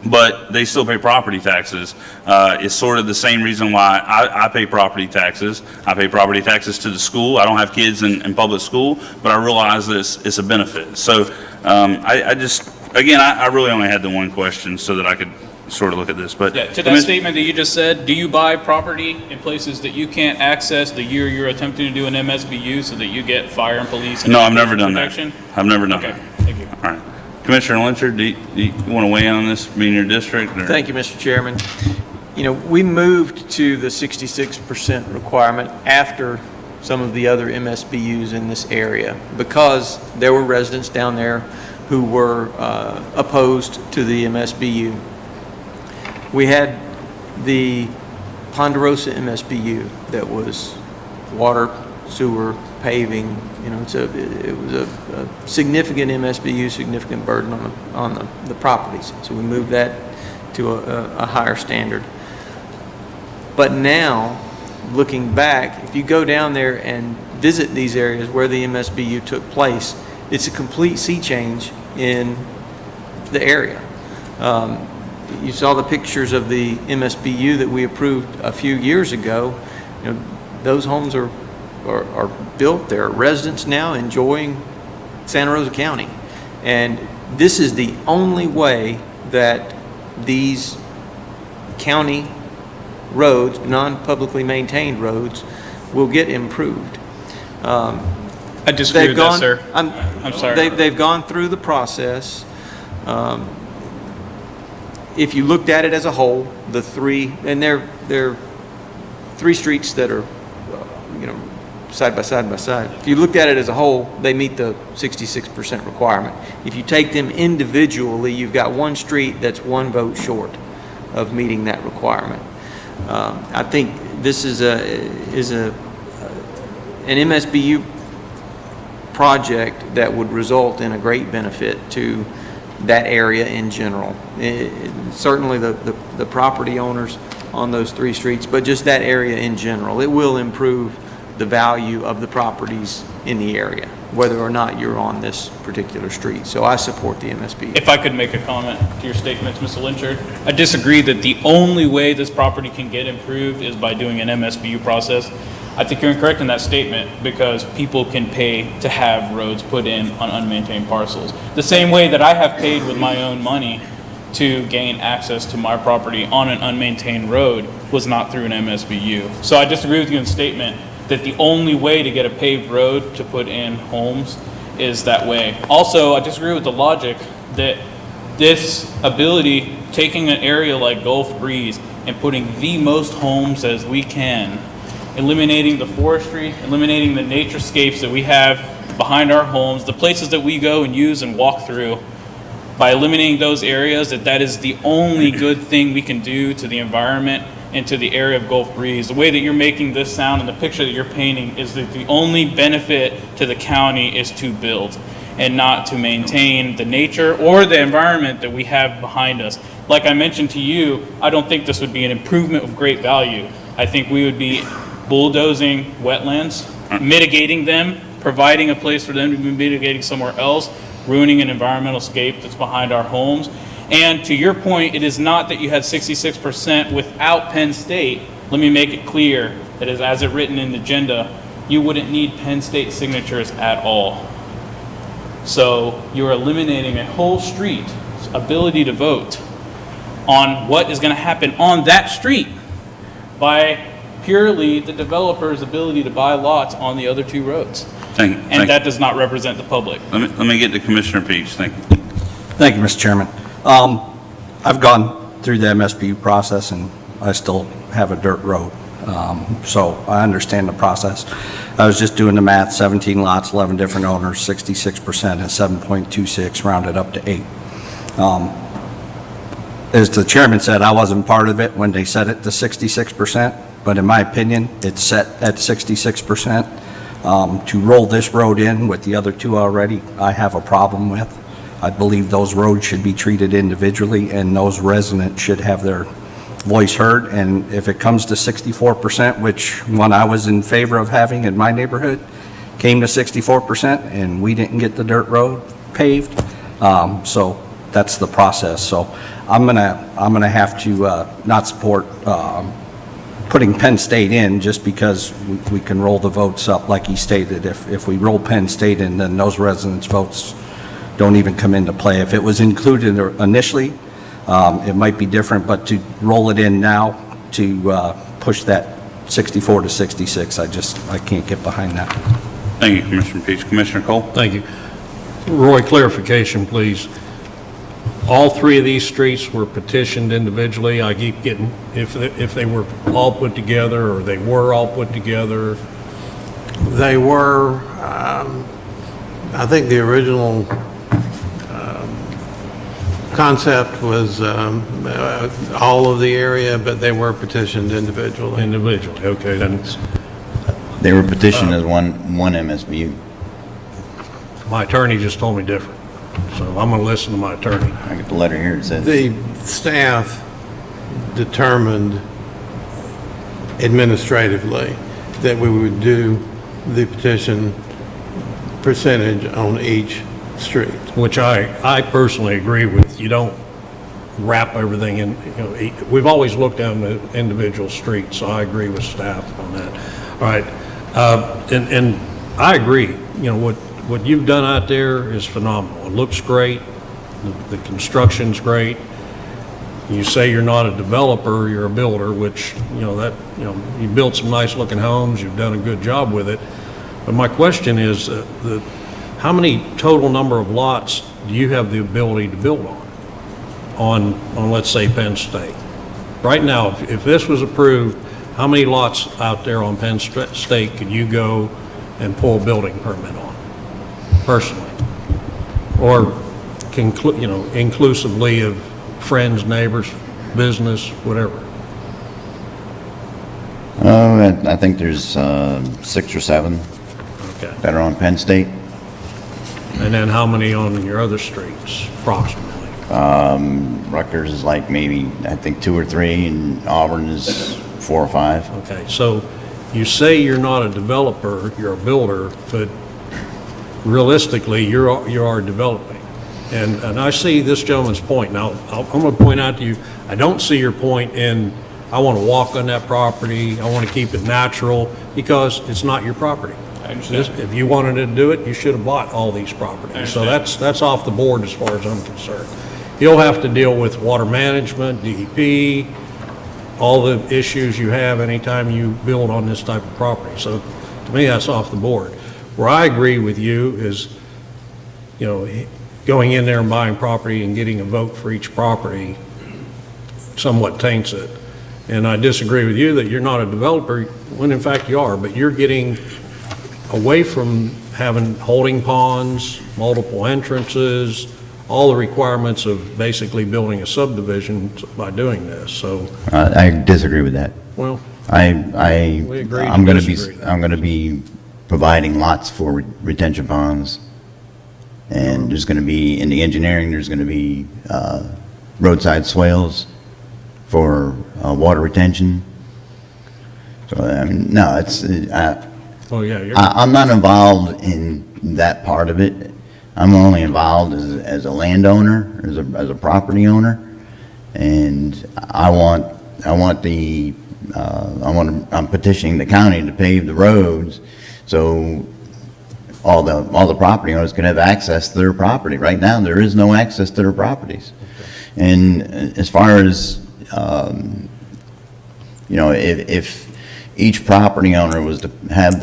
but they still pay property taxes. It's sort of the same reason why I pay property taxes. I pay property taxes to the school. I don't have kids in public school, but I realize that it's a benefit. So I really only had the one question so that I could sort of look at this. But yeah, to that statement that you just said, do you buy property in places that you can't access the year you're attempting to do an MSBU so that you get fire and police and no, I've never done protection? That. I've never done that. Thank you. All right. Commissioner Lyncher, do you want to weigh in on this being your district? Or? Thank you, Mr. Chairman. You know, we moved to the 66% requirement after some of the other MSBUs in this area because there were residents down there who were opposed to the MSBU. We had the Ponderosa MSBU that was water, sewer, paving. You know, it was a significant MSBU, significant burden on the properties. So we moved that to a higher standard. But now, looking back, if you go down there and visit these areas where the MSBU took place, it's a complete sea change in the area. You saw the pictures of the MSBU that we approved a few years ago. You know, those homes are built. There are residents now enjoying Santa Rosa County. And this is the only way that these county roads, non-publicly maintained roads, will get improved. I disagree with that, sir. I'm sorry. They've gone through the process. If you looked at it as a whole, the three, and they're three streets that are, side by side by side. If you looked at it as a whole, they meet the 66% requirement. If you take them individually, you've got one street that's one vote short of meeting that requirement. I think this is an MSBU project that would result in a great benefit to that area in general. Certainly the property owners on those three streets, but just that area in general. It will improve the value of the properties in the area. whether or not you're on this particular street. So I support the MSBU. If I could make a comment to your statements, Mr. Lynchard, I disagree that the only way this property can get improved is by doing an MSBU process. I think you're incorrect in that statement because people can pay to have roads put in on unmaintained parcels. The same way that I have paid with my own money to gain access to my property on an unmaintained road was not through an MSBU. So I disagree with you in the statement that the only way to get a paved road to put in homes is that way. Also, I disagree with the logic that this ability, taking an area like Gulf Breeze and putting the most homes as we can, eliminating the forestry, eliminating the naturescapes that we have behind our homes, the places that we go and use and walk through, by eliminating those areas, that is the only good thing we can do to the environment and to the area of Gulf Breeze. The way that you're making this sound and the picture that you're painting is that the only benefit to the county is to build and not to maintain the nature or the environment that we have behind us. Like I mentioned to you, I don't think this would be an improvement of great value. I think we would be bulldozing wetlands, mitigating them, providing a place for them to be mitigating somewhere else, ruining an environmental scape that's behind our homes. And to your point, it is not that you had 66% without Penn State. Let me make it clear that as it written in the agenda, you wouldn't need Penn State signatures at all. So you're eliminating a whole street's ability to vote on what is going to happen on that street by purely the developer's ability to buy lots on the other two roads. And that does not represent the public. Let me get to Commissioner Peach. Thank you. Thank you, Mr. Chairman. I've gone through the MSBU process, and I still have a dirt road. So I understand the process. I was just doing the math, 17 lots, 11 different owners, 66% is 7.26, rounded up to 8. As the chairman said, I wasn't part of it when they set it to 66%, but in my opinion, it's set at 66%. To roll this road in with the other two already, I have a problem with. I believe those roads should be treated individually, and those residents should have their voice heard. And if it comes to 64%, which one I was in favor of having in my neighborhood, came to 64%, and we didn't get the dirt road paved, so that's the process. So I'm gonna have to not support putting Penn State in just because we can roll the votes up like he stated. If we roll Penn State in, then those residents' votes don't even come into play. If it was included initially, it might be different, but to roll it in now to push that 64 to 66, I can't get behind that. Thank you, Commissioner Peach. Commissioner Cole? Thank you. Roy, clarification, please. All three of these streets were petitioned individually. I keep getting, if they were all put together, or they were all put together. They were, I think the original concept was all of the area, but they were petitioned individually. Individually, okay, then. They were petitioned as one MSBU. My attorney just told me different, so I'm going to listen to my attorney. I get the letter here, it says. The staff determined administratively that we would do the petition percentage on each street. Which I personally agree with. You don't wrap everything in, we've always looked down the individual streets, so I agree with staff on that. All right, and I agree, what you've done out there is phenomenal. It looks great, the construction's great. You say you're not a developer, you're a builder, which, you built some nice looking homes, you've done a good job with it. But my question is, how many total number of lots do you have the ability to build on let's say, Penn State? Right now, if this was approved, how many lots out there on Penn State could you go and pull a building permit on, personally? Or, inclusively of friends, neighbors, business, whatever? I think there's 6 or 7 that are on Penn State. And then how many on your other streets, approximately? Rutgers is like maybe, I think 2 or 3, and Auburn is 4 or 5. Okay, so you say you're not a developer, you're a builder, but realistically, you are developing. And I see this gentleman's point. Now, I'm going to point out to you, I don't see your point in, I want to walk on that property, I want to keep it natural, because it's not your property. I understand. If you wanted to do it, you should have bought all these properties. So that's off the board as far as I'm concerned. You'll have to deal with water management, DEP, all the issues you have anytime you build on this type of property. So to me, that's off the board. Where I agree with you is, going in there and buying property and getting a vote for each property somewhat taints it. And I disagree with you that you're not a developer, when in fact you are, but you're getting away from having holding ponds, multiple entrances, all the requirements of basically building a subdivision by doing this, so. I disagree with that. Well, we agree. I'm going to be providing lots for retention ponds, and there's going to be, in the engineering, there's going to be roadside swales for water retention. So, I mean, no, it's, I'm not involved in that part of it. I'm only involved as a landowner, as a property owner, and I'm petitioning the county to pave the roads so all the property owners can have access to their property. Right now, there is no access to their properties. Okay. And as far as if each property owner was to have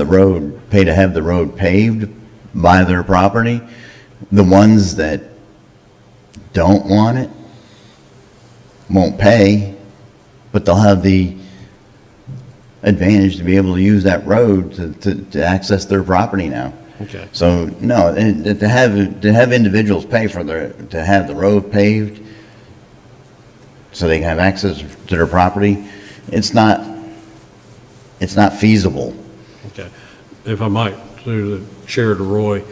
pay to have the road paved by their property, the ones that don't want it won't pay, but they'll have the advantage to be able to use that road to access their property now. Okay. So no, to have individuals pay to have the road paved so they can have access to their property, it's not feasible. Okay. If I might, through the chair to Roy.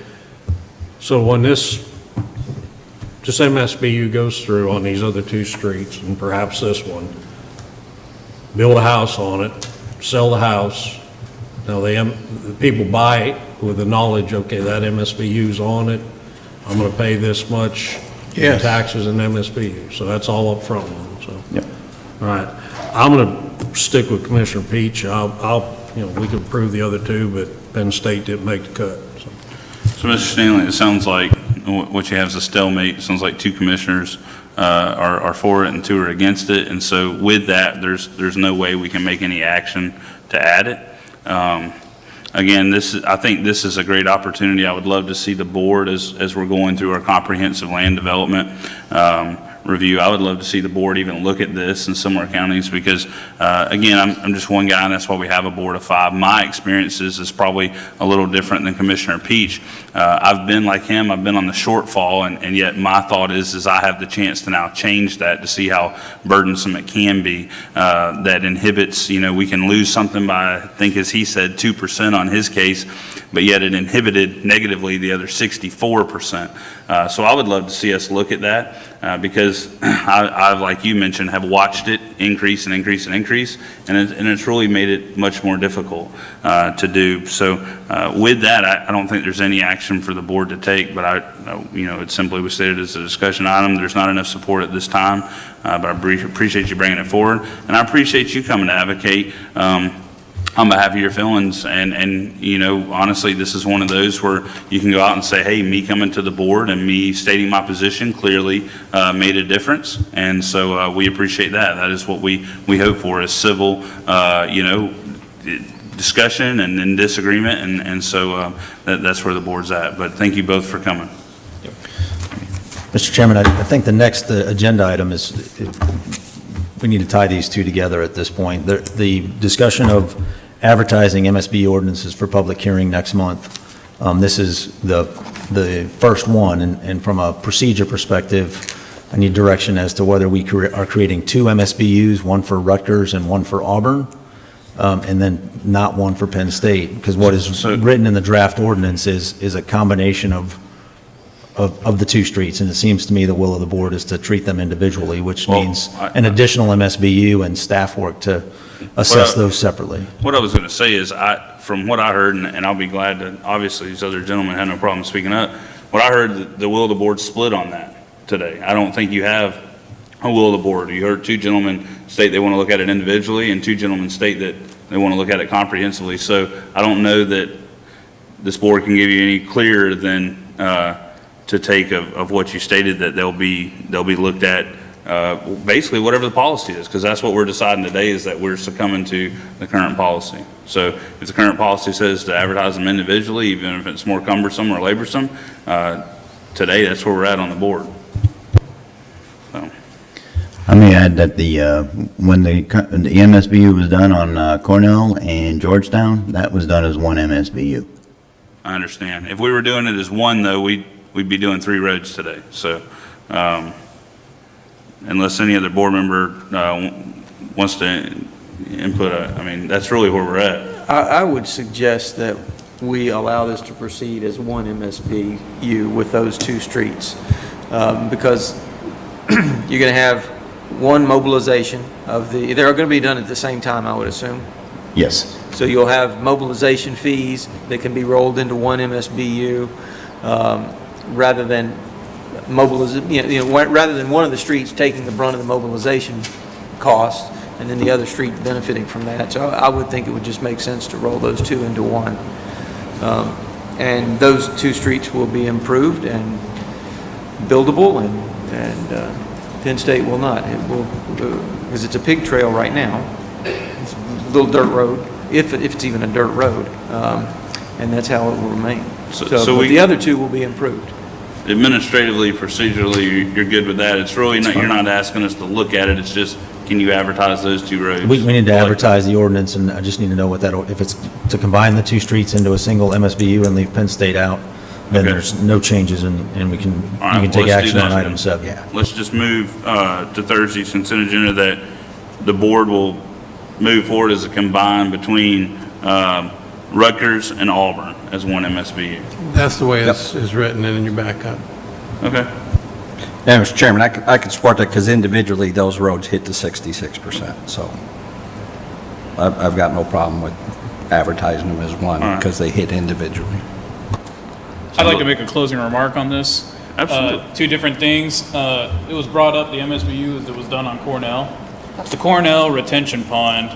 So when this MSBU goes through on these other two streets, and perhaps this one, build a house on it, sell the house. Now the people buy it with the knowledge, okay, that MSBU's on it. I'm going to pay this much in taxes and MSBU. So that's all up front. So, yep. All right. I'm going to stick with Commissioner Peach. we can approve the other two, but Penn State didn't make the cut. So, Mr. Stanley, it sounds like what you have is a stalemate. It sounds like two commissioners are for it and two are against it. And so with that, there's no way we can make any action to add it. Again, I think this is a great opportunity. I would love to see the board as we're going through our comprehensive land development review. I would love to see the board even look at this in similar counties because, again, I'm just one guy and that's why we have a board of 5. My experiences is probably a little different than Commissioner Peach. I've been like him, I've been on the shortfall and yet my thought is I have the chance to now change that to see how burdensome it can be. That inhibits, we can lose something by, I think as he said, 2% on his case, but yet it inhibited negatively the other 64%. So I would love to see us look at that because I've, like you mentioned, have watched it increase and increase and increase, and it's really made it much more difficult to do. So with that, I don't think there's any action for the board to take, but it simply was stated as a discussion item. There's not enough support at this time, but I appreciate you bringing it forward, and I appreciate you coming to advocate on behalf of your feelings, and honestly, this is one of those where you can go out and say, hey, me coming to the board and me stating my position clearly made a difference, and so we appreciate that. That is what we hope for, is civil, discussion and then disagreement, and so that's where the board's at. But thank you both for coming. Mr. Chairman, I think the next agenda item is, we need to tie these two together at this point. The discussion of advertising MSB ordinances for public hearing next month. This is the first one, and from a procedure perspective, I need direction as to whether we are creating 2 MSBUs, one for Rutgers and one for Auburn, and then not one for Penn State, because what is written in the draft ordinance is a combination of of the two streets, and it seems to me the will of the board is to treat them individually, which Well, means an additional MSBU and staff work to assess those separately. What I was going to say is, from what I heard, and I'll be glad to, obviously, these other gentlemen had no problem speaking up. What I heard, the will of the board split on that today. I don't think you have a will of the board. You heard two gentlemen state they want to look at it individually, and two gentlemen state that they want to look at it comprehensively. So I don't know that this board can give you any clearer than to take of what you stated, that they'll be looked at basically whatever the policy is, because that's what we're deciding today, is that we're succumbing to the current policy. So if the current policy says to advertise them individually, even if it's more cumbersome or laborsome, today that's where we're at on the board. So. I may add that when the MSBU was done on Cornell and Georgetown, that was done as one MSBU. I understand. If we were doing it as one, though, we'd be doing 3 roads today. So unless any other board member wants to input, I mean, that's really where we're at. I would suggest that we allow this to proceed as one MSBU with those 2 streets, because you're going to have one mobilization of they're going to be done at the same time, I would assume. Yes. So you'll have mobilization fees that can be rolled into one MSBU, rather than rather than one of the streets taking the brunt of the mobilization costs and then the other street benefiting from that. So I would think it would just make sense to roll those 2 into one. And those 2 streets will be improved and buildable, and Penn State will not. It will, because it's a pig trail right now. It's a little dirt road, if it's even a dirt road, and that's how it will remain. So But the other 2 will be improved. Administratively, procedurally, you're good with that. It's really not, you're not asking us to look at it. It's just, can you advertise those 2 roads? We need to advertise the ordinance, and I just need to know what that, if it's to combine the 2 streets into a single MSBU and leave Penn State out, then there's no changes, and we can All right, take let's do action on that item then. 7. Yeah. Let's just move to Thursday's consent agenda, that the board will move forward as a combine between Rutgers and Auburn as one MSBU. That's the way this is written in your backup. Okay. Yeah, Mr. Chairman, I could support that because individually those roads hit the 66%. So I've got no problem with advertising them as one because they hit individually. I'd like to make a closing remark on this. Absolutely. 2 different things. It was brought up, the MSBU that was done on Cornell. The Cornell retention pond,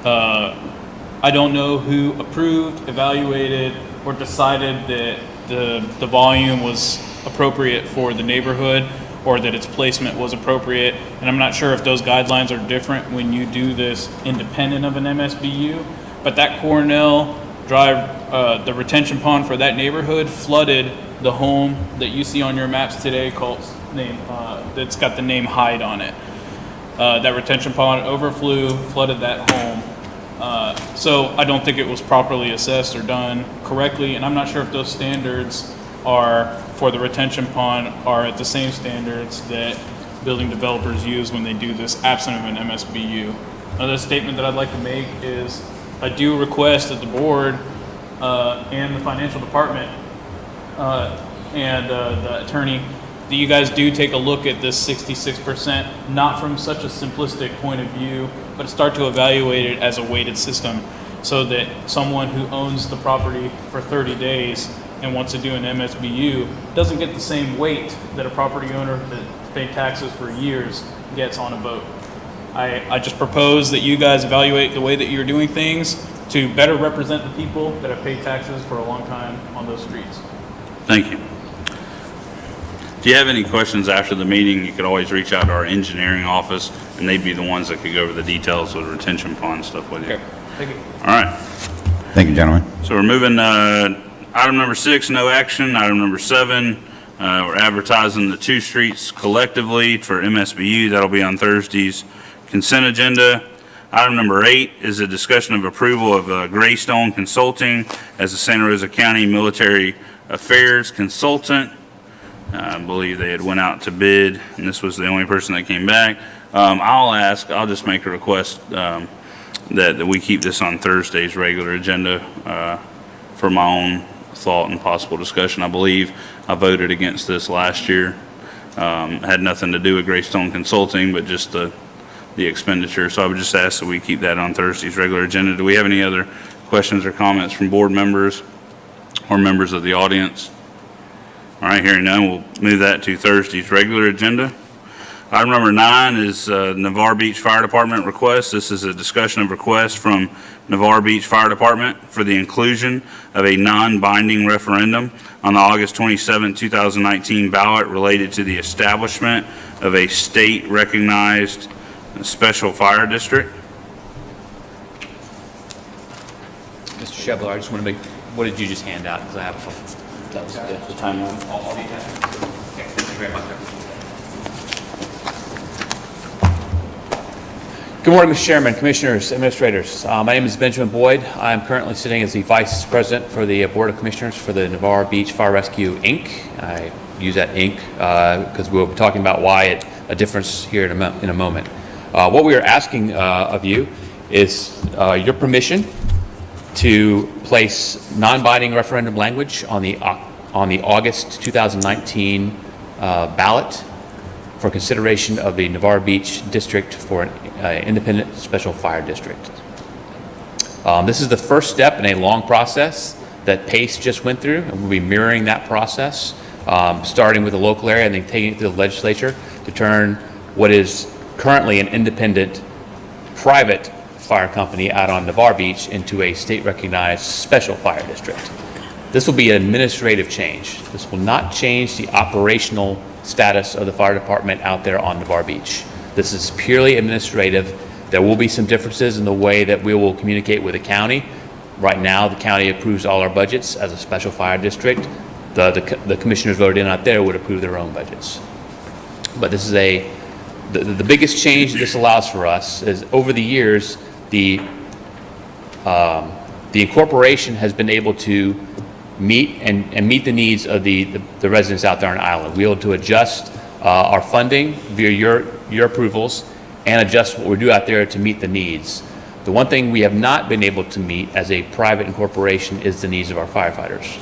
I don't know who approved, evaluated, or decided that the volume was appropriate for the neighborhood, or that its placement was appropriate. And I'm not sure if those guidelines are different when you do this independent of an MSBU. But that Cornell Drive, the retention pond for that neighborhood flooded the home that you see on your maps today, that's got the name Hyde on it. That retention pond overflew, flooded that home. So I don't think it was properly assessed or done correctly, and I'm not sure if those standards are, for the retention pond, are at the same standards that building developers use when they do this absent of an MSBU. Another statement that I'd like to make is I do request that the board and the financial department and the attorney, that you guys do take a look at this 66%, not from such a simplistic point of view, but start to evaluate it as a weighted system, so that someone who owns the property for 30 days and wants to do an MSBU doesn't get the same weight that a property owner that's paid taxes for years gets on a vote. I just propose that you guys evaluate the way that you're doing things to better represent the people that have paid taxes for a long time on those streets. Thank you. If you have any questions after the meeting, you could always reach out to our engineering office, and they'd be the ones that could go over the details of the retention pond stuff with you. Okay, thank you. All right. Thank you, gentlemen. So we're moving, item number 6, no action. Item number 7, we're advertising the 2 streets collectively for MSBU. That'll be on Thursday's consent agenda. Item number 8 is a discussion of approval of Greystone Consulting as a Santa Rosa County Military Affairs consultant. I believe they had went out to bid, and this was the only person that came back. I'll just make a request that we keep this on Thursday's regular agenda for my own thought and possible discussion. I believe I voted against this last year. Had nothing to do with Greystone Consulting, but just the expenditure. So I would just ask that we keep that on Thursday's regular agenda. Do we have any other questions or comments from board members or members of the audience? All right, hearing none, we'll move that to Thursday's regular agenda. Item number 9 is Navarre Beach Fire Department request. This is a discussion of request from Navarre Beach Fire Department for the inclusion of a non-binding referendum on the August 27, 2019 ballot related to the establishment of a state-recognized special fire district. Mr. Shevler, I just want to make, what did you just hand out? Because I have a couple. That was the timeline. All the attachments. Okay, thank you very much. Good morning, Mr. Chairman, Commissioners, Administrators. My name is Benjamin Boyd. I am currently sitting as the Vice President for the Board of Commissioners for the Navarre Beach Fire Rescue, Inc. I use that Inc. Because we'll be talking about why a difference here in a moment. What we are asking of you is your permission to place non-binding referendum language on the August 2019 ballot for consideration of the Navarre Beach District for an independent special fire district. This is the first step in a long process that PACE just went through, and we'll be mirroring that process, starting with the local area and then taking it to the legislature to turn what is currently an independent private fire company out on Navarre Beach into a state-recognized special fire district. This will be an administrative change. This will not change the operational status of the fire department out there on Navarre Beach. This is purely administrative. There will be some differences in the way that we will communicate with the county. Right now, the county approves all our budgets as a special fire district. The commissioners voted in out there would approve their own budgets. But this is the biggest change this allows for us is over the years, the incorporation has been able to meet the needs of the residents out there on the island. We're able to adjust our funding via your approvals and adjust what we do out there to meet the needs. The one thing we have not been able to meet as a private incorporation is the needs of our firefighters.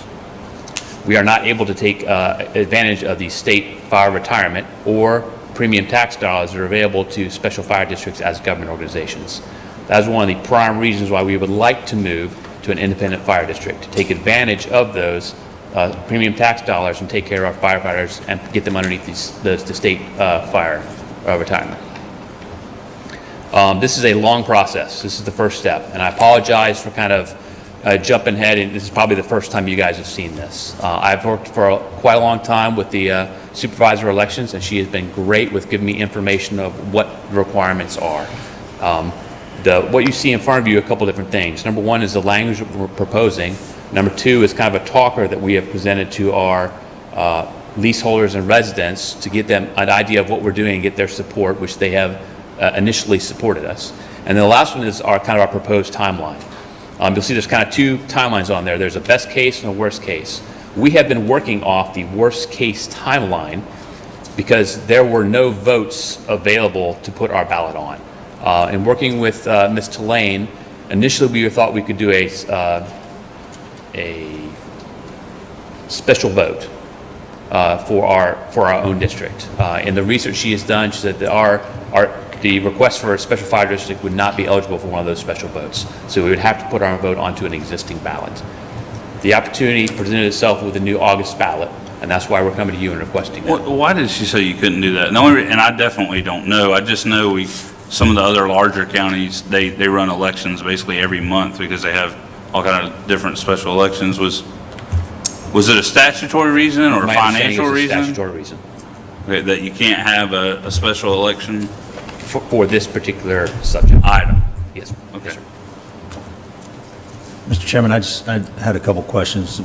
We are not able to take advantage of the state fire retirement or premium tax dollars that are available to special fire districts as government organizations. That is one of the prime reasons why we would like to move to an independent fire district, to take advantage of those premium tax dollars and take care of our firefighters and get them underneath the state fire retirement. This is a long process. This is the first step, and I apologize for kind of jumping ahead, and this is probably the first time you guys have seen this. I've worked for quite a long time with the supervisor of elections, and she has been great with giving me information of what the requirements are. What you see in front of you, a couple different things. Number one is the language that we're proposing. Number two is kind of a talker that we have presented to our leaseholders and residents to get them an idea of what we're doing and get their support, which they have initially supported us. And then the last one is our proposed timeline. You'll see there's kind of two timelines on there. There's a best case and a worst case. We have been working off the worst case timeline because there were no votes available to put our ballot on. And working with Ms. Tulane, initially we thought we could do a special vote for our own district. In the research she has done, she said that the request for a special fire district would not be eligible for one of those special votes. So we would have to put our vote onto an existing ballot. The opportunity presented itself with the new August ballot, and that's why we're coming to you and requesting that. Why did she say you couldn't do that? And I definitely don't know. I just know some of the other larger counties, they run elections basically every month because they have all kind of different special elections. Was it a statutory reason or a financial reason? Statutory reason. Okay, that you can't have a special election? For this particular subject. Item? Yes. Okay. Mr. Chairman, I had a couple questions.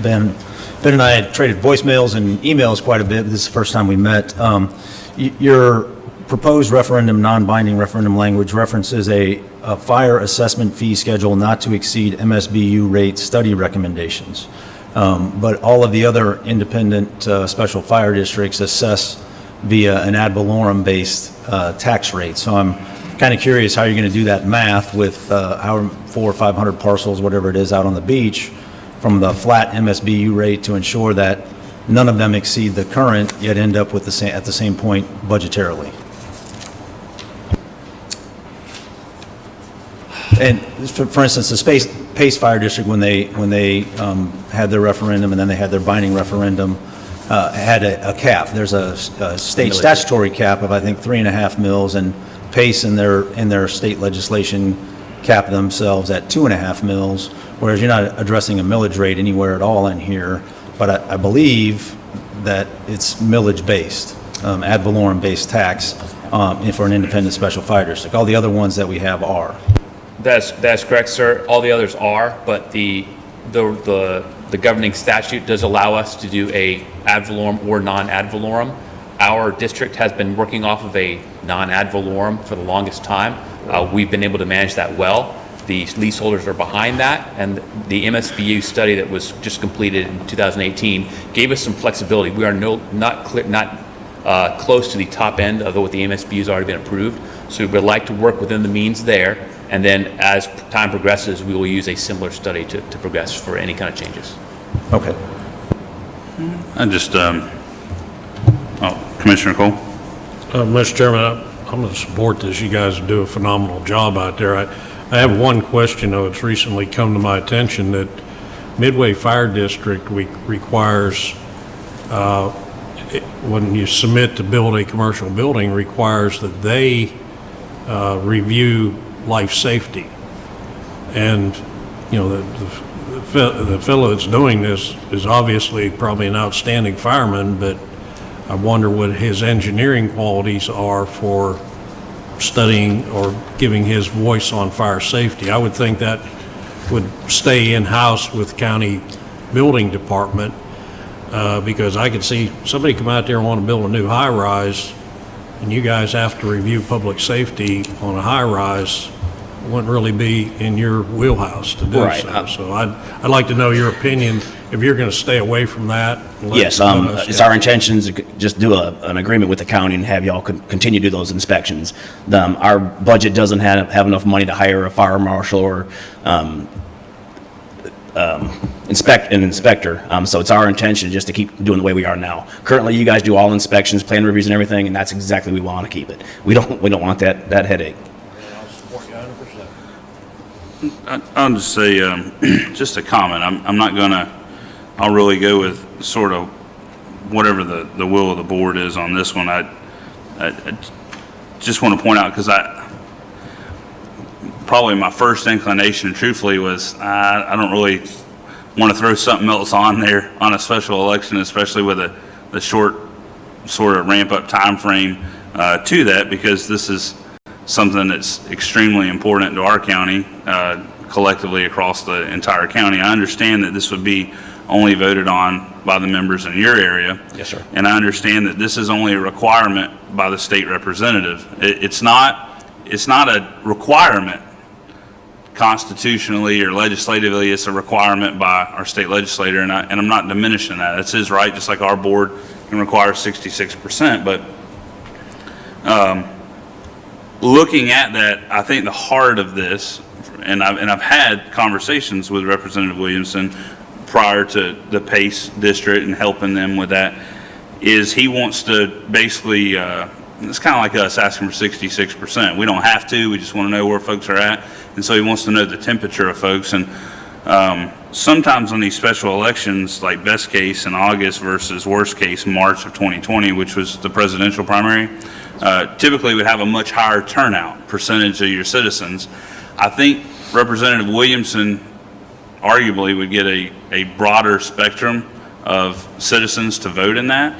Ben and I had traded voicemails and emails quite a bit. This is the first time we met. Your proposed referendum, non-binding referendum language references a fire assessment fee schedule not to exceed MSBU rate study recommendations. But all of the other independent special fire districts assess via an ad valorem based tax rate. So I'm kind of curious how you're going to do that math with 400 or 500 parcels, whatever it is, out on the beach, from the flat MSBU rate to ensure that none of them exceed the current, yet end up with at the same point budgetarily. And for instance, the Pace Fire District, when they had their referendum and then they had their binding referendum, had a cap. There's a state statutory cap of, I think, 3.5 mils, and Pace in their state legislation cap themselves at 2.5 mils, whereas you're not addressing a millage rate anywhere at all in here. But I believe that it's millage-based, ad valorem-based tax for an independent special fire district. All the other ones that we have are. That's correct, sir. All the others are, but the governing statute does allow us to do a ad valorem or non-ad valorem. Our district has been working off of a non-ad valorem for the longest time. We've been able to manage that well. The leaseholders are behind that, and the MSBU study that was just completed in 2018 gave us some flexibility. We are not close to the top end of what the MSBU has already been approved, so we would like to work within the means there. And then as time progresses, we will use a similar study to progress for any kind of changes. Okay. I just, Commissioner Cole? Mr. Chairman, I'm going to support this. You guys do a phenomenal job out there. I have one question, though. It's recently come to my attention that Midway Fire District requires, when you submit to build a commercial building, requires that they review life safety. And, you know, the fellow that's doing this is obviously probably an outstanding fireman, but I wonder what his engineering qualities are for studying or giving his voice on fire safety. I would think that would stay in-house with county building department, because I could see somebody come out there and want to build a new high-rise, and you guys have to review public safety on a high-rise. Wouldn't really be in your wheelhouse to do so. So I'd like to know your opinion, if you're going to stay away from that. Yes, it's our intention to just do an agreement with the county and have y'all continue to do those inspections. Our budget doesn't have enough money to hire a fire marshal or inspect an inspector. So it's our intention just to keep doing the way we are now. Currently, you guys do all inspections, plan reviews, and everything, and that's exactly we want to keep it. We don't want that headache. I'll just say, just a comment. I'm not gonna. I'll really go with sort of whatever the will of the board is on this one. I just want to point out, because probably my first inclination, truthfully, was I don't really want to throw something else on there on a special election, especially with the short sort of ramp up time frame to that, because this is something that's extremely important to our county, collectively across the entire county. I understand that this would be only voted on by the members in your area. Yes, sir. And I understand that this is only a requirement by the state representative. It's not a requirement constitutionally or legislatively. It's a requirement by our state legislator, and I'm not diminishing that. That's his right, just like our board can require 66%. But looking at that, I think the heart of this, and I've had conversations with Representative Williamson prior to the Pace District and helping them with that, is he wants to basically, it's kind of like us asking for 66%. We don't have to, we just want to know where folks are at. And so he wants to know the temperature of folks. And sometimes on these special elections, like best case in August versus worst case March of 2020, which was the presidential primary, typically would have a much higher turnout percentage of your citizens. I think Representative Williamson arguably would get a broader spectrum of citizens to vote in that.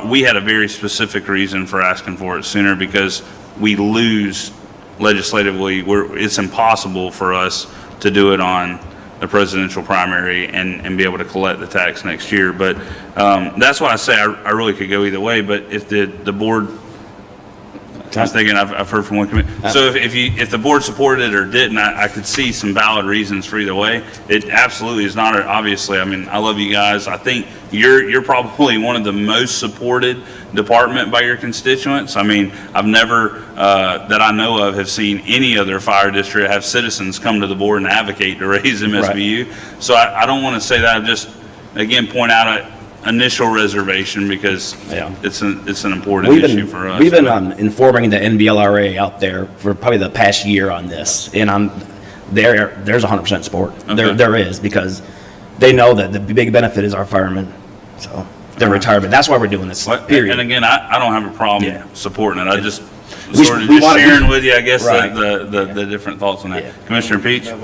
We had a very specific reason for asking for it sooner, because we lose legislatively. It's impossible for us to do it on the presidential primary and be able to collect the tax next year. But that's why I say I really could go either way. But if the board I was thinking, I've heard from one committee. So if the board supported it or didn't, I could see some valid reasons for either way. It absolutely is not, obviously, I mean, I love you guys. I think you're probably one of the most supported department by your constituents. I mean, I've never, that I know of, have seen any other fire district have citizens come to the board and advocate to raise MSBU. Right. So I don't want to say that. I just, again, point out an initial reservation because it's an important issue for us. We've been informing the NBLRA out there for probably the past year on this, and there's 100% support. Okay. There is, because they know that the big benefit is our firemen, so their retirement. That's why we're doing this. Period. And again, I don't have a problem supporting it. I just We sort of want to- sharing with you, I guess, Right. the different thoughts on that. Commissioner Peach? Thank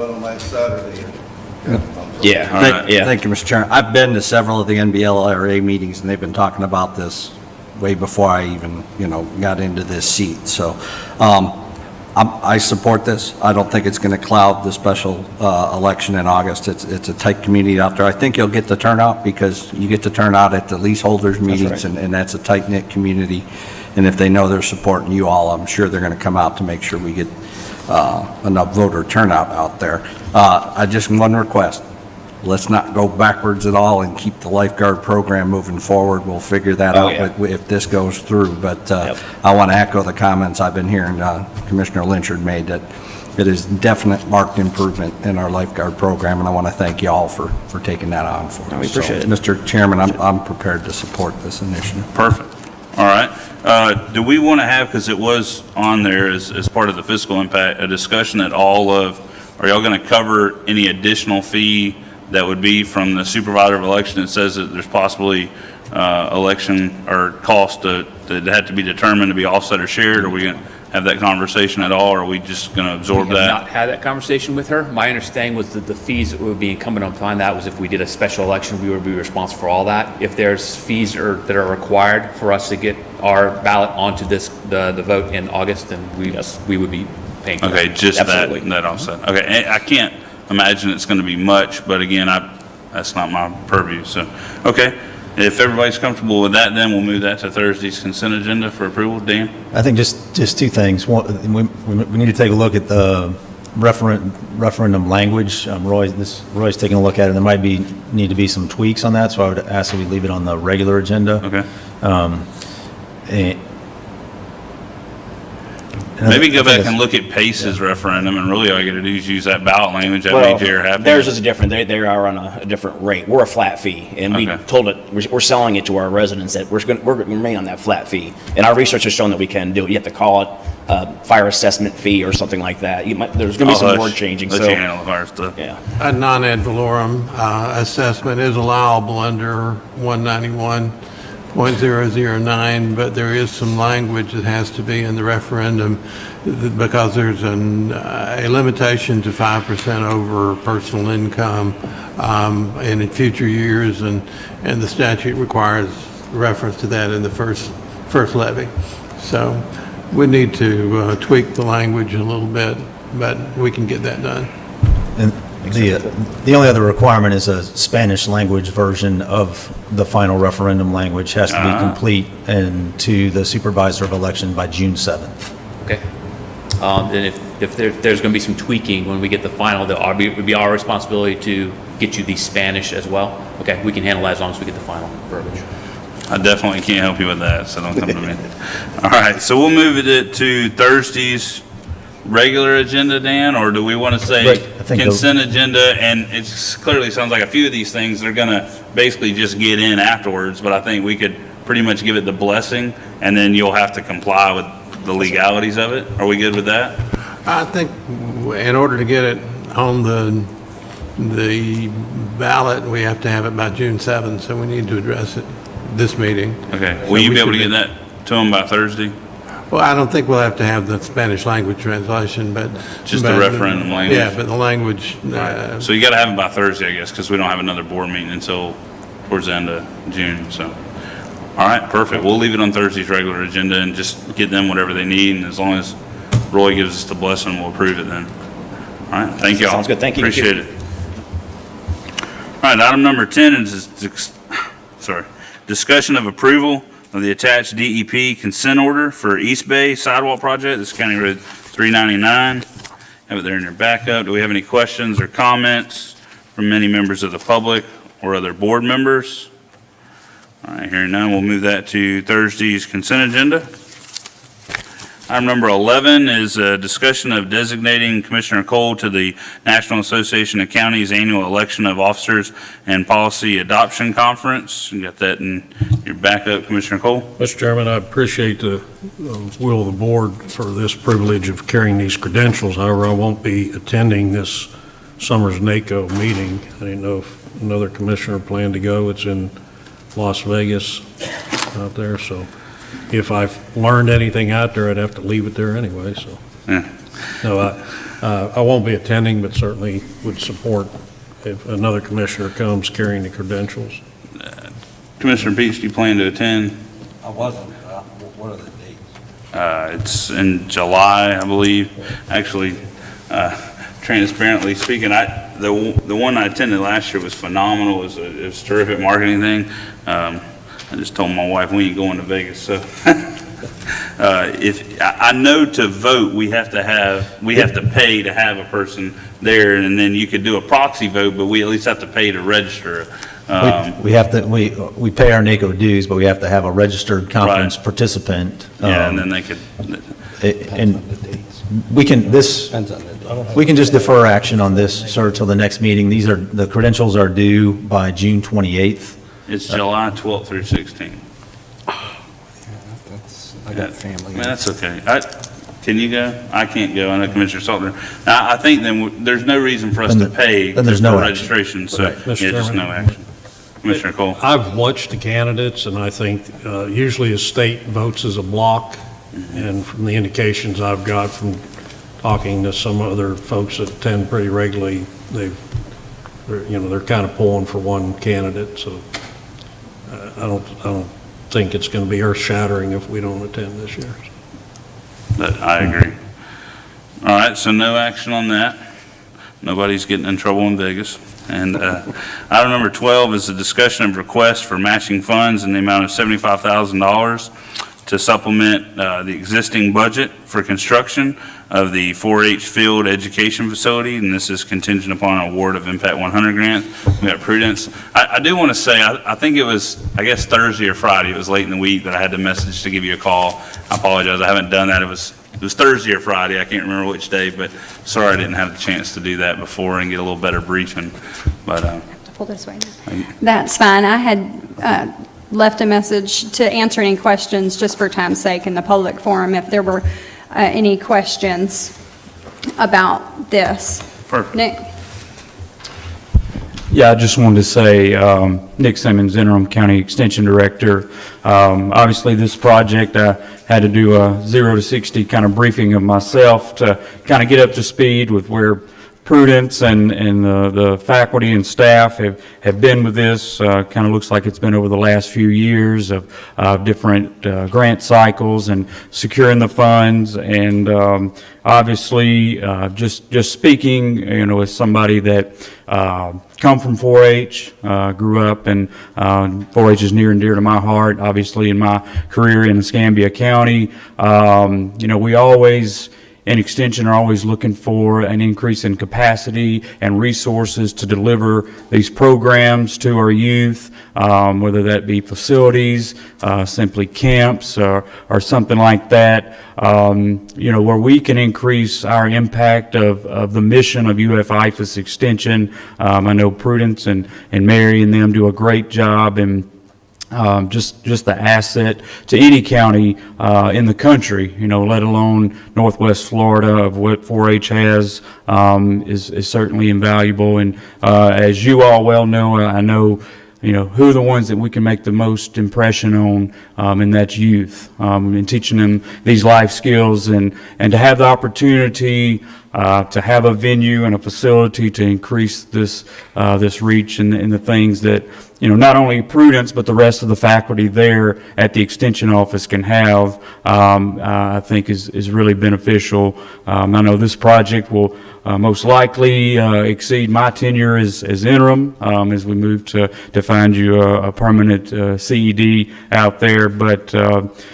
you, Mr. Chairman. I've been to several of the NBLRA meetings, and they've been talking about this way before I even, got into this seat. So I support this. I don't think it's going to cloud the special election in August. It's a tight community out there. I think you'll get the turnout because you get the turnout at the leaseholders meetings, and that's a tight-knit community. And if they know they're supporting you all, I'm sure they're going to come out to make sure we get enough voter turnout out there. I just one request. Let's not go backwards at all and keep the lifeguard program moving forward. We'll figure that out if this goes through. But I want to echo the comments I've been hearing Commissioner Lynchard made, that it is definite marked improvement in our lifeguard program, and I want to thank you all for taking that on for us. We appreciate it. Mr. Chairman, I'm prepared to support this initiative. Perfect. All right. Do we want to have, because it was on there as part of the fiscal impact, a discussion at all of, are y'all going to cover any additional fee that would be from the supervisor of election? It says that there's possibly election or cost that had to be determined to be offset or shared. Are we going to have that conversation at all, or are we just going to absorb We have that? not had that conversation with her. My understanding was that the fees that would be incumbent upon that was if we did a special election, we would be responsible for all that. If there's fees that are required for us to get our ballot onto the vote in August, then we would be paying for that. Okay, just that offset. Okay, and I can't imagine it's going to be much, but again, that's not my purview. So, okay, if everybody's comfortable with that, then we'll move that to Thursday's consent agenda for approval. Dan? I think just two things. One, we need to take a look at the referendum language. Roy's taking a look at it. There might need to be some tweaks on that, so I would ask that we leave it on the regular agenda. Okay. Maybe go back and look at Pace's referendum, and really all you got to do is use that ballot language. That made you happy. Theirs is different. They are on a different rate. We're a flat fee, and we told it, we're selling it to our residents that we're going to remain on that flat fee. And our research has shown that we can do it. You have to call it fire assessment fee or something like that. There's going to be some word changing. Let you handle the fire stuff. Yeah. A non-ad valorem assessment is allowable under 191.009, but there is some language that has to be in the referendum because there's a limitation to 5% over personal income and in future years, and the statute requires reference to that in the first levy. So we need to tweak the language a little bit, but we can get that done. And the only other requirement is a Spanish language version of the final referendum language has to be complete and to the supervisor of election by June 7th. Okay. Then if there's going to be some tweaking when we get the final, it would be our responsibility to get you the Spanish as well. Okay, we can handle that as long as we get the final verbiage. I definitely can't help you with that, so don't come to me. All right, so we'll move it to Thursday's regular agenda, Dan, or do we want to say consent agenda? And it clearly sounds like a few of these things are going to basically just get in afterwards, but I think we could pretty much give it the blessing, and then you'll have to comply with the legalities of it. Are we good with that? I think in order to get it on the ballot, we have to have it by June 7th, so we need to address it this meeting. Okay. Will you be able to get that to them by Thursday? Well, I don't think we'll have to have the Spanish language translation, but... Just the referendum language? Yeah, but the language... So you got to have it by Thursday, I guess, because we don't have another board meeting until towards the end of June, so. All right, perfect. We'll leave it on Thursday's regular agenda and just get them whatever they need, and as long as Roy gives us the blessing, we'll approve it then. All right, thank you all. Sounds good. Thank you. Appreciate it. All right, item number 10 is, discussion of approval of the attached DEP consent order for East Bay sidewalk project. This is County Road 399. Have it there in your backup. Do we have any questions or comments from any members of the public or other board members? All right, hearing none, we'll move that to Thursday's consent agenda. Item number 11 is a discussion of designating Commissioner Cole to the National Association of Counties Annual Election of Officers and Policy Adoption Conference. You got that in your backup, Commissioner Cole? Mr. Chairman, I appreciate the will of the board for this privilege of carrying these credentials. However, I won't be attending this summer's NACO meeting. I didn't know if another commissioner planned to go. It's in Las Vegas out there, so if I've learned anything out there, I'd have to leave it there anyway, so. Yeah. No, I won't be attending, but certainly would support if another commissioner comes carrying the credentials. Commissioner Beach, do you plan to attend? I wasn't. What are the dates? It's in July, I believe. Actually, transparently speaking, the one I attended last year was phenomenal. It was a terrific marketing thing. I just told my wife we ain't going to Vegas. So, if I know to vote, we have to pay to have a person there, and then you could do a proxy vote, but we at least have to pay to register. We have to, we pay our NACO dues, but we have to have a registered conference Right. participant. Yeah, and then they could. And we can, we can just defer action on this, sir, till the next meeting. The credentials are due by June 28th. It's July 12th through 16th. I got family. Man, that's okay. Can you go? I can't go. I know Commissioner Saltner. I think then there's no reason for us to pay then there's for no action. registration, so Right. Mr. yeah, just Chairman. no action. Commissioner Cole. I've watched the candidates, and I think usually the state votes as a block, and from the indications I've got from talking to some other folks that attend pretty regularly, they're kind of pulling for one candidate, so I don't think it's going to be earth-shattering if we don't attend this year. But I agree. All right, so no action on that. Nobody's getting in trouble in Vegas. And item number 12 is a discussion of requests for matching funds in the amount of $75,000 to supplement the existing budget for construction of the 4-H field education facility, and this is contingent upon an award of Impact 100 grant. We got Prudence. I do want to say, I think it was, I guess Thursday or Friday, it was late in the week that I had the message to give you a call. I apologize, I haven't done that. It was Thursday or Friday, I can't remember which day, but sorry I didn't have the chance to do that before and get a little better briefing. But Pull this way now. That's fine. I had left a message to answer any questions just for time's sake in the public forum if there were any questions about this. Perfect. Nick? Yeah, I just wanted to say, Nick Simmons, Interim County Extension Director. Obviously, this project, I had to do a 0 to 60 kind of briefing of myself to kind of get up to speed with where Prudence and the faculty and staff have been with this. Kind of looks like it's been over the last few years of different grant cycles and securing the funds. And obviously, just speaking, as somebody that come from 4-H, grew up, and 4-H is near and dear to my heart. Obviously, in my career in Escambia County, we always in Extension are always looking for an increase in capacity and resources to deliver these programs to our youth, whether that be facilities, simply camps, or something like that, where we can increase our impact of the mission of UF-IFAS Extension. I know Prudence and Mary and them do a great job, and just the asset to any county in the country, let alone Northwest Florida, of what 4-H has is certainly invaluable. And as you all well know, I know who are the ones that we can make the most impression on, and that's youth, and teaching them these life skills, and to have the opportunity to have a venue and a facility to increase this reach and the things that not only Prudence but the rest of the faculty there at the Extension office can have, I think is really beneficial. I know this project will most likely exceed my tenure as interim as we move to find you a permanent CED out there. But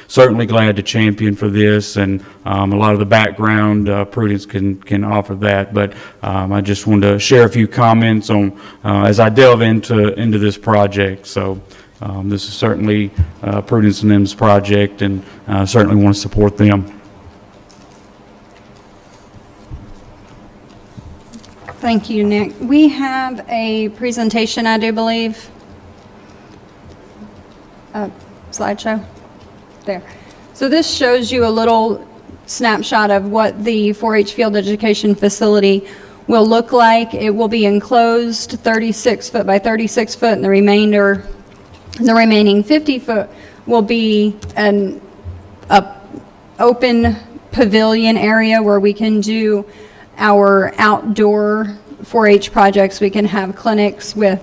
certainly glad to champion for this, and a lot of the background Prudence can offer that. But I just wanted to share a few comments on as I delve into this project. So this is certainly Prudence and them's project, and certainly want to support them. Thank you, Nick. We have a presentation, I do believe. Slideshow. There. So this shows you a little snapshot of what the 4-H field education facility will look like. It will be enclosed 36 foot by 36 foot, and the remaining 50 foot will be an open pavilion area where we can do our outdoor 4-H projects. We can have clinics with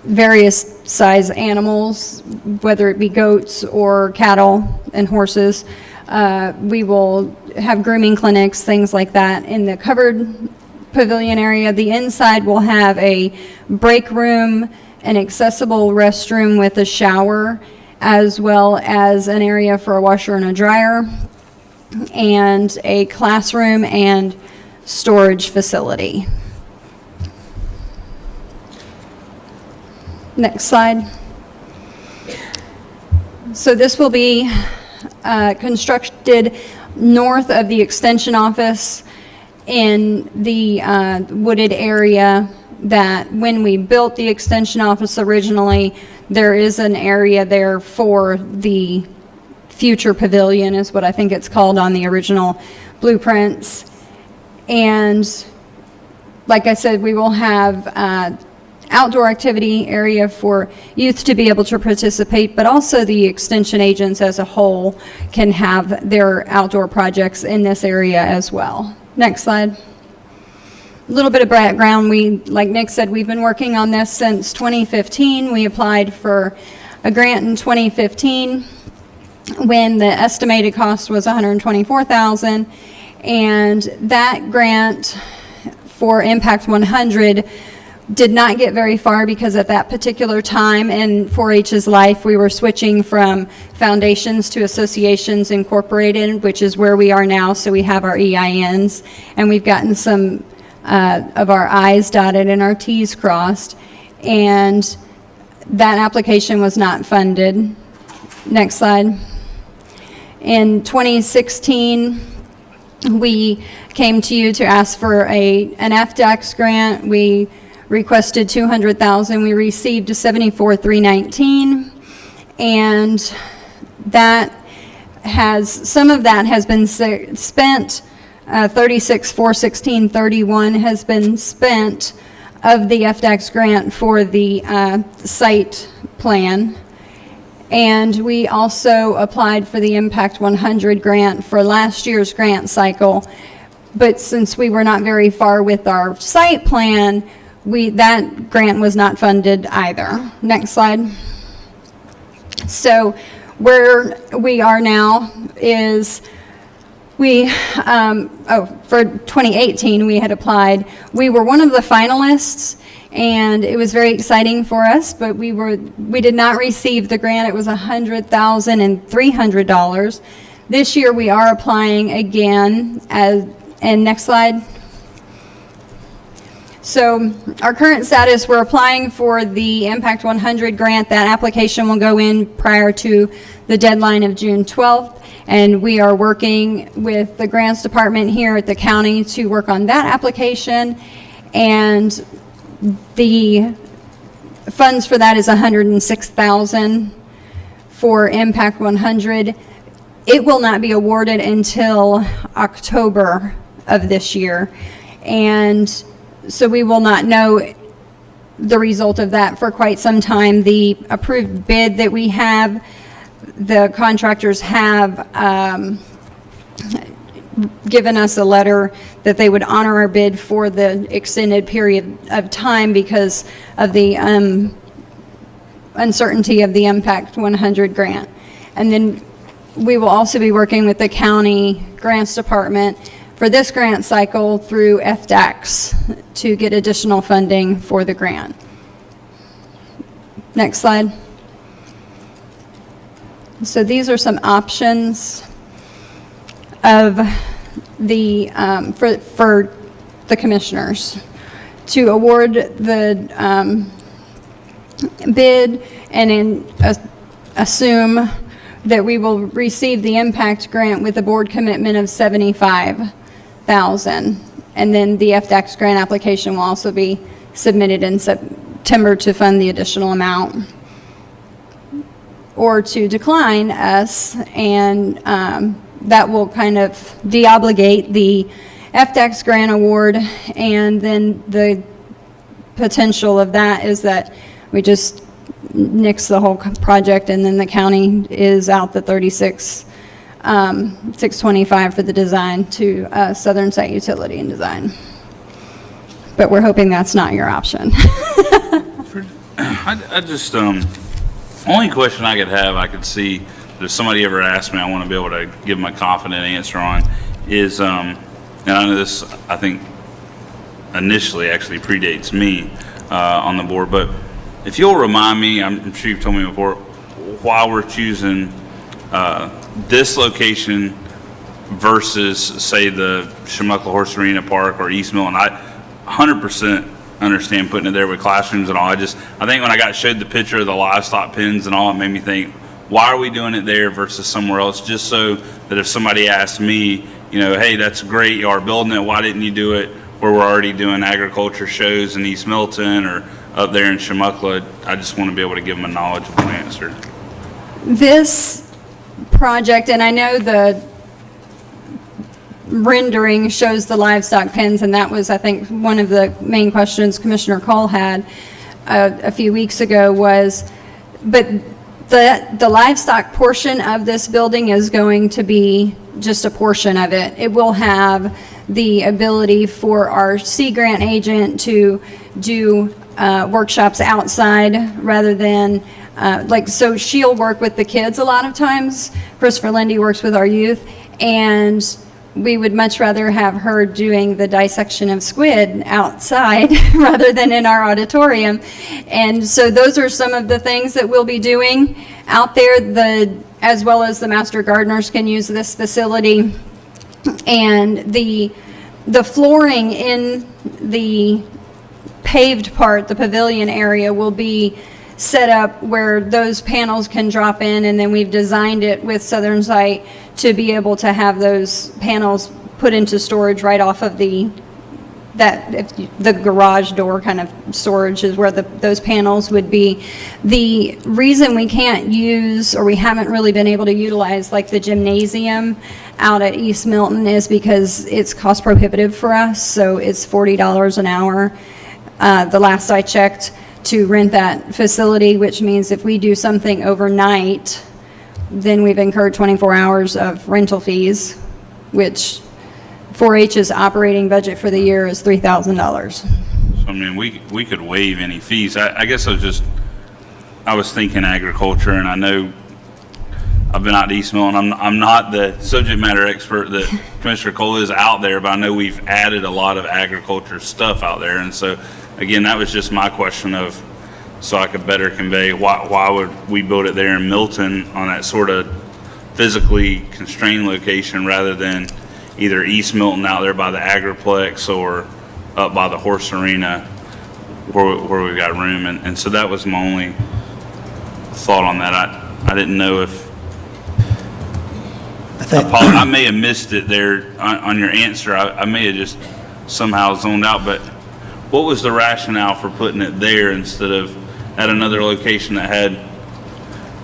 various size animals, whether it be goats or cattle and horses. We will have grooming clinics, things like that. In the covered pavilion area, the inside will have a break room, an accessible restroom with a shower, as well as an area for a washer and a dryer, and a classroom and storage facility. Next slide. So this will be constructed north of the extension office in the wooded area that when we built the extension office originally, there is an area there for the future pavilion, is what I think it's called on the original blueprints. And like I said, we will have outdoor activity area for youth to be able to participate, but also the extension agents as a whole can have their outdoor projects in this area as well. Next slide. A little bit of background. Like Nick said, we've been working on this since 2015. We applied for a grant in 2015 when the estimated cost was $124,000. And that grant for Impact 100 did not get very far because at that particular time in 4-H's life, we were switching from foundations to associations incorporated, which is where we are now. So we have our EINs, and we've gotten some of our I's dotted and our T's crossed. And that application was not funded. Next slide. In 2016, we came to you to ask for an FDEX grant. We requested $200,000. We received $74,319, and that has, some of that has been spent. $36,416.31 has been spent of the FDEX grant for the site plan. And we also applied for the Impact 100 grant for last year's grant cycle. But since we were not very far with our site plan, that grant was not funded either. Next slide. So where we are now is for 2018, we had applied. We were one of the finalists, and it was very exciting for us, but we did not receive the grant. It was $100,300. This year we are applying again and next slide. So our current status, we're applying for the Impact 100 grant. That application will go in prior to the deadline of June 12th. And we are working with the grants department here at the county to work on that application. And the funds for that is $106,000 for Impact 100. It will not be awarded until October of this year. And so we will not know the result of that for quite some time. The approved bid that we have, the contractors have given us a letter that they would honor our bid for the extended period of time because of the uncertainty of the Impact 100 grant. And then we will also be working with the county grants department for this grant cycle through FDACS to get additional funding for the grant. Next slide. So these are some options of the, for the commissioners to award the bid and assume that we will receive the impact grant with a board commitment of $75,000. And then the FDACS grant application will also be submitted in September to fund the additional amount. Or to decline us, and that will kind of deobligate the FDACS grant award, and then the potential of that is that we just nix the whole project, and then the county is out the $625 for the design to Southern Site Utility and Design. But we're hoping that's not your option. I just, only question I could have, I could see, if somebody ever asked me, I want to be able to give them a confident answer on, is, and I know this, I think, initially actually predates me on the board, but if you'll remind me, I'm sure you've told me before, why we're choosing this location versus, say, the Shemuckle Horse Arena Park or East Milton. I 100% understand putting it there with classrooms and all. I think when I got showed the picture of the livestock pens and all, it made me think, why are we doing it there versus somewhere else? Just so that if somebody asked me, you know, hey, that's great, you are building it, why didn't you do it where we're already doing agriculture shows in East Milton or up there in Shemuckle? I just want to be able to give them a knowledgeable answer. This project, and I know the rendering shows the livestock pens, and that was, I think, one of the main questions Commissioner Cole had a few weeks ago was, but the livestock portion of this building is going to be just a portion of it. It will have the ability for our Sea Grant agent to do workshops outside rather than so she'll work with the kids a lot of times. Christopher Lindy works with our youth, and we would much rather have her doing the dissection of squid outside rather than in our auditorium. And so those are some of the things that we'll be doing out there, as well as the master gardeners can use this facility. And the flooring in the paved part, the pavilion area, will be set up where those panels can drop in, and then we've designed it with Southern Site to be able to have those panels put into storage right off of the garage door kind of storage is where those panels would be. The reason we can't use, or we haven't really been able to utilize, like the gymnasium out at East Milton, is because it's cost prohibitive for us. So it's $40 an hour. The last I checked, to rent that facility, which means if we do something overnight, then we've incurred 24 hours of rental fees, which 4-H's operating budget for the year is $3,000. So, I mean, we could waive any fees. I guess I was thinking agriculture, and I know I've been out to East Milton. I'm not the subject matter expert that Commissioner Cole is out there, but I know we've added a lot of agriculture stuff out there. And so, again, that was just my question of, so I could better convey why would we build it there in Milton on that sort of physically constrained location rather than either East Milton out there by the Agriplex or up by the horse arena where we've got room. And so that was my only thought on that. I didn't know if I may have missed it there on your answer. I may have just somehow zoned out, but what was the rationale for putting it there instead of at another location that had?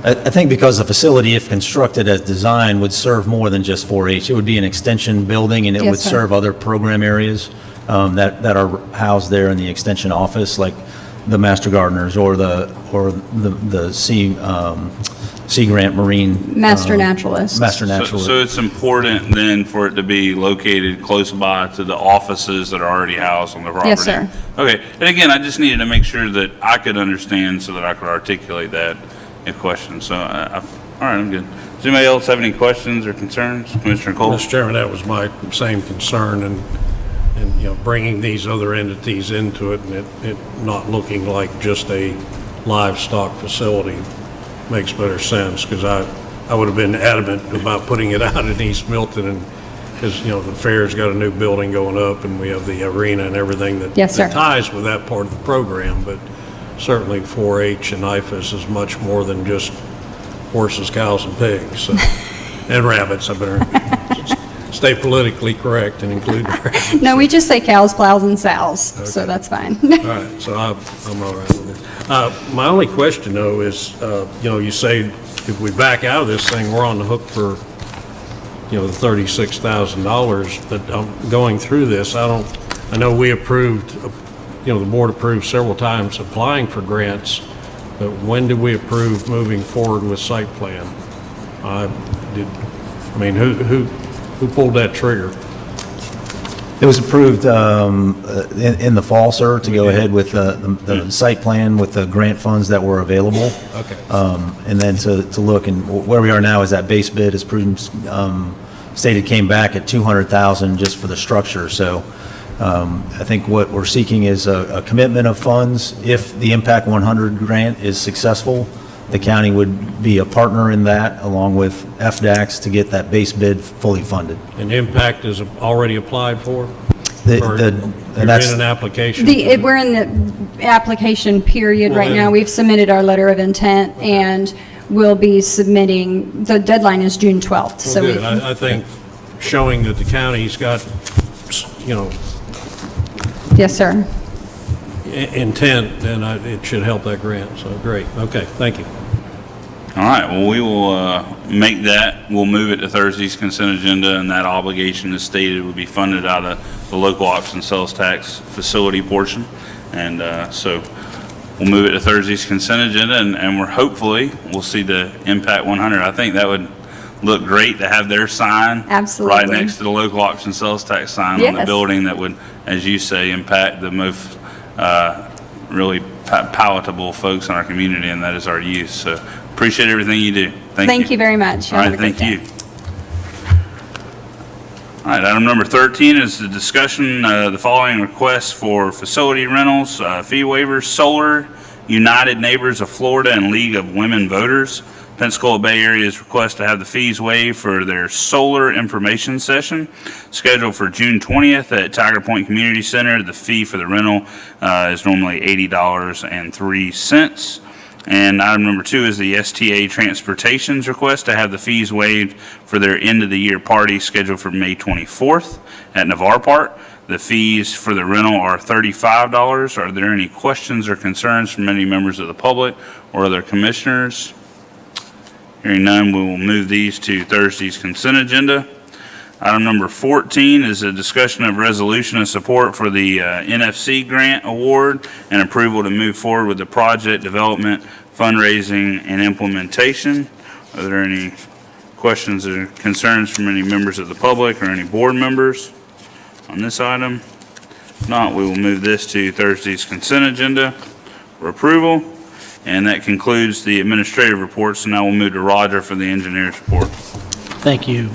I think because the facility, if constructed as designed, would serve more than just 4-H. It would be an extension building, and it would serve other program areas that are housed there in the extension office, like the Master Gardeners or the Sea Grant Marine. Master Naturalist. Master Naturalist. So it's important then for it to be located close by to the offices that are already housed on the property? Yes, sir. Okay, and again, I just needed to make sure that I could understand so that I could articulate that in question. So, all right, I'm good. Does anybody else have any questions or concerns? Commissioner Cole? Mr. Chairman, that was my same concern, and bringing these other entities into it, and it not looking like just a livestock facility makes better sense, because I would have been adamant about putting it out in East Milton, and because, the fair's got a new building going up, and we have the arena and everything that Yes, sir. that ties with that part of the program, but certainly 4-H and IFAS is much more than just horses, cows, and pigs, so, and rabbits. I better stay politically correct and include rabbits. No, we just say cows, plows, and sows, so that's fine. All right, so I'm all right with it. My only question, though, is, you say if we back out of this thing, we're on the hook for, the $36,000, but going through this, I know we approved, the board approved several times applying for grants, but when did we approve moving forward with site plan? Who pulled that trigger? It was approved in the fall, sir, to go ahead with the site plan with the grant funds that were available. Okay. And then to look, and where we are now is that base bid is stated came back at $200,000 just for the structure. So I think what we're seeking is a commitment of funds. If the Impact 100 grant is successful, the county would be a partner in that, along with FDACS, to get that base bid fully funded. And Impact is already applied for? You're in an application? We're in the application period right now. We've submitted our letter of intent, and we'll be submitting, the deadline is June 12th. So Good. I think showing that the county's got, Yes, sir. intent, then it should help that grant, so great. Okay, thank you. All right, well, we will make that, we'll move it to Thursday's consent agenda, and that obligation as stated would be funded out of the local option sales tax facility portion. And so we'll move it to Thursday's consent agenda, and we'll see the Impact 100. I think that would look great to have their sign Absolutely. right next to the local option sales tax sign on the Yes. building that would, as you say, impact the most really palatable folks in our community, and that is our youth. So appreciate everything you do. Thank you very much. All right, Have a great thank day. you. All right, item number 13 is the discussion, the following requests for facility rentals, fee waivers, Solar, United Neighbors of Florida, and League of Women Voters. Pensacola Bay Area's request to have the fees waived for their solar information session scheduled for June 20th at Tiger Point Community Center. The fee for the rental is normally $80.03. And item number 2 is the STA Transportation's request to have the fees waived for their end-of-the-year party scheduled for May 24th at Navarre Park. The fees for the rental are $35. Are there any questions or concerns from any members of the public or other commissioners? Hearing none, we will move these to Thursday's consent agenda. Item number 14 is a discussion of resolution of support for the NFC grant award and approval to move forward with the project development, fundraising, and implementation. Are there any questions or concerns from any members of the public or any board members on this item? If not, we will move this to Thursday's consent agenda for approval. And that concludes the administrative reports. So now we'll move to Roger for the engineer's report. Thank you.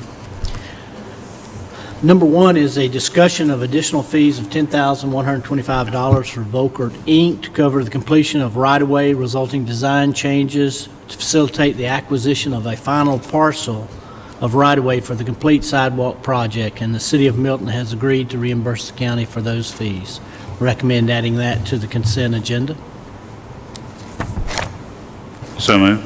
Number 1 is a discussion of additional fees of $10,125 for Volkert Inc. to cover the completion of right-of-way resulting design changes to facilitate the acquisition of a final parcel of right-of-way for the complete sidewalk project, and the City of Milton has agreed to reimburse the county for those fees. Recommend adding that to the consent agenda. So moved.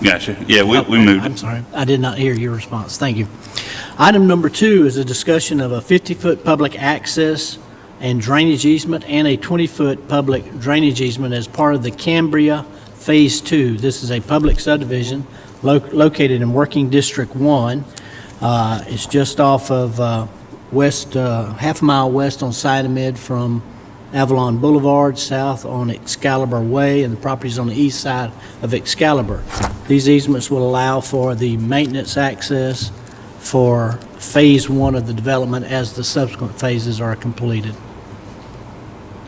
Gotcha. Yeah, we moved I'm it. sorry, I did not hear your response. Thank you. Item number 2 is a discussion of a 50-foot public access and drainage easement and a 20-foot public drainage easement as part of the Cambria Phase 2. This is a public subdivision located in Working District 1. It's just off of half a mile west on Cytomid from Avalon Boulevard, south on Excalibur Way, and the property's on the east side of Excalibur. These easements will allow for the maintenance access for Phase 1 of the development as the subsequent phases are completed.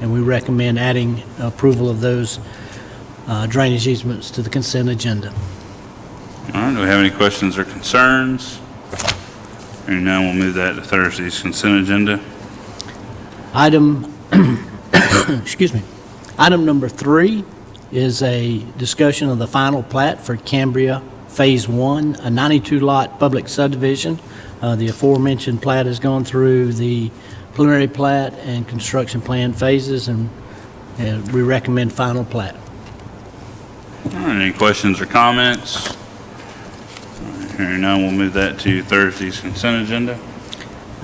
and we recommend adding approval of those drainage easements to the consent agenda. All right, do we have any questions or concerns? Hearing none, we'll move that to Thursday's consent agenda. Item, excuse me, item number 3 is a discussion of the final plat for Cambria Phase 1, a 92-lot public subdivision. The aforementioned plat has gone through the preliminary plat and construction plan phases, and we recommend final plat. All right, any questions or comments? All right, hearing none, we'll move that to Thursday's consent agenda.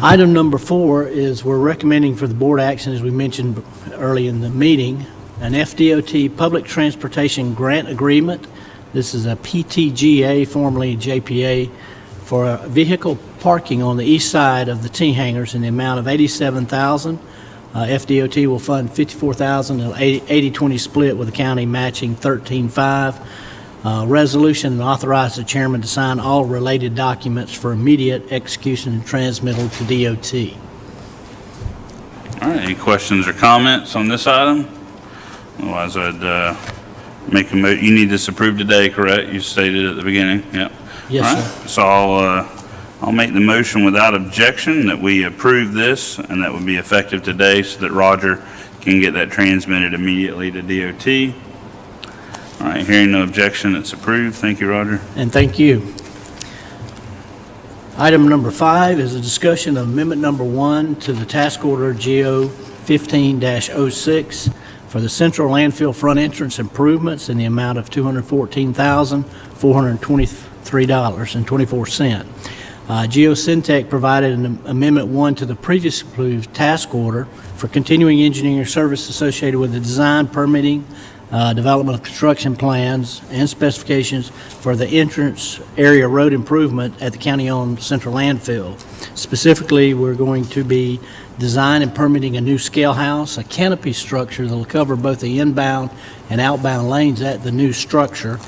Item number 4 is we're recommending for the board action, as we mentioned early in the meeting, an FDOT public transportation grant agreement. This is a PTGA, formerly JPA, for vehicle parking on the east side of the T-hangars in the amount of $87,000. FDOT will fund $54,000, an 80-20 split with the county matching $13,500. Resolution and authorize the chairman to sign all related documents for immediate execution and transmittal to DOT. All right, any questions or comments on this item? Otherwise, I'd make a you need this approved today, correct? You stated at the beginning, yep. Yes, All right, so I'll make the motion without objection that we approve this, and that would be effective today so that Roger can get that transmitted immediately to DOT. All right, hearing no objection, it's approved. Thank you, Roger. And thank you. Item number 5 is a discussion of amendment number 1 to the task order GO 15-06 for the central landfill front entrance improvements in the amount of $214,423.24. Geosyntec provided an amendment 1 to the previously approved task order for continuing engineering service associated with the design, permitting, development of construction plans and specifications for the entrance area road improvement at the county-owned central landfill. Specifically, we're going to be design and permitting a new scale house, a canopy structure that will cover both the inbound and outbound lanes at the new structure,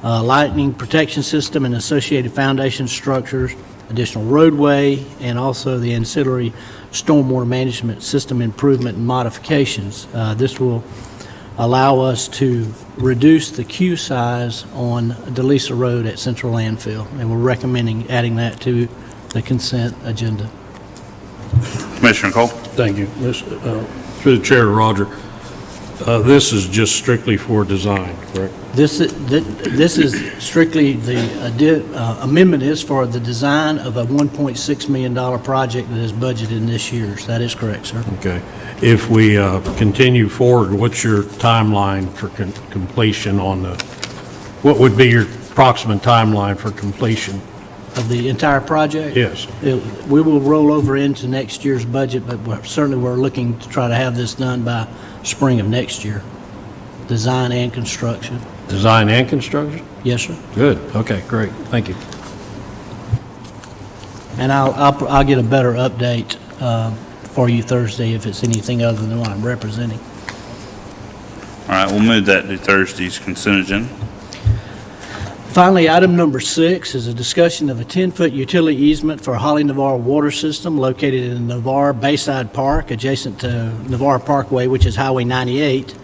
lightning protection system and associated foundation structures, additional roadway, and also the ancillary stormwater management system improvement and modifications. This will allow us to reduce the queue size on DeLisa Road at Central Landfill, and we're recommending adding that to the consent agenda. Commissioner Cole? Thank you. Through the chair, Roger. This is just strictly for design, correct? This is strictly the amendment is for the design of a $1.6 million project that is budgeted in this year's. That is correct, sir. Okay. If we continue forward, what's your timeline for completion on the, what would be your approximate timeline for completion? Of the entire project? Yes. We will roll over into next year's budget, but we're looking to try to have this done by spring of next year. Design and construction. Design and construction? Yes, sir. Good. Okay, great. Thank you. And I'll get a better update for you Thursday if it's anything other than what I'm representing. All right, we'll move that to Thursday's consent agenda. Finally, item number 6 is a discussion of a 10-foot utility easement for Holly Navarre Water System located in Navarre Bayside Park, adjacent to Navarre Parkway, which is Highway 98.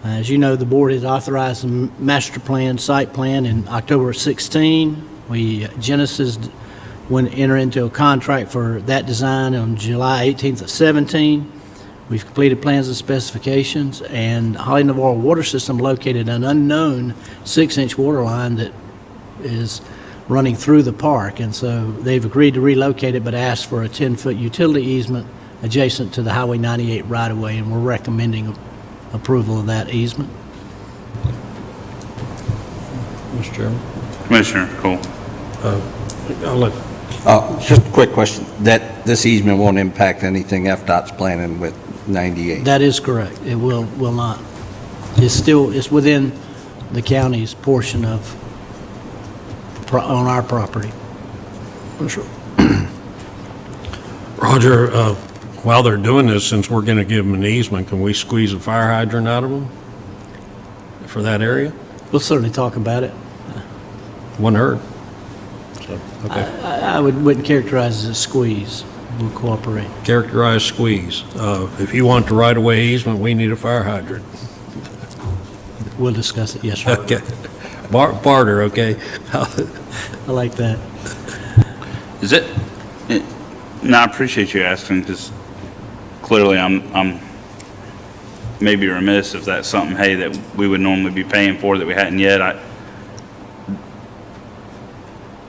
As you know, the board has authorized a master plan, site plan in October 16. Genesis went enter into a contract for that design on July 18th of 17. We've completed plans and specifications, and Holly Navarre Water System located an unknown 6-inch water line that is running through the park, and so they've agreed to relocate it but asked for a 10-foot utility easement adjacent to the Highway 98 right-of-way, and we're recommending approval of that easement. Mr. Chairman? Commissioner Cole? I'll let... Just a quick question. That this easement won't impact anything FDOT's planning with 98? That is correct. It will not. It's within the county's portion of on our property. Sure. Roger, while they're doing this, since we're going to give them an easement, can we squeeze a fire hydrant out of them for that area? We'll certainly talk about it. One heard. So, okay. I wouldn't characterize it as a squeeze. We'll cooperate. Characterized squeeze. If you want the right-of-way easement, we need a fire hydrant. We'll discuss it, yes, sir. Okay. Barter, okay? I like that. Is it, no, I appreciate you asking, because clearly I'm maybe remiss if that's something, hey, that we would normally be paying for that we hadn't yet.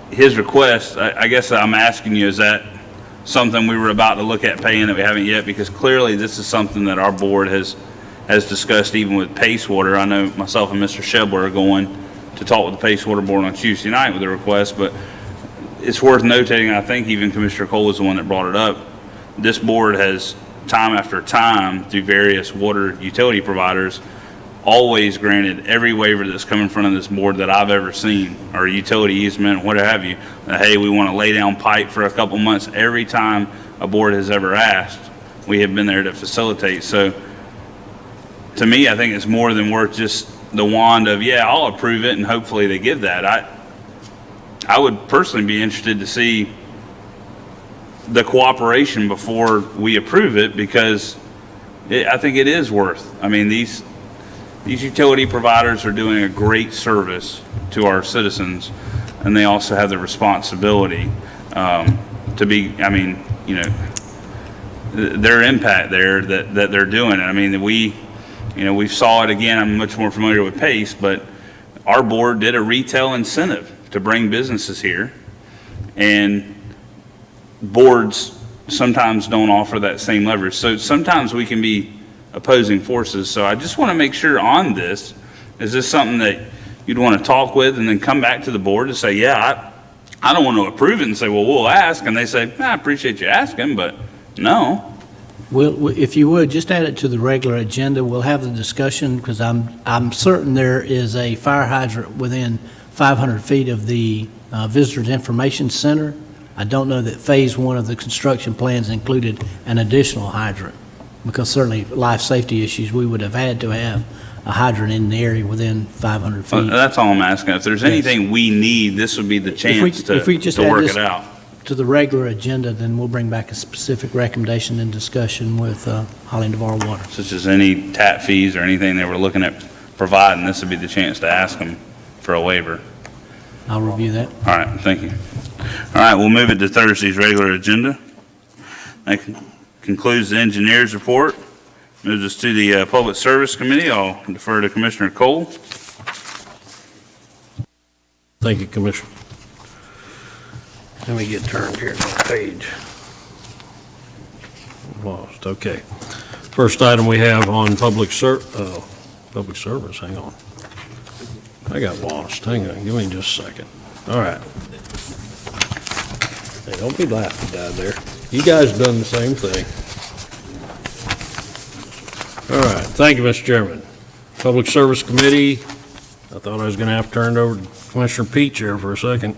His request, I guess I'm asking you, is that something we were about to look at paying that we haven't yet? Because clearly this is something that our board has discussed even with Pace Water. I know myself and Mr. Shebler are going to talk with the Pace Water Board on Tuesday night with a request, but it's worth notating, I think even Commissioner Cole is the one that brought it up. This board has, time after time, through various water utility providers, always granted every waiver that's come in front of this board that I've ever seen, or utility easement, what have you, that, hey, we want to lay down pipe for a couple months. Every time a board has ever asked, we have been there to facilitate. So to me, I think it's more than worth just the wand of, yeah, I'll approve it, and hopefully they give that. I would personally be interested to see the cooperation before we approve it, because I think it is worth. I mean, these utility providers are doing a great service to our citizens, and they also have the responsibility to be, I mean, you know, their impact there that they're doing. I mean, we saw it again. I'm much more familiar with Pace, but our board did a retail incentive to bring businesses here, and boards sometimes don't offer that same leverage. So sometimes we can be opposing forces. So I just want to make sure on this, is this something that you'd want to talk with and then come back to the board to say, yeah, I don't want to approve it, and say, well, we'll ask. And they say, I appreciate you asking, but no. Well, if you would, just add it to the regular agenda. We'll have the discussion, because I'm certain there is a fire hydrant within 500 feet of the Visitors Information Center. I don't know that Phase 1 of the construction plans included an additional hydrant, because certainly life safety issues, we would have had to have a hydrant in the area within 500 feet. Well, that's all I'm asking. If there's anything we need, this would be the chance If we just to add work this it out. to the regular agenda, then we'll bring back a specific recommendation and discussion with Holly Navarre Water. Such as any tap fees or anything they were looking at providing, this would be the chance to ask them for a waiver. I'll review that. All right, thank you. All right, we'll move it to Thursday's regular agenda. That concludes the engineer's report. Moves us to the Public Service Committee. I'll defer to Commissioner Cole. Thank you, Commissioner. Let me get turned here to the page. Lost, okay. First item we have on public service, hang on. I got lost, hang on, give me just a second. All right. Hey, don't be laughing down there. You guys done the same thing. All right, thank you, Mr. Chairman. Public Service Committee, I thought I was gonna have to turn it over to Commissioner Peach here for a second.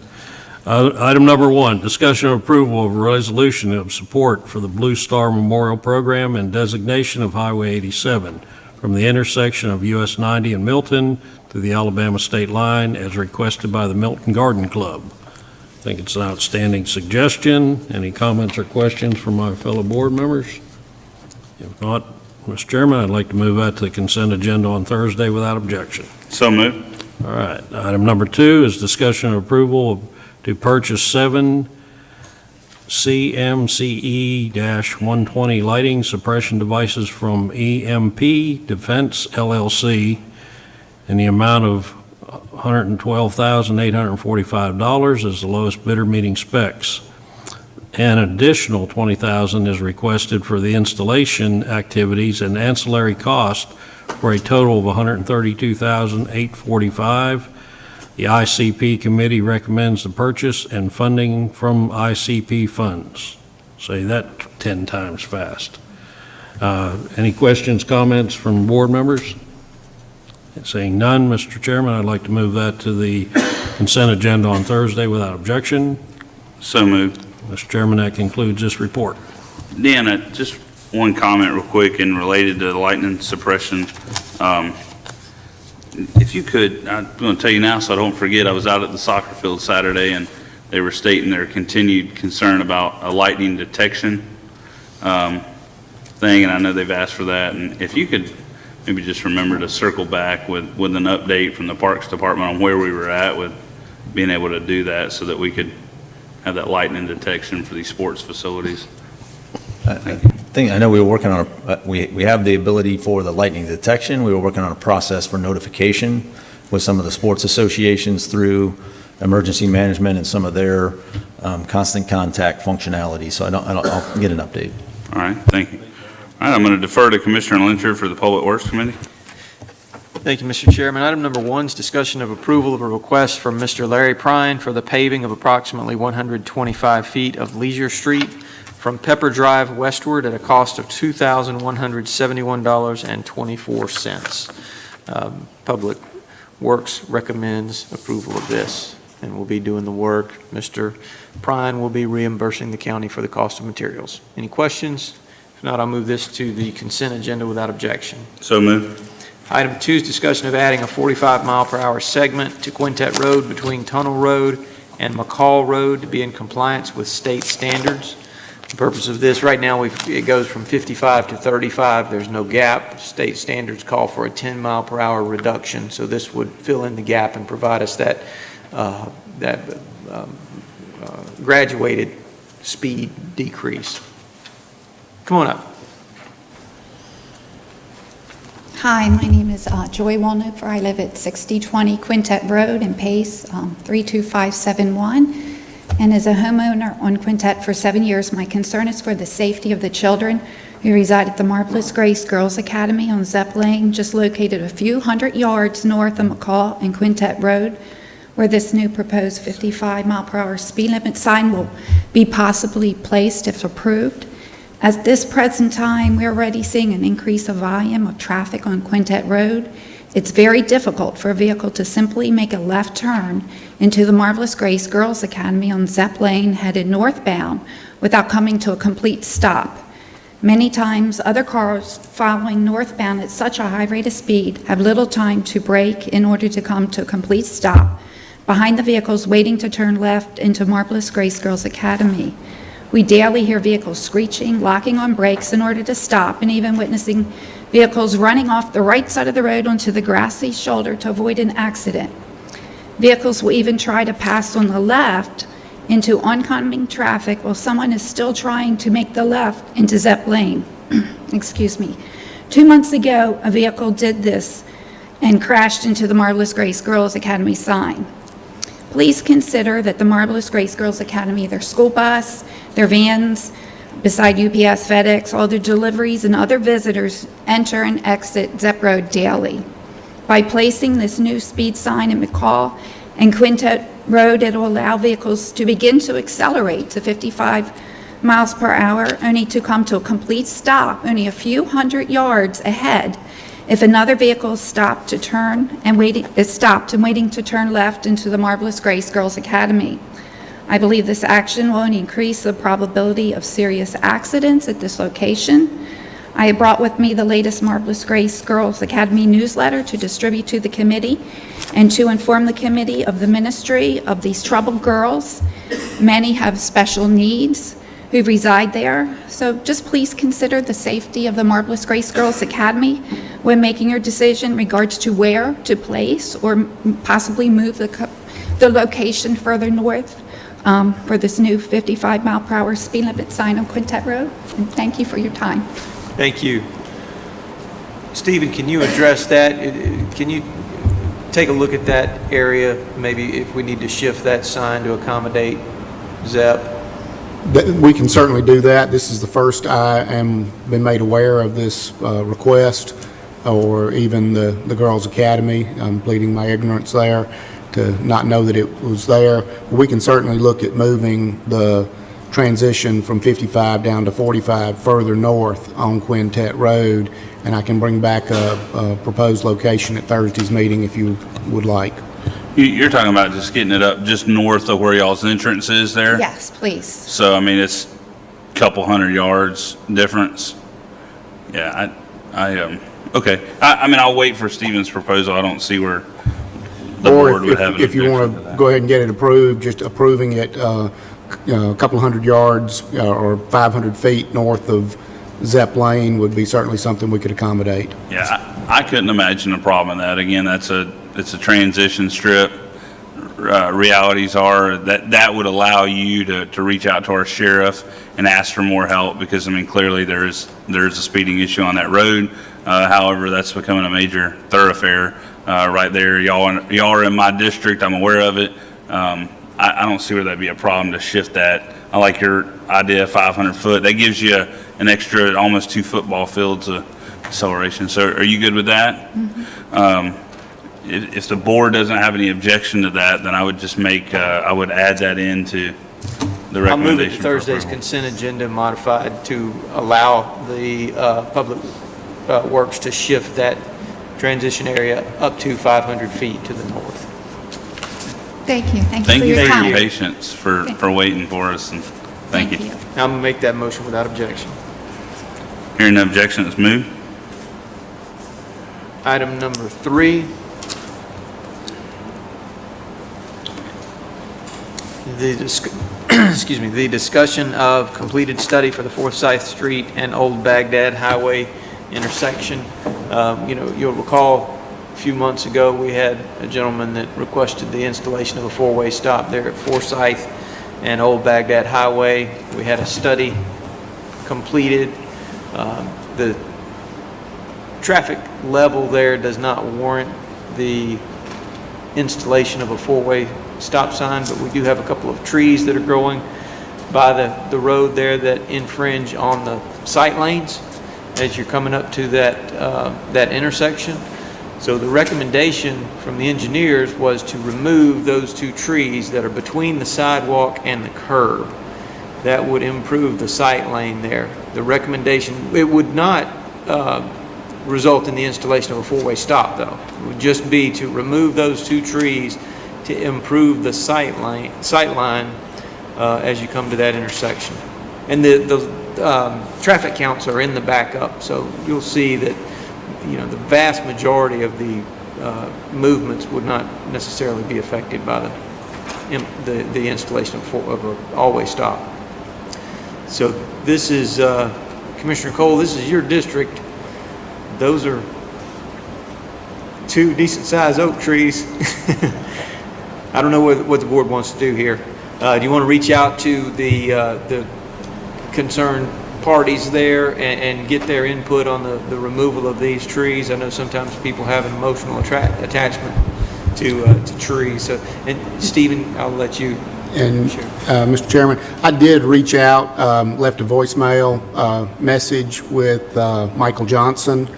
Item number 1, discussion of approval of a resolution of support for the Blue Star Memorial Program and designation of Highway 87 from the intersection of US 90 and Milton to the Alabama state line as requested by the Milton Garden Club. I think it's an outstanding suggestion. Any comments or questions from my fellow board members? If not, Mr. Chairman, I'd like to move that to the consent agenda on Thursday without objection. So moved. All right. Item number 2 is discussion of approval to purchase 7 CMCE-120 lighting suppression devices from EMP Defense LLC in the amount of $112,845 as the lowest bidder meeting specs. An additional $20,000 is requested for the installation activities and ancillary cost for a total of $132,845. The ICP committee recommends the purchase and funding from ICP funds. Say that 10 times fast. Any questions, comments from board members? Seeing none, Mr. Chairman, I'd like to move that to the consent agenda on Thursday without objection. So moved. Mr. Chairman, that concludes this report. Dan, just one comment real quick and related to the lightning suppression. If you could, I'm going to tell you now so I don't forget, I was out at the soccer field Saturday and they were stating their continued concern about a lightning detection thing, and I know they've asked for that. And if you could maybe just remember to circle back with an update from the Parks Department on where we were at with being able to do that so that we could have that lightning detection for these sports facilities. I know we were working on, we have the ability for the lightning detection. We were working on a process for notification with some of the sports associations through emergency management and some of their constant contact functionality. So I'll get an update. All right, thank you. All right, I'm going to defer to Commissioner Lyncher for the Public Works Committee. Thank you, Mr. Chairman. Item number 1 is discussion of approval of a request from Mr. Larry Prine for the paving of approximately 125 feet of Leisure Street from Pepper Drive westward at a cost of $2,171.24. Public Works recommends approval of this and will be doing the work. Mr. Prine will be reimbursing the county for the cost of materials. Any questions? If not, I'll move this to the consent agenda without objection. So moved. Item 2 is discussion of adding a 45-mile-per-hour segment to Quintet Road between Tunnel Road and McCall Road to be in compliance with state standards. The purpose of this, right now, it goes from 55 to 35. There's no gap. State standards call for a 10-mile-per-hour reduction, so this would fill in the gap and provide us that graduated speed decrease. Come on up. Hi, my name is Joy Walnover. I live at 6020 Quintet Road in Pace, 32571. And as a homeowner on Quintet for 7 years, my concern is for the safety of the children who reside at the Marvelous Grace Girls Academy on Zepp Lane, just located a few hundred yards north of McCall and Quintet Road, where this new proposed 55-mile-per-hour speed limit sign will be possibly placed if approved. At this present time, we're already seeing an increase of volume of traffic on Quintet Road. It's very difficult for a vehicle to simply make a left turn into the Marvelous Grace Girls Academy on Zepp Lane headed northbound without coming to a complete stop. Many times, other cars following northbound at such a high rate of speed have little time to brake in order to come to a complete stop behind the vehicles waiting to turn left into Marvelous Grace Girls Academy. We daily hear vehicles screeching, locking on brakes in order to stop, and even witnessing vehicles running off the right side of the road onto the grassy shoulder to avoid an accident. Vehicles will even try to pass on the left into oncoming traffic while someone is still trying to make the left into Zepp Lane. Excuse me. 2 months ago, a vehicle did this and crashed into the Marvelous Grace Girls Academy sign. Please consider that the Marvelous Grace Girls Academy, their school bus, their vans, beside UPS, FedEx, all their deliveries and other visitors enter and exit Zepp Road daily. By placing this new speed sign at McCall and Quintet Road, it will allow vehicles to begin to accelerate to 55 miles per hour, only to come to a complete stop only a few hundred yards ahead if another vehicle is stopped and waiting to turn left into the Marvelous Grace Girls Academy. I believe this action will only increase the probability of serious accidents at this location. I have brought with me the latest Marvelous Grace Girls Academy newsletter to distribute to the committee and to inform the committee of the ministry of these troubled girls. Many have special needs who reside there, so just please consider the safety of the Marvelous Grace Girls Academy when making your decision in regards to where to place or possibly move the location further north for this new 55-mile-per-hour speed limit sign on Quintet Road. And thank you for your time. Thank you. Stephen, can you address that? Can you take a look at that area, maybe if we need to shift that sign to accommodate Zepp? We can certainly do that. This is the first I am been made aware of this request, or even the Girls Academy. I'm pleading my ignorance there to not know that it was there. We can certainly look at moving the transition from 55 down to 45 further north on Quintet Road, and I can bring back a proposed location at Thursday's meeting if you would like. You're talking about just getting it up just north of where y'all's entrance is there? Yes, please. So, I mean, it's a couple hundred yards difference. Yeah, okay. I mean, I'll wait for Stephen's proposal. I don't see where the Or board would have an if you objection want to go ahead and get it approved, just approving it a couple hundred yards or 500 feet north of Zepp Lane would be certainly something we could accommodate. Yeah, I couldn't imagine a problem in that. Again, it's a transition strip. Realities are that would allow you to reach out to our sheriff and ask for more help, because I mean clearly there's a speeding issue on that road. However, that's becoming a major thoroughfare right there. Y'all are in my district. I'm aware of it. I don't see where that'd be a problem to shift that. I like your idea of 500 foot. That gives you an extra almost 2 football fields of acceleration. So are you good with that? If the board doesn't have any objection to that, then I would just I would add that into the recommendation. I'll move it to for Thursday's approval. consent agenda modified to allow the Public Works to shift that transition area up to 500 feet to the north. Thank you. Thank you Thank for you your for time. your patience, for waiting for us, and thank you. Now I'm going to make that motion without objection. Hearing no objection, it's moved. Item number 3. The discussion of completed study for the Forsyth Street and Old Baghdad Highway intersection. You'll recall a few months ago, we had a gentleman that requested the installation of a 4-way stop there at Forsyth and Old Baghdad Highway. We had a study completed. The traffic level there does not warrant the installation of a 4-way stop sign, but we do have a couple of trees that are growing by the road there that infringe on the sight lanes as you're coming up to that intersection. So the recommendation from the engineers was to remove those 2 trees that are between the sidewalk and the curb. That would improve the sight lane there. The recommendation, it would not result in the installation of a 4-way stop, though. It would just be to remove those 2 trees to improve the sight line as you come to that intersection. And the traffic counts are in the backup, so you'll see that the vast majority of the movements would not necessarily be affected by the installation of an all-way stop. So this is Commissioner Cole. This is your district. Those are 2 decent-sized oak trees. I don't know what the board wants to do here. Do you want to reach out to the concerned parties there and get their input on the removal of these trees? I know sometimes people have an emotional attachment to trees. So, and Stephen, I'll let you. And share. Mr. Chairman, I did reach out, left a voicemail message with Michael Johnson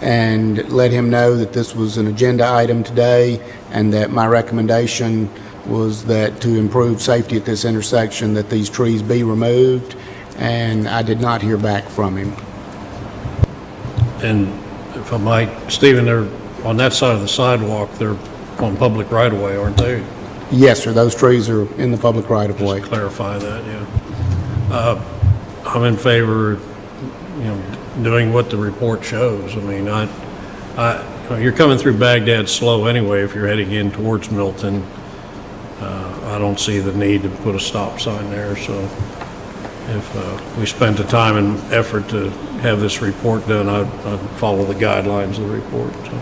and let him know that this was an agenda item today and that my recommendation was that to improve safety at this intersection, that these trees be removed, and I did not hear back from him. And if I might, Stephen, they're on that side of the sidewalk, they're on public right-of-way, aren't they? Yes, sir, those trees are in the public right-of-way. Just clarify that, yeah. I'm in favor of, doing what the report shows. I mean, you're coming through Baghdad slow anyway if you're heading in towards Milton. I don't see the need to put a stop sign there, so if we spent the time and effort to have this report done, I'd follow the guidelines of the report. So.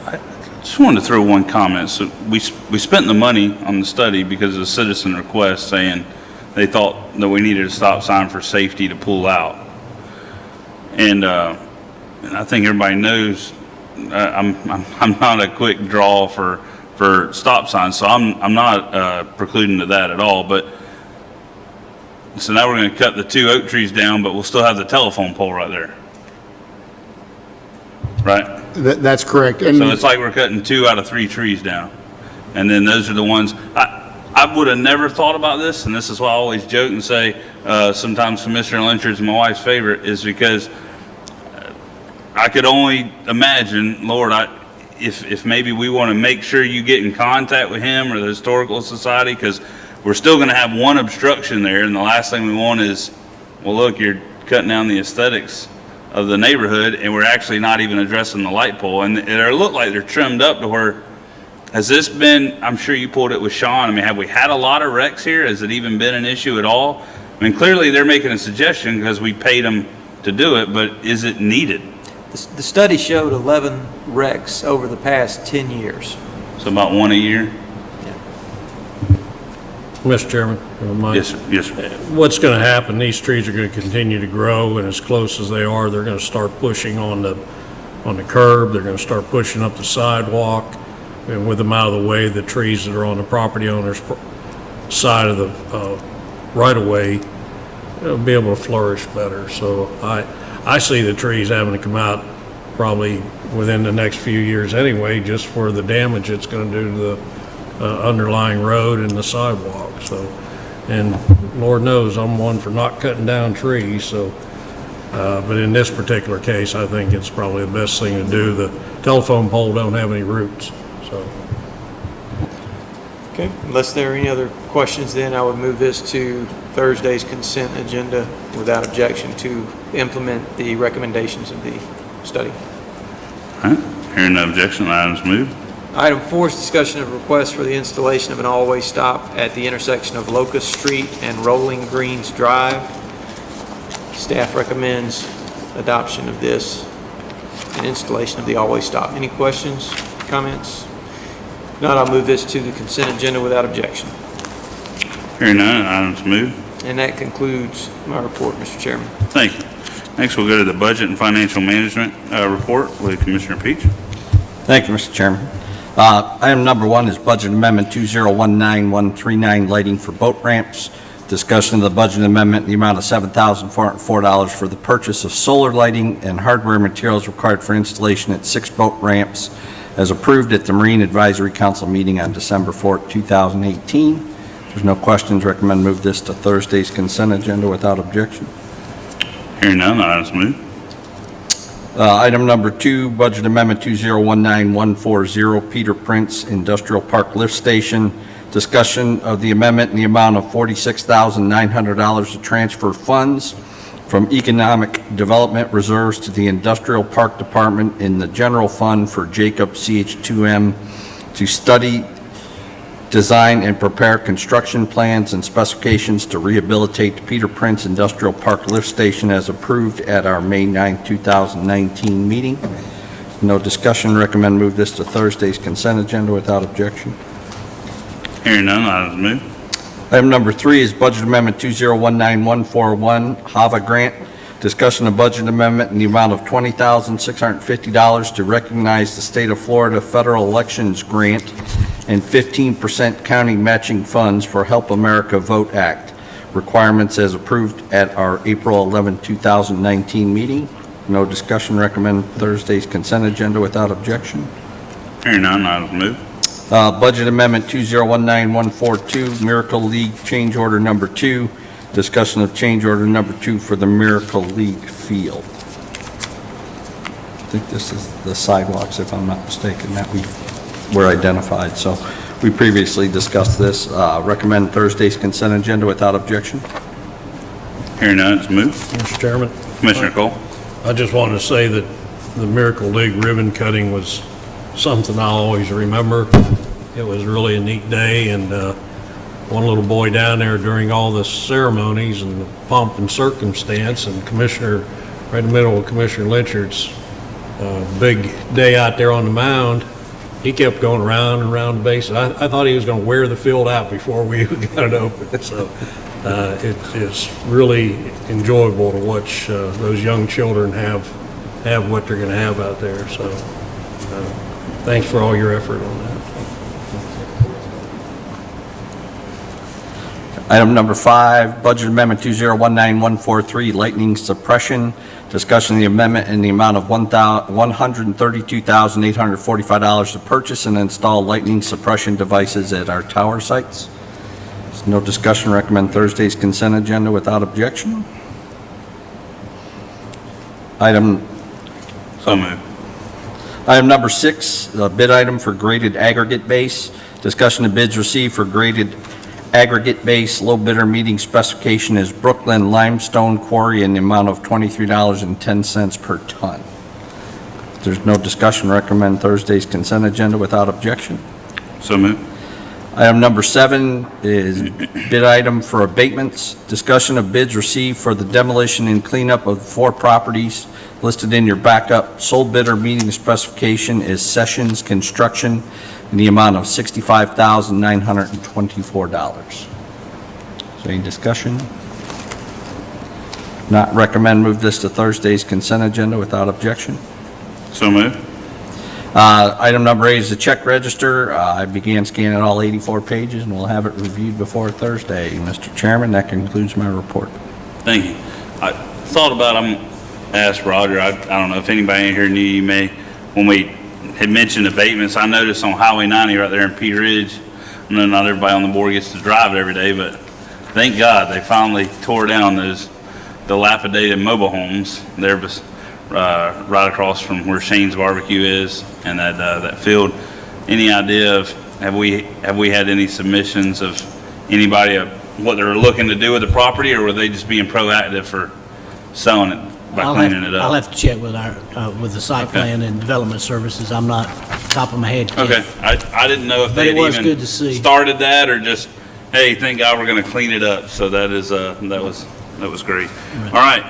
I just wanted to throw one comment. So we spent the money on the study because of a citizen request saying they thought that we needed a stop sign for safety to pull out. And I think everybody knows I'm not a quick draw for stop signs, so I'm not precluding to that at all. But so now we're going to cut the 2 oak trees down, but we'll still have the telephone pole right there, right? That's correct. And so it's like we're cutting 2 out of 3 trees down, and then those are the ones I would have never thought about this, and this is why I always joke and say sometimes Commissioner Lyncher is my wife's favorite, is because I could only imagine, Lord, if maybe we want to make sure you get in contact with him or the Historical Society, because we're still going to have one obstruction there, and the last thing we want is, well, look, you're cutting down the aesthetics of the neighborhood, and we're actually not even addressing the light pole. And they look like they're trimmed up to where, has this been, I'm sure you pulled it with Sean, I mean, have we had a lot of wrecks here? Has it even been an issue at all? I mean, clearly they're making a suggestion because we paid them to do it, but is it needed? The study showed 11 wrecks over the past 10 years. So about one a year? Mr. Chairman, Mike? Yes, sir. Yes, sir. What's going to happen, these trees are going to continue to grow, and as close as they are, they're going to start pushing on the curb, they're going to start pushing up the sidewalk, and with them out of the way, the trees that are on the property owner's side of the right-of-way will be able to flourish better. So I see the trees having to come out probably within the next few years anyway, just for the damage it's going to do to the underlying road and the sidewalk. So, and Lord knows I'm one for not cutting down trees. So, but in this particular case, I think it's probably the best thing to do. The telephone pole don't have any roots. So, Okay, unless there are any other questions, then I would move this to Thursday's consent agenda without objection to implement the recommendations of the study. All right, hearing no objection, the item's moved. Item 4 is discussion of request for the installation of an all-way stop at the intersection of Locust Street and Rolling Greens Drive. Staff recommends adoption of this and installation of the all-way stop. Any questions, comments? If not, I'll move this to the consent agenda without objection. Hearing none, the item's moved. And that concludes my report, Mr. Chairman. Thank you. Next, we'll go to the Budget and Financial Management report with Commissioner Peach. Thank you, Mr. Chairman. Item number 1 is Budget Amendment 2019139, lighting for boat ramps. Discussion of the budget amendment in the amount of $7,404 for the purchase of solar lighting and hardware materials required for installation at 6 boat ramps, as approved at the Marine Advisory Council meeting on December 4th, 2018. If there's no questions, recommend move this to Thursday's consent agenda without objection. Hearing none, the item's moved. Item number 2, Budget Amendment 2019140, Peter Prince Industrial Park Lift Station. Discussion of the amendment in the amount of $46,900 to transfer funds from Economic Development Reserves to the Industrial Park Department in the General Fund for Jacob CH2M to study, design, and prepare construction plans and specifications to rehabilitate the Peter Prince Industrial Park Lift Station as approved at our May 9, 2019 meeting. No discussion. Recommend move this to Thursday's consent agenda without objection. Hearing none, the item's moved. Item number 3 is Budget Amendment 2019141, HAVA Grant. Discussion of budget amendment in the amount of $20,650 to recognize the State of Florida Federal Elections Grant and 15% county matching funds for Help America Vote Act. Requirements as approved at our April 11, 2019 meeting. No discussion. Recommend Thursday's consent agenda without objection. Hearing none, the item's moved. Budget Amendment 2019142, Miracle League Change Order Number 2. Discussion of Change Order Number 2 for the Miracle League Field. I think this is the sidewalks, if I'm not mistaken, that were identified. So we previously discussed this. Recommend Thursday's consent agenda without objection. Hearing none, it's moved. Mr. Chairman? Commissioner Cole? I just wanted to say that the Miracle League ribbon cutting was something I'll always remember. It was really a neat day, and one little boy down there during all the ceremonies and the pomp and circumstance, and Commissioner, right in the middle of Commissioner Lynchard's big day out there on the mound, he kept going around and around the base. I thought he was going to wear the field out before we even got it open. So it's really enjoyable to watch those young children have what they're going to have out there. So thanks for all your effort on that. Item number 5, Budget Amendment 2019143, Lightning Suppression. Discussion of the amendment in the amount of $132,845 to purchase and install lightning suppression devices at our tower sites. There's no discussion. Recommend Thursday's consent agenda without objection. Item number 6, the bid item for graded aggregate base. Discussion of bids received for graded Aggregate-based low bidder meeting specification is Brooklyn Limestone Quarry in the amount of $23.10 per ton. If there's no discussion, recommend Thursday's consent agenda without objection. So moved. Item number 7 is bid item for abatements. Discussion of bids received for the demolition and cleanup of 4 properties listed in your backup. Sole bidder meeting specification is Sessions Construction in the amount of $65,924. Is there any discussion? Not recommend move this to Thursday's consent agenda without objection. So moved. Item number 8 is the check register. I began scanning all 84 pages, and we'll have it reviewed before Thursday. Mr. Chairman, that concludes my report. Thank you. I thought about, I'm asked Roger, I don't know if anybody in here knew, you may, when we had mentioned abatements, I noticed on Highway 90 right there in Pea Ridge, I know not everybody on the board gets to drive it every day, but thank God they finally tore down those dilapidated mobile homes there right across from where Shane's Barbecue is and that field. Any idea of, have we had any submissions of anybody of what they're looking to do with the property, or were they just being proactive for selling it by cleaning it up? I'll have to check with with the site plan and development services. I'm not top of my head. Okay, I didn't know if they had was even good to see. started that or just, hey, thank God we're going to clean it up. So that was great. All right,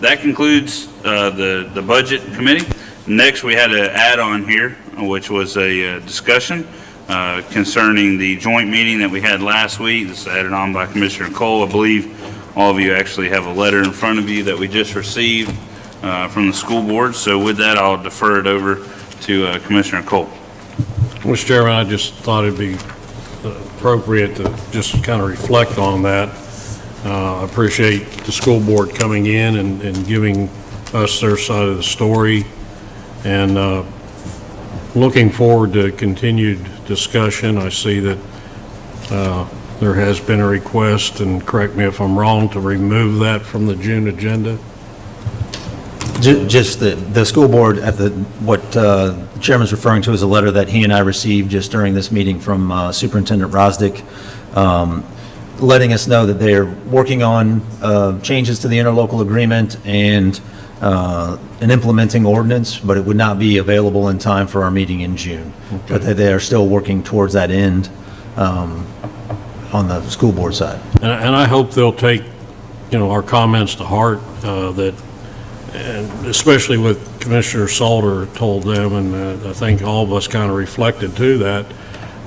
that concludes the budget committee. Next, we had an add-on here, which was a discussion concerning the joint meeting that we had last week. This is added on by Commissioner Cole. I believe all of you actually have a letter in front of you that we just received from the school board. So with that, I'll defer it over to Commissioner Cole. Mr. Chairman, I just thought it'd be appropriate to just kind of reflect on that. I appreciate the school board coming in and giving us their side of the story, and looking forward to continued discussion. I see that there has been a request, and correct me if I'm wrong, to remove that from the June agenda. Just the school board what the chairman's referring to is a letter that he and I received just during this meeting from Superintendent Rosdick, letting us know that they are working on changes to the interlocal agreement and an implementing ordinance, but it would not be available in time for our meeting in June. Okay. But they are still working towards that end on the school board side. And I hope they'll take, our comments to heart, and especially what Commissioner Salter told them, and I think all of us kind of reflected to that,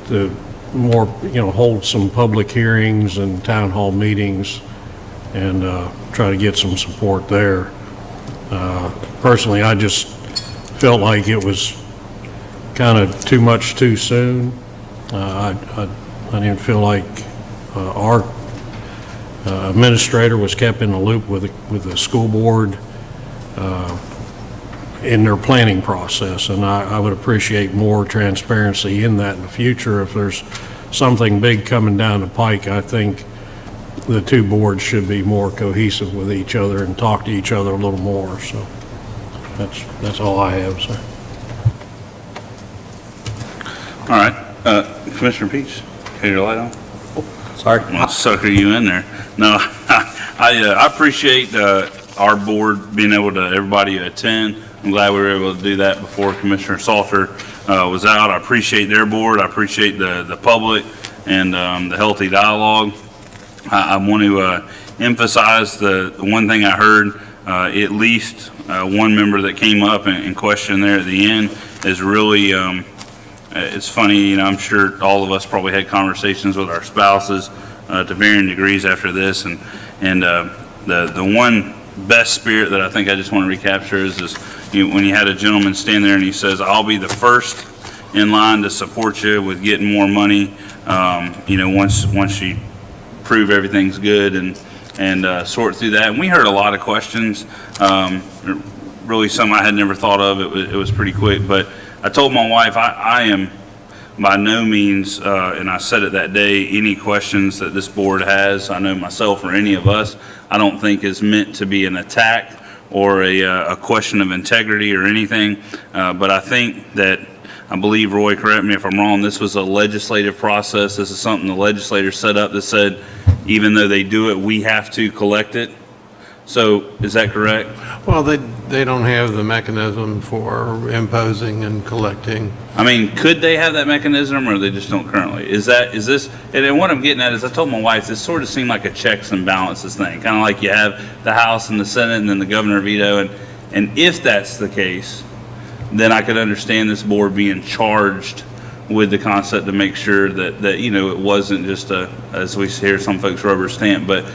to more, hold some public hearings and town hall meetings and try to get some support there. Personally, I just felt like it was kind of too much too soon. I didn't feel like our administrator was kept in the loop with the school board in their planning process, and I would appreciate more transparency in that in the future. If there's something big coming down the pike, I think the two boards should be more cohesive with each other and talk to each other a little more. So that's all I have, sir. All right, Commissioner Peach, have your light on? Sorry. I'm gonna sucker you in there. No, I appreciate our board being able to, everybody attend. I'm glad we were able to do that before Commissioner Salter was out. I appreciate their board. I appreciate the public and the healthy dialogue. I want to emphasize the one thing I heard, at least one member that came up and questioned there at the end is really, it's funny, I'm sure all of us probably had conversations with our spouses to varying degrees after this, and the one best spirit that I think I just want to recapture is when you had a gentleman stand there and he says, I'll be the first in line to support you with getting more money, once you prove everything's good and sort through that. And we heard a lot of questions, really some I had never thought of. It was pretty quick, but I told my wife I am by no means, and I said it that day, any questions that this board has, I know myself or any of us, I don't think is meant to be an attack or a question of integrity or anything, but I think that I believe, Roy, correct me if I'm wrong, this was a legislative process. This is something the legislators set up that said, even though they do it, we have to collect it. So is that correct? Well, they don't have the mechanism for imposing and collecting. I mean, could they have that mechanism, or they just don't currently? Is this, and then what I'm getting at is, I told my wife, this sort of seemed like a checks and balances thing, kind of like you have the House and the Senate and then the governor veto, and if that's the case, then I could understand this board being charged with the concept to make sure that it wasn't just as we hear some folks, rubber stamp, but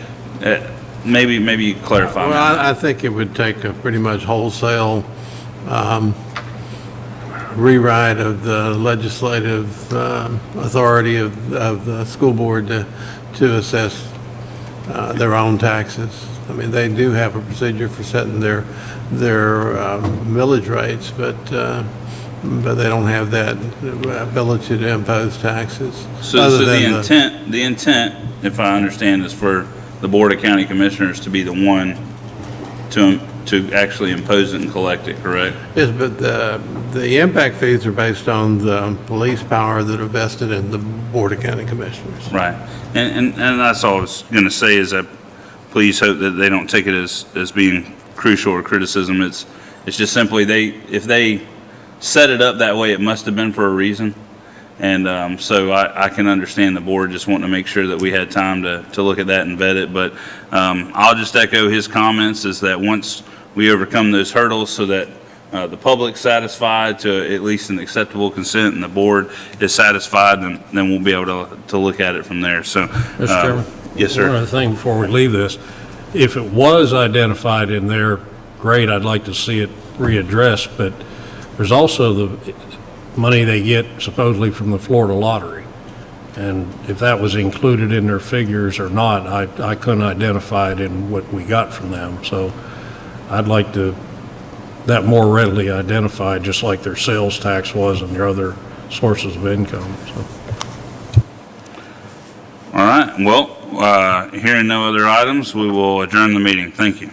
maybe clarify. Well, I think it would take a pretty much wholesale rewrite of the legislative authority of the school board to assess their own taxes. I mean, they do have a procedure for setting their millage rates, but they don't have that ability to impose taxes. So the intent, if I understand, is for the Board of County Commissioners to be the one to actually impose it and collect it, correct? Yes, but the impact fees are based on the police power that are vested in the Board of County Commissioners. Right. And that's all I was going to say, is that please hope that they don't take it as being crucial or criticism. It's just simply if they set it up that way, it must have been for a reason. And so I can understand the board just wanting to make sure that we had time to look at that and vet it. But I'll just echo his comments, is that once we overcome those hurdles so that the public's satisfied to at least an acceptable consent and the board is satisfied, then we'll be able to look at it from there. So, Mr. Chairman? Yes, sir. One other thing before we leave this. If it was identified in there, great, I'd like to see it readdressed, but there's also the money they get supposedly from the Florida lottery. And if that was included in their figures or not, I couldn't identify it in what we got from them. So I'd like that more readily identified, just like their sales tax was and their other sources of income. So. All right. Well, hearing no other items, we will adjourn the meeting. Thank you.